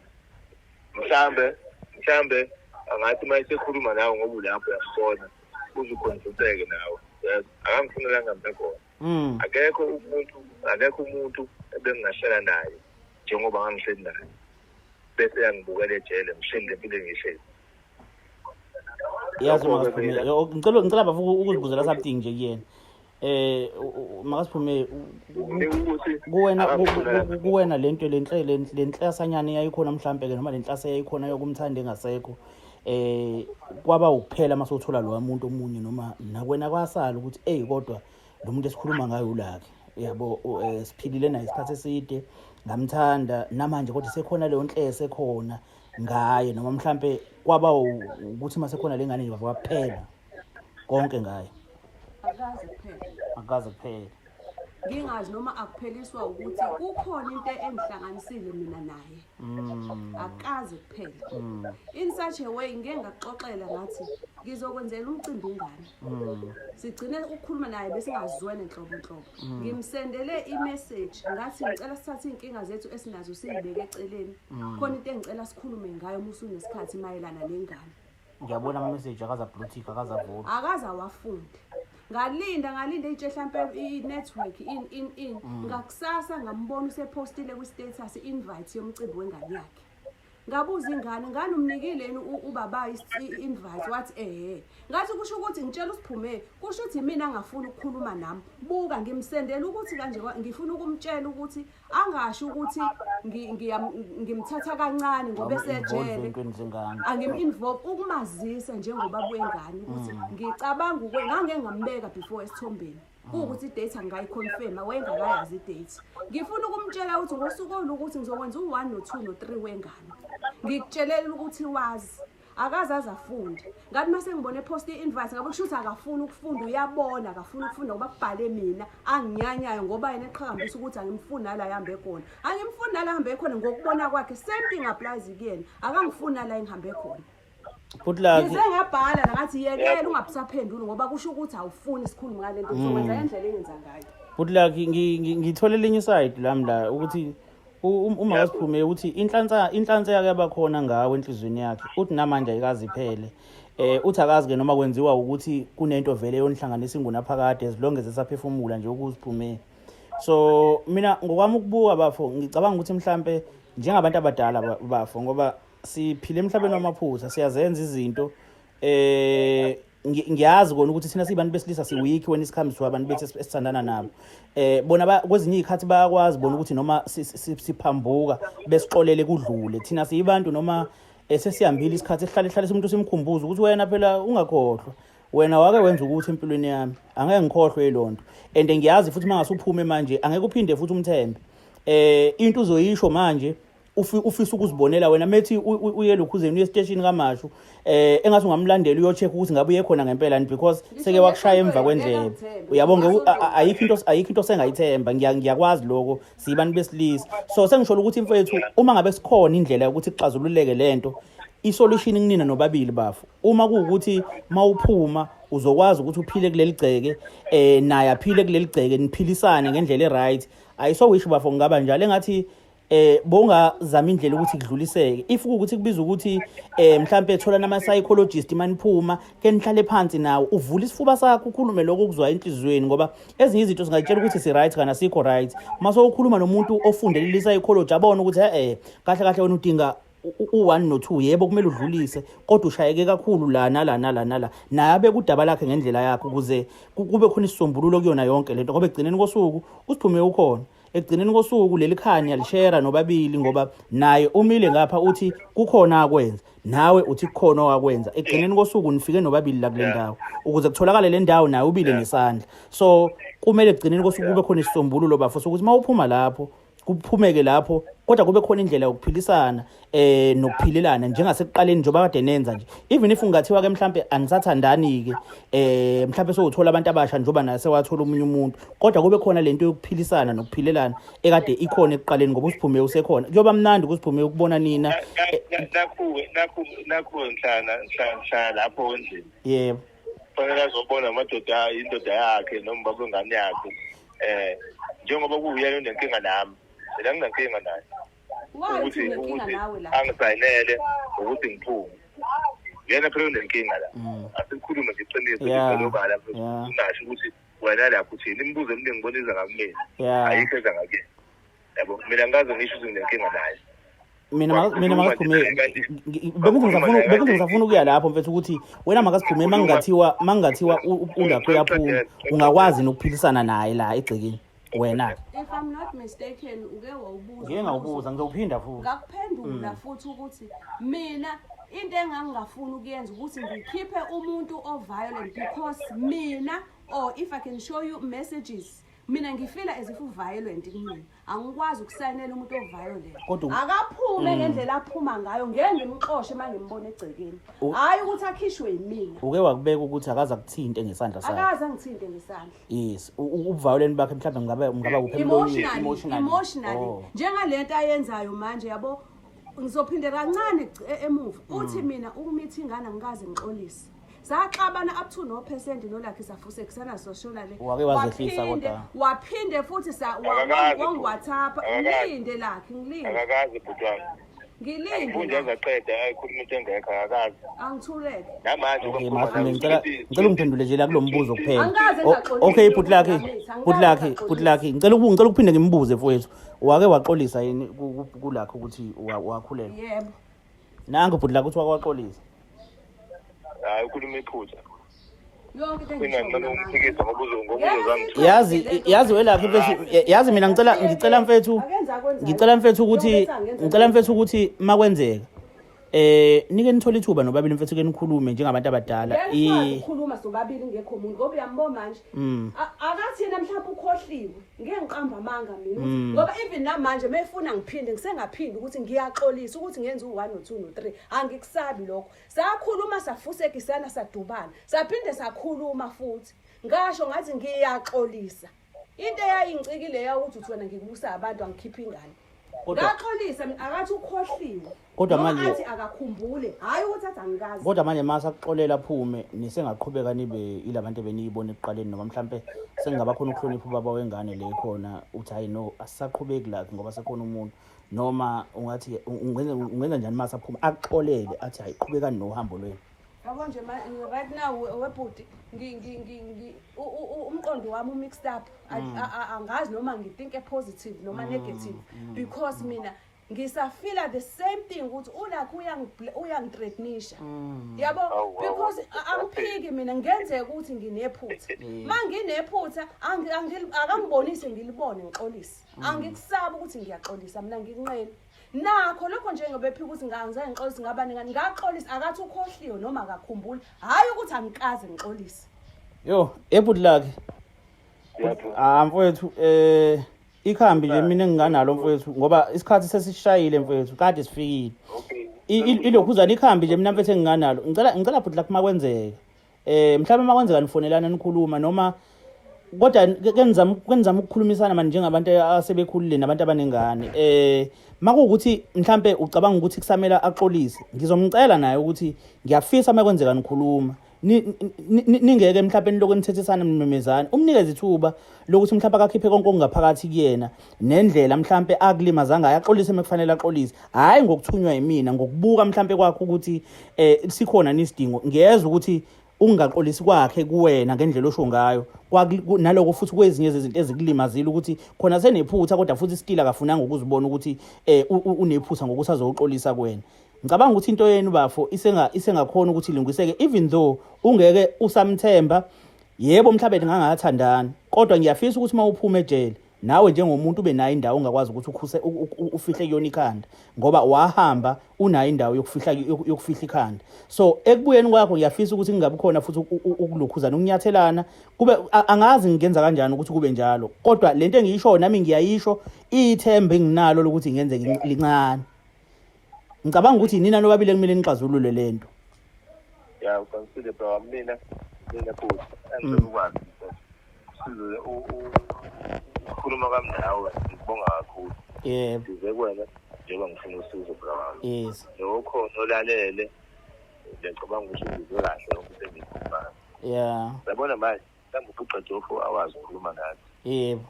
mhlawumbe angathi mayisekhuluma nawe ngoba ulapho uyabona uzukhonsenteke nawe akangifunela ngihambe khona akekho umuntu ebengingahlala naye njengoba ngangihleli naye bese yangibukela ejele mhleli lempilo engihleli yazi makasiphume ngicela bafuku ukuzibuzela something nje kuyena makasiphume kuwena lento lenhlasanyana yayikhona mhlawumbe ke noma lenhlasa yayikhona yokumthanda engasekho kwaba ukuphela masothola lo muntu omunye noma nakwena kwasala ukuthi kodwa lo muntu esikhuluma ngayo ulakhe yabo siphilile naye isikhathi eside ngamthanda namanje kodwa sekhona leyo nhlese ekhona ngaye noma mhlambe kwaba ukuthi mase khona lengane nje kwaphela konke ngaye akaze kuphela ngingazi noma akupheliswa ukuthi kukhona into engihlanganisile mina naye akaze kuphela in such a way ngeke ngaxoxela ngathi ngizokwenzela umcimbi ingane sigcine ukukhuluma naye bese ngazwene enhlobonhlobo ngimsendele imessage ngathi ngicela sithathe inkinga zethu esinazo siyibeke eceleni khona into engicela sikhulume ngayo musu nesikhathi mayelana nengane ngiyabona ama message akaza bluetick akaza vula akaza wafundi ngalinda itshe mhlambe i-network in ngakusasa ngambona usepostile kwi-status invite yomcimbi wengane yakhe ngabuza ingane umnikile ubaba i-invite wathi ngathi kusho ukuthi ngitshela uSiphume kusho ukuthi mina ngafuna ukukhuluma nami buka ngimsendela ukuthi kanje ngifuna ukumtshela ukuthi angasho ukuthi ngimthatha kancane ngoba esejele angim-involve ukumazisa njengoba wengane ukuthi ngicabanga ngangeke ngambeka before esithombeni ukuthi idate angayiconfirm wayengakayazi idate ngifuna ukumtshela ukuthi ngosuku olukuthi ngizokwenza u1 no2 no3 wengane ngikutshelela ukuthi wazi akazazi afunde. Ngathi mase ngibone post i-invite ngabe kusho ukuthi akafuni ukufunda, uyabona akafuni ukufunda ngoba kubhale mina anginyanyayo ngoba yena eqhakambisa ukuthi angimfuni nala yahambe khona. Angimfuni nala hambe khona ngokubona kwakhe, same thing applies kuyena. Akangifuni nala engihambe khona. Ngize ngabhala ngathi yekela ungabusaphenduli ngoba kusho ukuthi awufuni isikhuluma ngale nto uzokwenza indlela engenza ngayo. But like ngithole linye side lami la ukuthi uma wasiphume ukuthi inhlanhla yake yabakhona ngawe enhlizweni yakhe uthi namanje ayikazi iphele uthi akazi ke noma kwenziwa ukuthi kunento vele yonhlanganisa ingunaphakade as long as esaphefumula nje ukuziphume. So mina ngokwami ukubuka bafo ngicabanga ukuthi mhlambe njengabantu abadala bafo ngoba siphile emhlabeni wamaphutha siyazenza izinto ngiyazi kona ukuthi thina sibantu besilisa siweak when isikhambi abantu bethu esithandana nabo bona kwezinye izikhathi bayakwazi bona ukuthi noma siphambuka besixolele kudlule thina siyibantu noma sesihambile isikhathi esihlale umuntu simkhumbuza ukuthi wena phela ungakhohlwa wena wake wenza ukuthi empilweni yami angeke ngikhohlwe ilonto and ngiyazi futhi mangase uphume manje angeke uphinde futhi umthembe into uzoyisho manje ufisa ukuzibonela wena methi uye lokhuzeni uye-station kaMashu engathi ungamlandela uyocheck ukuthi ngabe uyekhona ngempela because seke wakushaya emva kwendlebe uyabonga ayikho into sengayithemba ngiyakwazi lokho siyibantu besilisa so sengisho ukuthi imfethu uma ngabe sikhona indlela yokuthi kuxazululeke lento isolution kunina nobabili bafu uma kuukuthi mawuphuma uzokwazi ukuthi uphile kuleli gceke naye aphile kuleli gceke niphilisane ngendlela eright ayisowisho bafo ngaba njalo engathi bongazama indlela ukuthi kudluliseke if ukuthi kubiza ukuthi mhlambe ethola nama psychologist maniphuma ke nihlale phansi nawo uvula isifuba sakho ukhulume lokho okuzwa enhlizweni ngoba ezinye izinto singayitshela ukuthi si right kana sikho right mase ukhuluma nomuntu ofundele psychology abone ukuthi kahle wena udinga u1 no2 yebo kumele udlulise kodwa ushayeke kakhulu la nabe kudaba lakhe ngendlela yakho ukuze kube khona isisombululo kuyona yonke lento ngoba egcineni kosuku usiphume ukhona egcineni kosuku leli khanya lishare nobabili ngoba naye umile ngapha uthi kukhona akwenza nawe uthi kukhona wakwenza egcineni kosuku nifike nobabili la kule ndawo ukuze kutholakale le ndawo naye ubile nesandla so kumele egcineni kosuku kube khona isisombululo bafo sokuthi mawuphuma lapho kuphumeke lapho kodwa kube khona indlela yokuphilisana nokuphilelana njengasekuqaleni njoba kade nenza nje even if ungathiwa ke mhlambe anisathandani ke mhlambe sowuthola abantu abasha njoba naye sewathola umunye umuntu kodwa kube khona lento yokuphilisana nokuphilelana ekade ikhona ekuqaleni ngoba usiphume usekhona kuyoba mnandi ukusiphume ukubona nina nakho nhlana lapho endlini yebo fanele azobona amadoda indoda yakhe noma babengane yakhe njengoba kuyena unenkinga nami mina nginenkinga naye ukuthi unenkinga nawe la angisayinele ukuthi ngiphume yena phela unenkinga la asikhulume ngeqiniso lokho lapho ungasho ukuthi wena lapho uthini imibuzo eminingi ngiboniza ngakumina ayikho eza ngake yabo mina ngazi ngisho ukuthi nginenkinga naye mina makasiphume bekunze ngisafuna ukuya lapho mfethu ukuthi wena makasiphume mangathiwa ulapho yaphuma ungakwazi nokuphilisana naye la egcekeni wena if I'm not mistaken uke wawubuza ngiyengawubuza ngizophinda futhi ngakuphendula futhi ukuthi mina into engangingafuni ukuyenza ukuthi ngikhiphe umuntu o-violent because mina or if I can show you messages mina ngifila as if violent kumina angikwazi ukusayinela umuntu o-violent akaphume ngendlela aphuma ngayo ngeke ngimxoshe mangimbona egcekeni hayi ukuthi akhishwe yimina uke wakubeka ukuthi akaza kuthinte ngesandla sakhe akaza ngithinte ngesandla yes uviolent bakhe mhlawumbe ngaba kuphe emotionally njengalento ayenzayo manje yabo ngizophinde kancane emuva uthi mina ukumithinga ngikaze ngixolise saxabana up to no percent nolakhe safuse kusana socially wake wazehlisa kodwa waphinde futhi WhatsApp ngilinde lakhe ngilinde akakazi butwana ngilinde mfundi azaqeda ayikhuluma into engekho akakazi angithuleke namanje ngicela ungiphendule nje la kulombuzo kuphela okay putlaki ngicela ukuphinde ngimbuze mfowethu wake waxolisa yini kulakho ukuthi wakhulela yebo nangu putlaki uthi wakwaxolisa hayi ukhuluma iphutha yonke into yazi welaphi mfethu yazi mina ngicela mfethu ukuthi makwenzeka nike nithola ithuba nobabili mfethu ke nikhulume njengabantu abadala. Ukukhuluma sobabili ngekho umuntu ngoba uyambona manje. Akathina mhlawumbe ukhohliwe. Ngeke ngiqamba amanga mina ngoba even namanje mayefuna ngiphinde ngisengaphindi ukuthi ngiyaxolisa ukuthi ngenze u1 no2 no3 angikusabi lokho. Sakhuluma safusekisana sadubana. Saphinde sakhuluma futhi. Ngasho ngathi ngiyaxolisa. Into eyayingicikile yakuthi uthona ngikubusa abantu angikhipha ingane. Ngaxolisa mina akathi ukhohliwe. Kodwa manje athi akakhumbule hayi ukuthi athi angikazi. Kodwa manje mase akuxolela phume nisengaqhubeka nibe ilabantu beniyibona eqaleni noma mhlambe sengaba khona ukuhlonipha ubaba wengane le khona uthi hayi no asisaqhubeki la ngoba sekhona umuntu noma ungathi ungenza njani mase aphuma akuxolele athi hayi qhubekani nohambo lwenu. Yabo nje right now webhuti umqondo wami mixed up angazi noma ngithinke positive noma negative because mina ngisafila the same thing ukuthi ulakho uyangithreatenisha yabo because angiphiki mina ngenzeka ukuthi nginephutha manginephutha akangibonise ngilibone ngixolise angikusaba ukuthi ngiyaxolisa mina ngikunqela nakho lokho njengoba ephika ukuthi ngangizange ngixolise ngabani ngani ngaxolisa akathi ukhohliwe noma akakhumbuli hayi ukuthi angikaze ngixolise yo ebhuti lakhe mfowethu ikhambi nje mina enginganalo mfowethu ngoba isikhathi sesishayile mfowethu kade sifikile ilokhuzana ikhambi nje mina mfethu enginganalo ngicela bhuti lakhe makwenzeka mhlawumbe makwenzeka nifonelana nikhuluma noma kodwa kwenzama ukukhulumisana manje njengabantu asebekhulile nabantu abanengane makuwukuthi mhlambe ucabanga ukuthi kusamela axolise ngizomcela naye ukuthi ngiyafisa makwenzeka nikhuluma ningeke mhlawumbe niloko nithethisana nomemezana umnikeze ithuba lokuthi mhlawumbe akakhiphe konke okungaphakathi kuyena nendlela mhlawumbe akulimazanga ayaxolise mekufanele axolise hayi ngokuthunywa yimina ngokubuka mhlawumbe kwakho ukuthi sikhona nisidingo ngiyeza ukuthi ungaxolisi kwakhe kuwena ngendlela osho ngayo naloko futhi kwezinye izinto ezikulimazile ukuthi khona senephutha kodwa futhi stila akafunanga ukuzibona ukuthi unephutha ngokuthi azoxolisa kuwena ngicabanga ukuthi into yenu bafo isengakhona ukuthi ilungiseke even though ungeke usamthemba yebo mhlawumbe ngingangathandana kodwa ngiyafisa ukuthi mawuphuma ejele nawe njengomuntu ube nayo indawo ongakwazi ukuthi ufihle kuyona ikhanda ngoba wahamba unayo indawo yokufihla ikhanda so ekubuyeni kwakho ngiyafisa ukuthi kungabi khona futhi ukulukhuzana ukunyathelana kube angazi ngiyenza kanjani ukuthi kube njalo kodwa lento engiyisho nami ngiyayisho ithembe enginalo lokuthi ngenze lincane ngicabanga ukuthi nina nobabili kumele nixazulule lento ya ukansile bro mina futhi angizokwazi sizo ukukhuluma kamnawe ngibonga kakhulu yebo size kwena njengoba ngifuna usizo bro yes lokho nolalele ngicabanga ukuthi uzwe kahle ukuthi ngikhuluma yeah yabona manje mhlawumbe uqedwe 4 hours ukukhuluma nathi yebo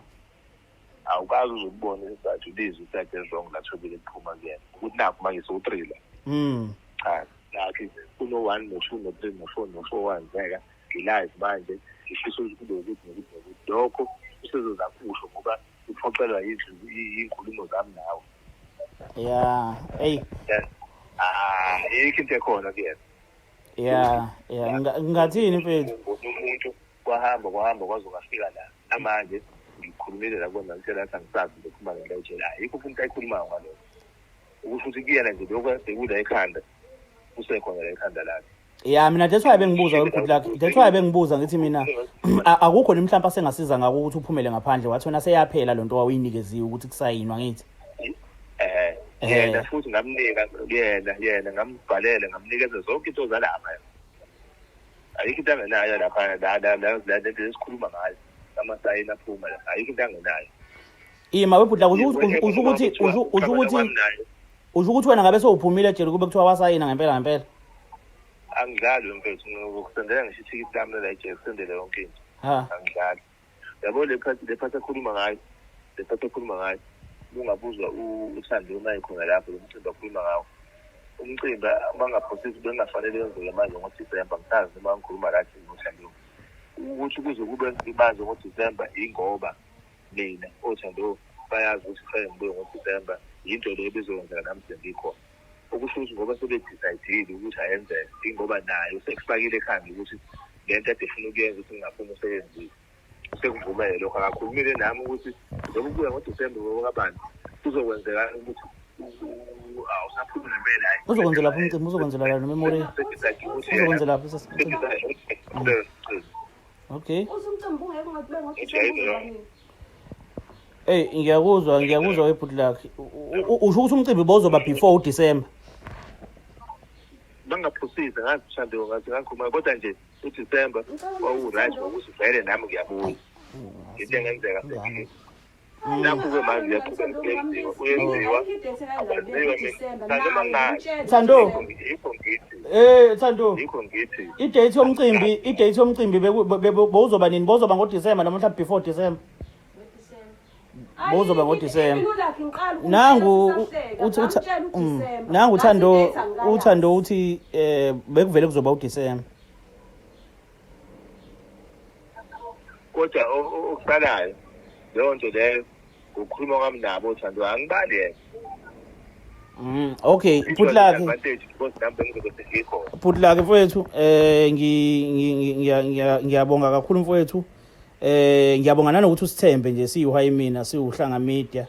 awukazi uzubona isizathu lezi usakhe wrong lathobile kuphuma kuyena ukuthi nakho manje so3 la cha nakho kuno 1 no2 no3 no4 no4 1 ngilive manje ngifisa ukuthi ukuthi lokho usezozakusho ngoba uphoxelwa izinkulumo zami nawe yeah hey yikho into ekhona kuyena yeah ngathini mfethu umuntu kwahamba kwaze kwafika la namanje ngikhulumile la kona ngitshela ukuthi angisazi ukukhuluma ngale tshela ayikho futhi ayikhuluma ngalokho ukusho ukuthi kuyena nje lokho ekula ekhanda usekhona la ekhanda lakhe yeah mina that's why bengibuza webhuti lakhe that's why bengibuza ngithi mina akukho mhlawumbe asengasiza ngako ukuthi uphumele ngaphandle wathona seyaphela lonto wawuyinikeziwe ukuthi kusayinwa ngithi yena futhi ngamnika yena ngambhalela ngamnikeza zonke into zalapha ayikho into angenayo lapha la lesikhuluma ngayo amasayini aphuma la ayikho into angenayo ima webhuti lakhe ukuthi wena ngabe sewuphumile ejele kube kuthiwa wasayina ngempela angidlali mfethu ngokusendela ngisho ithikithi lami la ejele kusendele yonke into angidlali yabo le phatha khuluma ngayo ungabuzwa uthande unayi khona lapho lo mcimbi akhuluma ngawo umcimbi bangaphosisi bengafanele yenzeke manje ngoDisemba ngithazi noma ngikhuluma lathi ngothando ukuthi kuze kube ibanze ngoDisemba ingoba mina othando bayazi ukuthi kufanele ngibuye ngoDisemba into le bezokwenza namhlanje ngikhona okusho ukuthi ngoba sebedecide ukuthi ayenzeke ingoba nayo sekufakile ekhanda ukuthi lento edefuna ukuyenza ukuthi ngingafuna usebenzise sekuvumele lokho akakhulumile nami ukuthi njengoba kuya ngoDisemba ngokabantu kuzokwenzeka ukuthi awusaphuma ngempela hayi uzokwenzela lapho umcimbi uzokwenzela la memory uzokwenzela lapho okay Usumcimbi ungeke ngabe ngokuthi ngiyakuzwa webhuti lakhe usho ukuthi umcimbi bozoba before December bangaphosisa ngathi Shandu ngathi ngakhuluma kodwa nje uDecember right ukuthi vele nami ngiyabuza into engenzeka lapho ke manje yaqhubeka kuyenziwa Thando Thando i-date yomcimbi bozoba nini bozoba ngoDecember noma mhlawumbe before December bozoba ngoDecember nangu uthando uthi bekuvele kuzoba uDecember kodwa okuqalayo leyo nto leyo ukukhuluma kwami nabo uthando angibali yena okay put lakhe mfowethu ngiyabonga kakhulu mfowethu ngiyabonga nanokuthi usithembe nje siyi mina siuhlanga media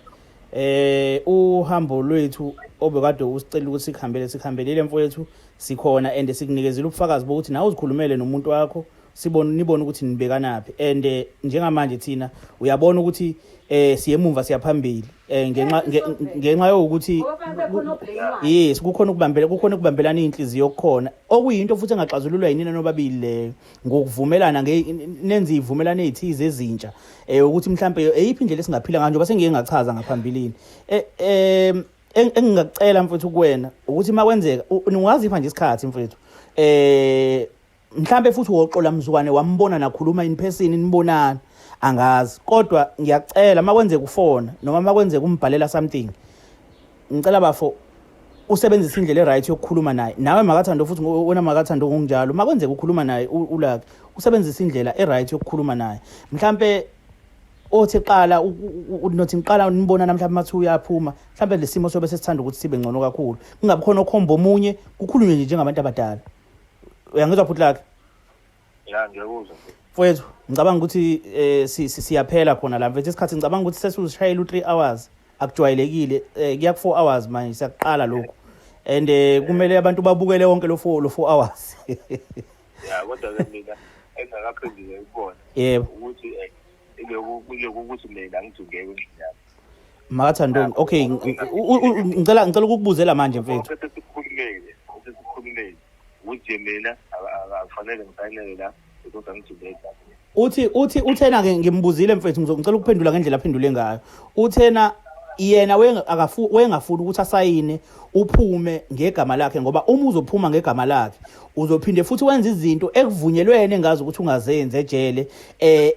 uhambo lwethu obekade usicela ukuthi sikhambelele mfowethu sikhona and sikunikezela ubufakazi bokuthi nawe uzikhulumele nomuntu wakho nibone ukuthi nibekanaphi and njengamanje thina uyabona ukuthi siyemumva siyaphambili ngenxa yokuthi yes kukhona ukubambelana inhliziyo yokukhona okuyinto futhi engaxazululwa yinina nobabili leyo ngokuvumelana nenze ivumelane ezithize ezintsha ukuthi mhlambe eyiphi indlela esingaphila kanje base ngeke ngachaza ngaphambilini engingacela mfethu kuwena ukuthi makwenzeka ungazipha nje isikhathi mfethu mhlambe futhi woxola mzukwane wambona nakhuluma in person nibonana angazi kodwa ngiyacela makwenzeka ufona noma makwenzeka umbhalela something ngicela bafo usebenzisa indlela eright yokukhuluma naye nawe makathando futhi wena makathando ngokunjalo makwenzeka ukhuluma naye ulaka usebenzisa indlela eright yokukhuluma naye mhlambe othi qala nothi ngiqala nibona namhlanje mathu uyaphuma mhlambe lesimo sobe sesithanda ukuthi sibe ngcono kakhulu kungabe khona okhomba omunye kukhulunywe nje njengabantu abadala uyangizwa futhi lakhe ya ngiyakuzwa mfowethu ngicabanga ukuthi siyaphela khona la mfethu isikhathi ngicabanga ukuthi sesizishayela u3 hours akujwayelekile kuya ku 4 hours manje siyaqala lokho and kumele abantu babukele wonke lo 4 hours ya kodwa ke mina engakaphindile ukubona yebo ukuthi ukuthi mina ngithungeke endlini yami makathando okay ngicela ukukubuzela manje mfethu sesikhululeke ukuthi mina akufanele ngisayinele la ukuthi ngithungeke uthena ngimbuzile mfethu ngicela ukuphendula ngendlela aphendule ngayo uthena yena wengafuni ukuthi asayine uphume ngegama lakhe ngoba uma uzophuma ngegama lakhe uzophinde futhi wenza izinto ekuvunyelwene engazi ukuthi ungazenze ejele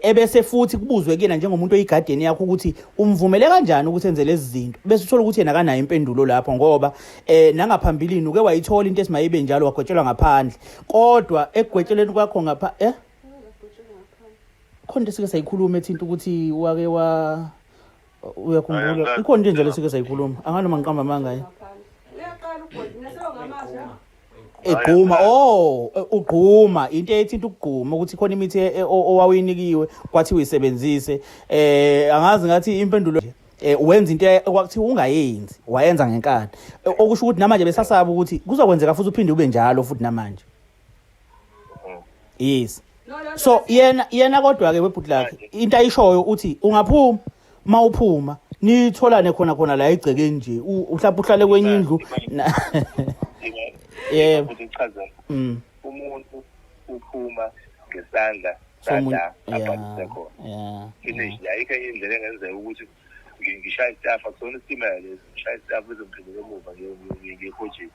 ebese futhi kubuzwe kuyena njengomuntu oyigarden yakho ukuthi umvumele kanjani ukuthi enze lezi zinto bese uthola ukuthi yena akanayo impendulo lapho ngoba nangaphambilini uke wayithola into esimayibe njalo wagwetshelwa ngaphandle kodwa ekugwetsheleni kwakho ngapha khona into sike sayikhuluma ethinta ukuthi wake uyakhumbula ikhona into nje lesike sayikhuluma anganoma ngiqamba mangayi uyaqala ubhodini nesongamazwe egquma ugquma into ethinta ukugquma ukuthi khona imithi owawinikiwe kwathi uyisebenzise angazi ngathi impendulo wenza into ekwakuthi ungayenzi wayenza ngenkani okusho ukuthi namanje besasaba ukuthi kuzokwenzeka futhi uphinde ube njalo futhi namanje yes so yena kodwa ke webhuti lakhe into ayishoyo uthi ungaphuma mawuphuma nitholane khona la egcekeni nje uhlapha uhlale kwenye indlu yebo umuntu uphuma ngesandla sala apha khona finish ayikho indlela engenzeka ukuthi ngishaya staff akusona istimela ngishaya staff ezomphendula emuva ngecoaching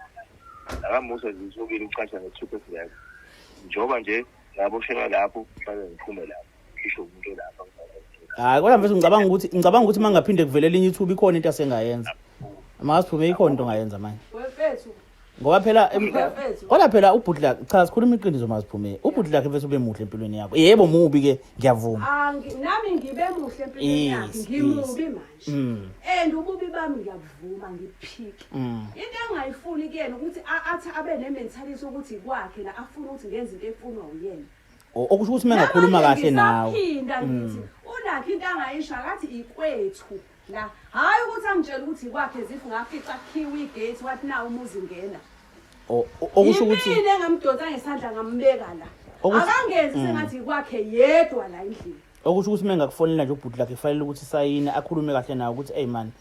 akamuso zisukile ucatsha nge-2 yakhe njoba nje ngabo shela lapho kufanele ngiphume lapho ngisho umuntu lapha hayi kodwa mfethu ngicabanga ukuthi mangaphinde kuvelela inye YouTube ikhona into asengayenza masiphume ikhona into ongayenza manje wefethu ngoba phela ubhuti lakhe cha sikhuluma iqiniso masiphume ubhuti lakhe mfethu ube muhle empilweni yakho yebo mubi ke ngiyavuma nami ngibe muhle empilweni yakhe ngimubi manje and ububi bami ngiyavuma ngiphike into engayifuni kuyena ukuthi athi abe nementality ukuthi kwakhe la afuna ukuthi ngenze into efunwa uyena okusho ukuthi mengakhuluma kahle nawe ngiphinda ngithi unakho into angayisho akathi ikwethu la hayi ukuthi angitshela ukuthi kwakhe zifu ngafica khiwe igate wathi na umuzi ngena okusho ukuthi yini engamdonsa ngesandla ngambeka la Okusho- akangenzi sengathi kwakhe yedwa la endlini okusho ukuthi mengakufonela nje ubhuti lakhe kufanele ukuthi sayine akhulume kahle nawe ukuthi hey man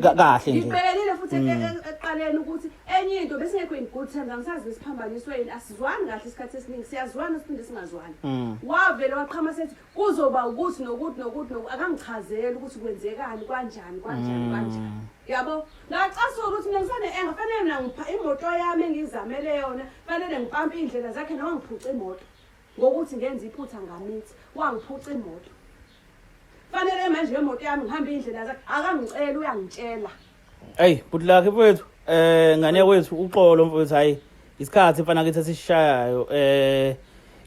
kahle nje ngibhekelile futhi eqaleni ukuthi enye into bese ngekho in good terms angisazi besiphambanisweni asizwani kahle isikhathi esiningi siyazwana siphinde singazwani wavele waqhama sethi kuzoba ukuthi nokuthi akangichazeli ukuthi kwenzekani kanjani yabo ngacasula ukuthi mina ngisane engafanele mina ngipha imoto yami engizamele yona fanele ngipampa indlela zakhe noma ngiphuce imoto ngokuthi ngenza iphutha ngamithi wangiphuca imoto fanele manje imoto yami ngihamba indlela zakhe akangicela uyangitshela hey bhuti lakhe mfowethu ngane wethu uxolo mfowethu hayi isikhathi mfana kithi sishayayo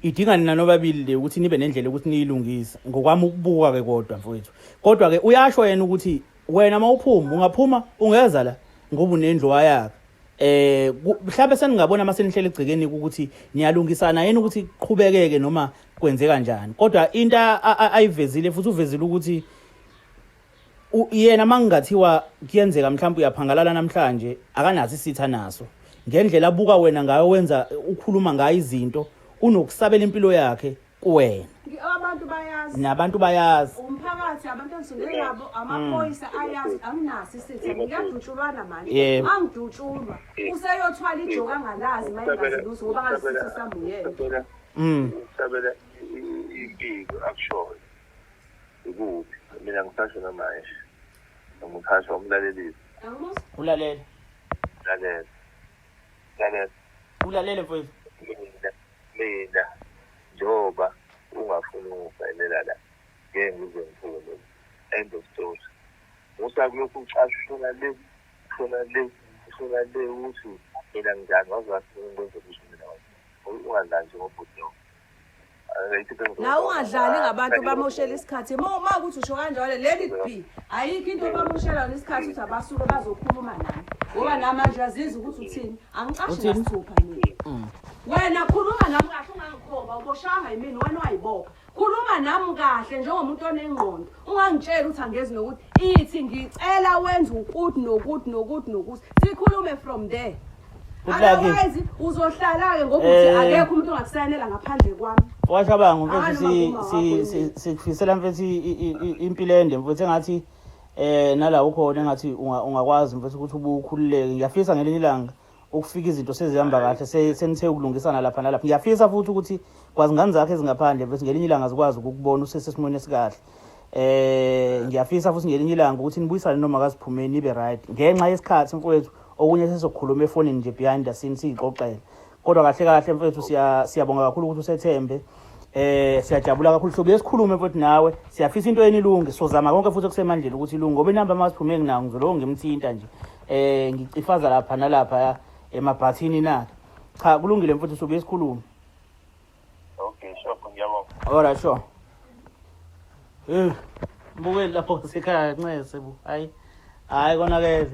idinga nina nobabili le ukuthi nibe nendlela ukuthi niyilungise ngokwami ukubuka ke kodwa mfowethu kodwa ke uyasho yena ukuthi wena mawuphuma ungaphuma ungeza la ngoba unendlowa yakhe mhlawumbe seningabona masenihlele egcekeni ukuthi niyalungisana yena ukuthi qhubekeke noma kwenzeka kanjani kodwa into ayivezile futhi uvezile ukuthi yena mangingathiwa kuyenzeka mhlawumbe uyaphangalala namhlanje akanazi isitha naso ngendlela abuka wena ngayo wenza ukhuluma ngayo izinto unokusabela impilo yakhe kuwena abantu bayazi nabantu bayazi umphakathi abantu engisondele nabo amaphoyisa ayazi anginazi isitha ngiyadutshulwana manje Yebo. angidutshulwa useyothwala ijoka angalazi mayingazilusi ngoba ngasitha sambuyela Sabela impilo akushoyo ukuphi mina ngisasho namanje ngimukhasha umlalelisi angumusi ulalele lalela mfowethu mina njoba ungafuni ukufayela la ngeke ngize ngiphume end of story musakulokhu ucashula le ukuthi mina njani wazafuna ukwenza ukuthi mina ungadlali njengobhuti la ungadlali ngabantu bamoshela isikhathi uma ukuthi usho kanjalo let it be ayikho into bamoshela isikhathi ukuthi abasuke bazokhuluma nami ngoba namanje yaziza ukuthi uthini angicashi ngasithupha mina wena khuluma nami kahle ungangikhomba uboshanga yimini wena wayibopha khuluma nami kahle njengomuntu onengqondo ungangitshela ukuthi angezi nokuthi ithi ngicela wenza ukuthi nokuthi sikhulume from there otherwise uzohlala ke ngokuthi akekho umuntu ongakusanela ngaphandle kwami washaba mfethu sikufisela mfethu impilo ende mfethu engathi nala ukhona engathi ungakwazi mfethu ukuthi ubukhululeke ngiyafisa ngelinye ilanga ukufika izinto sezihamba kahle senithe ukulungisana lapha nalapha ngiyafisa futhi ukuthi kwazi ngani zakhe ezingaphandle mfethu ngelinye ilanga zikwazi ukubona usesesimweni esikahle ngiyafisa futhi ngelinye ilanga ukuthi nibuyisane noma kaziphumeni nibe right ngenxa yesikhathi mfethu okunye sesokukhuluma efonini nje behind the scenes siyixoxela kodwa kahle mfethu siyabonga kakhulu ukuthi usethembe siyajabula kakhulu sobe esikhulume mfethu nawe siyafisa into enilunge sozama konke futhi kusemandleni ukuthi ilunge ngoba inamba masiphume nginawo ngizolo ngimthinta nje ngicifaza lapha nalapha emabhathini nakhe cha kulungile mfethu sobe esikhulume okay sure ngiyabonga alright sure mbukeli lapho sekhaya ncese bu hayi kona ke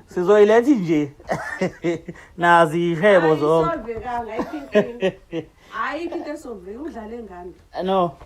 sizoyilethi nje nazi ihebo zonke ayikho into esolve udlale ngani no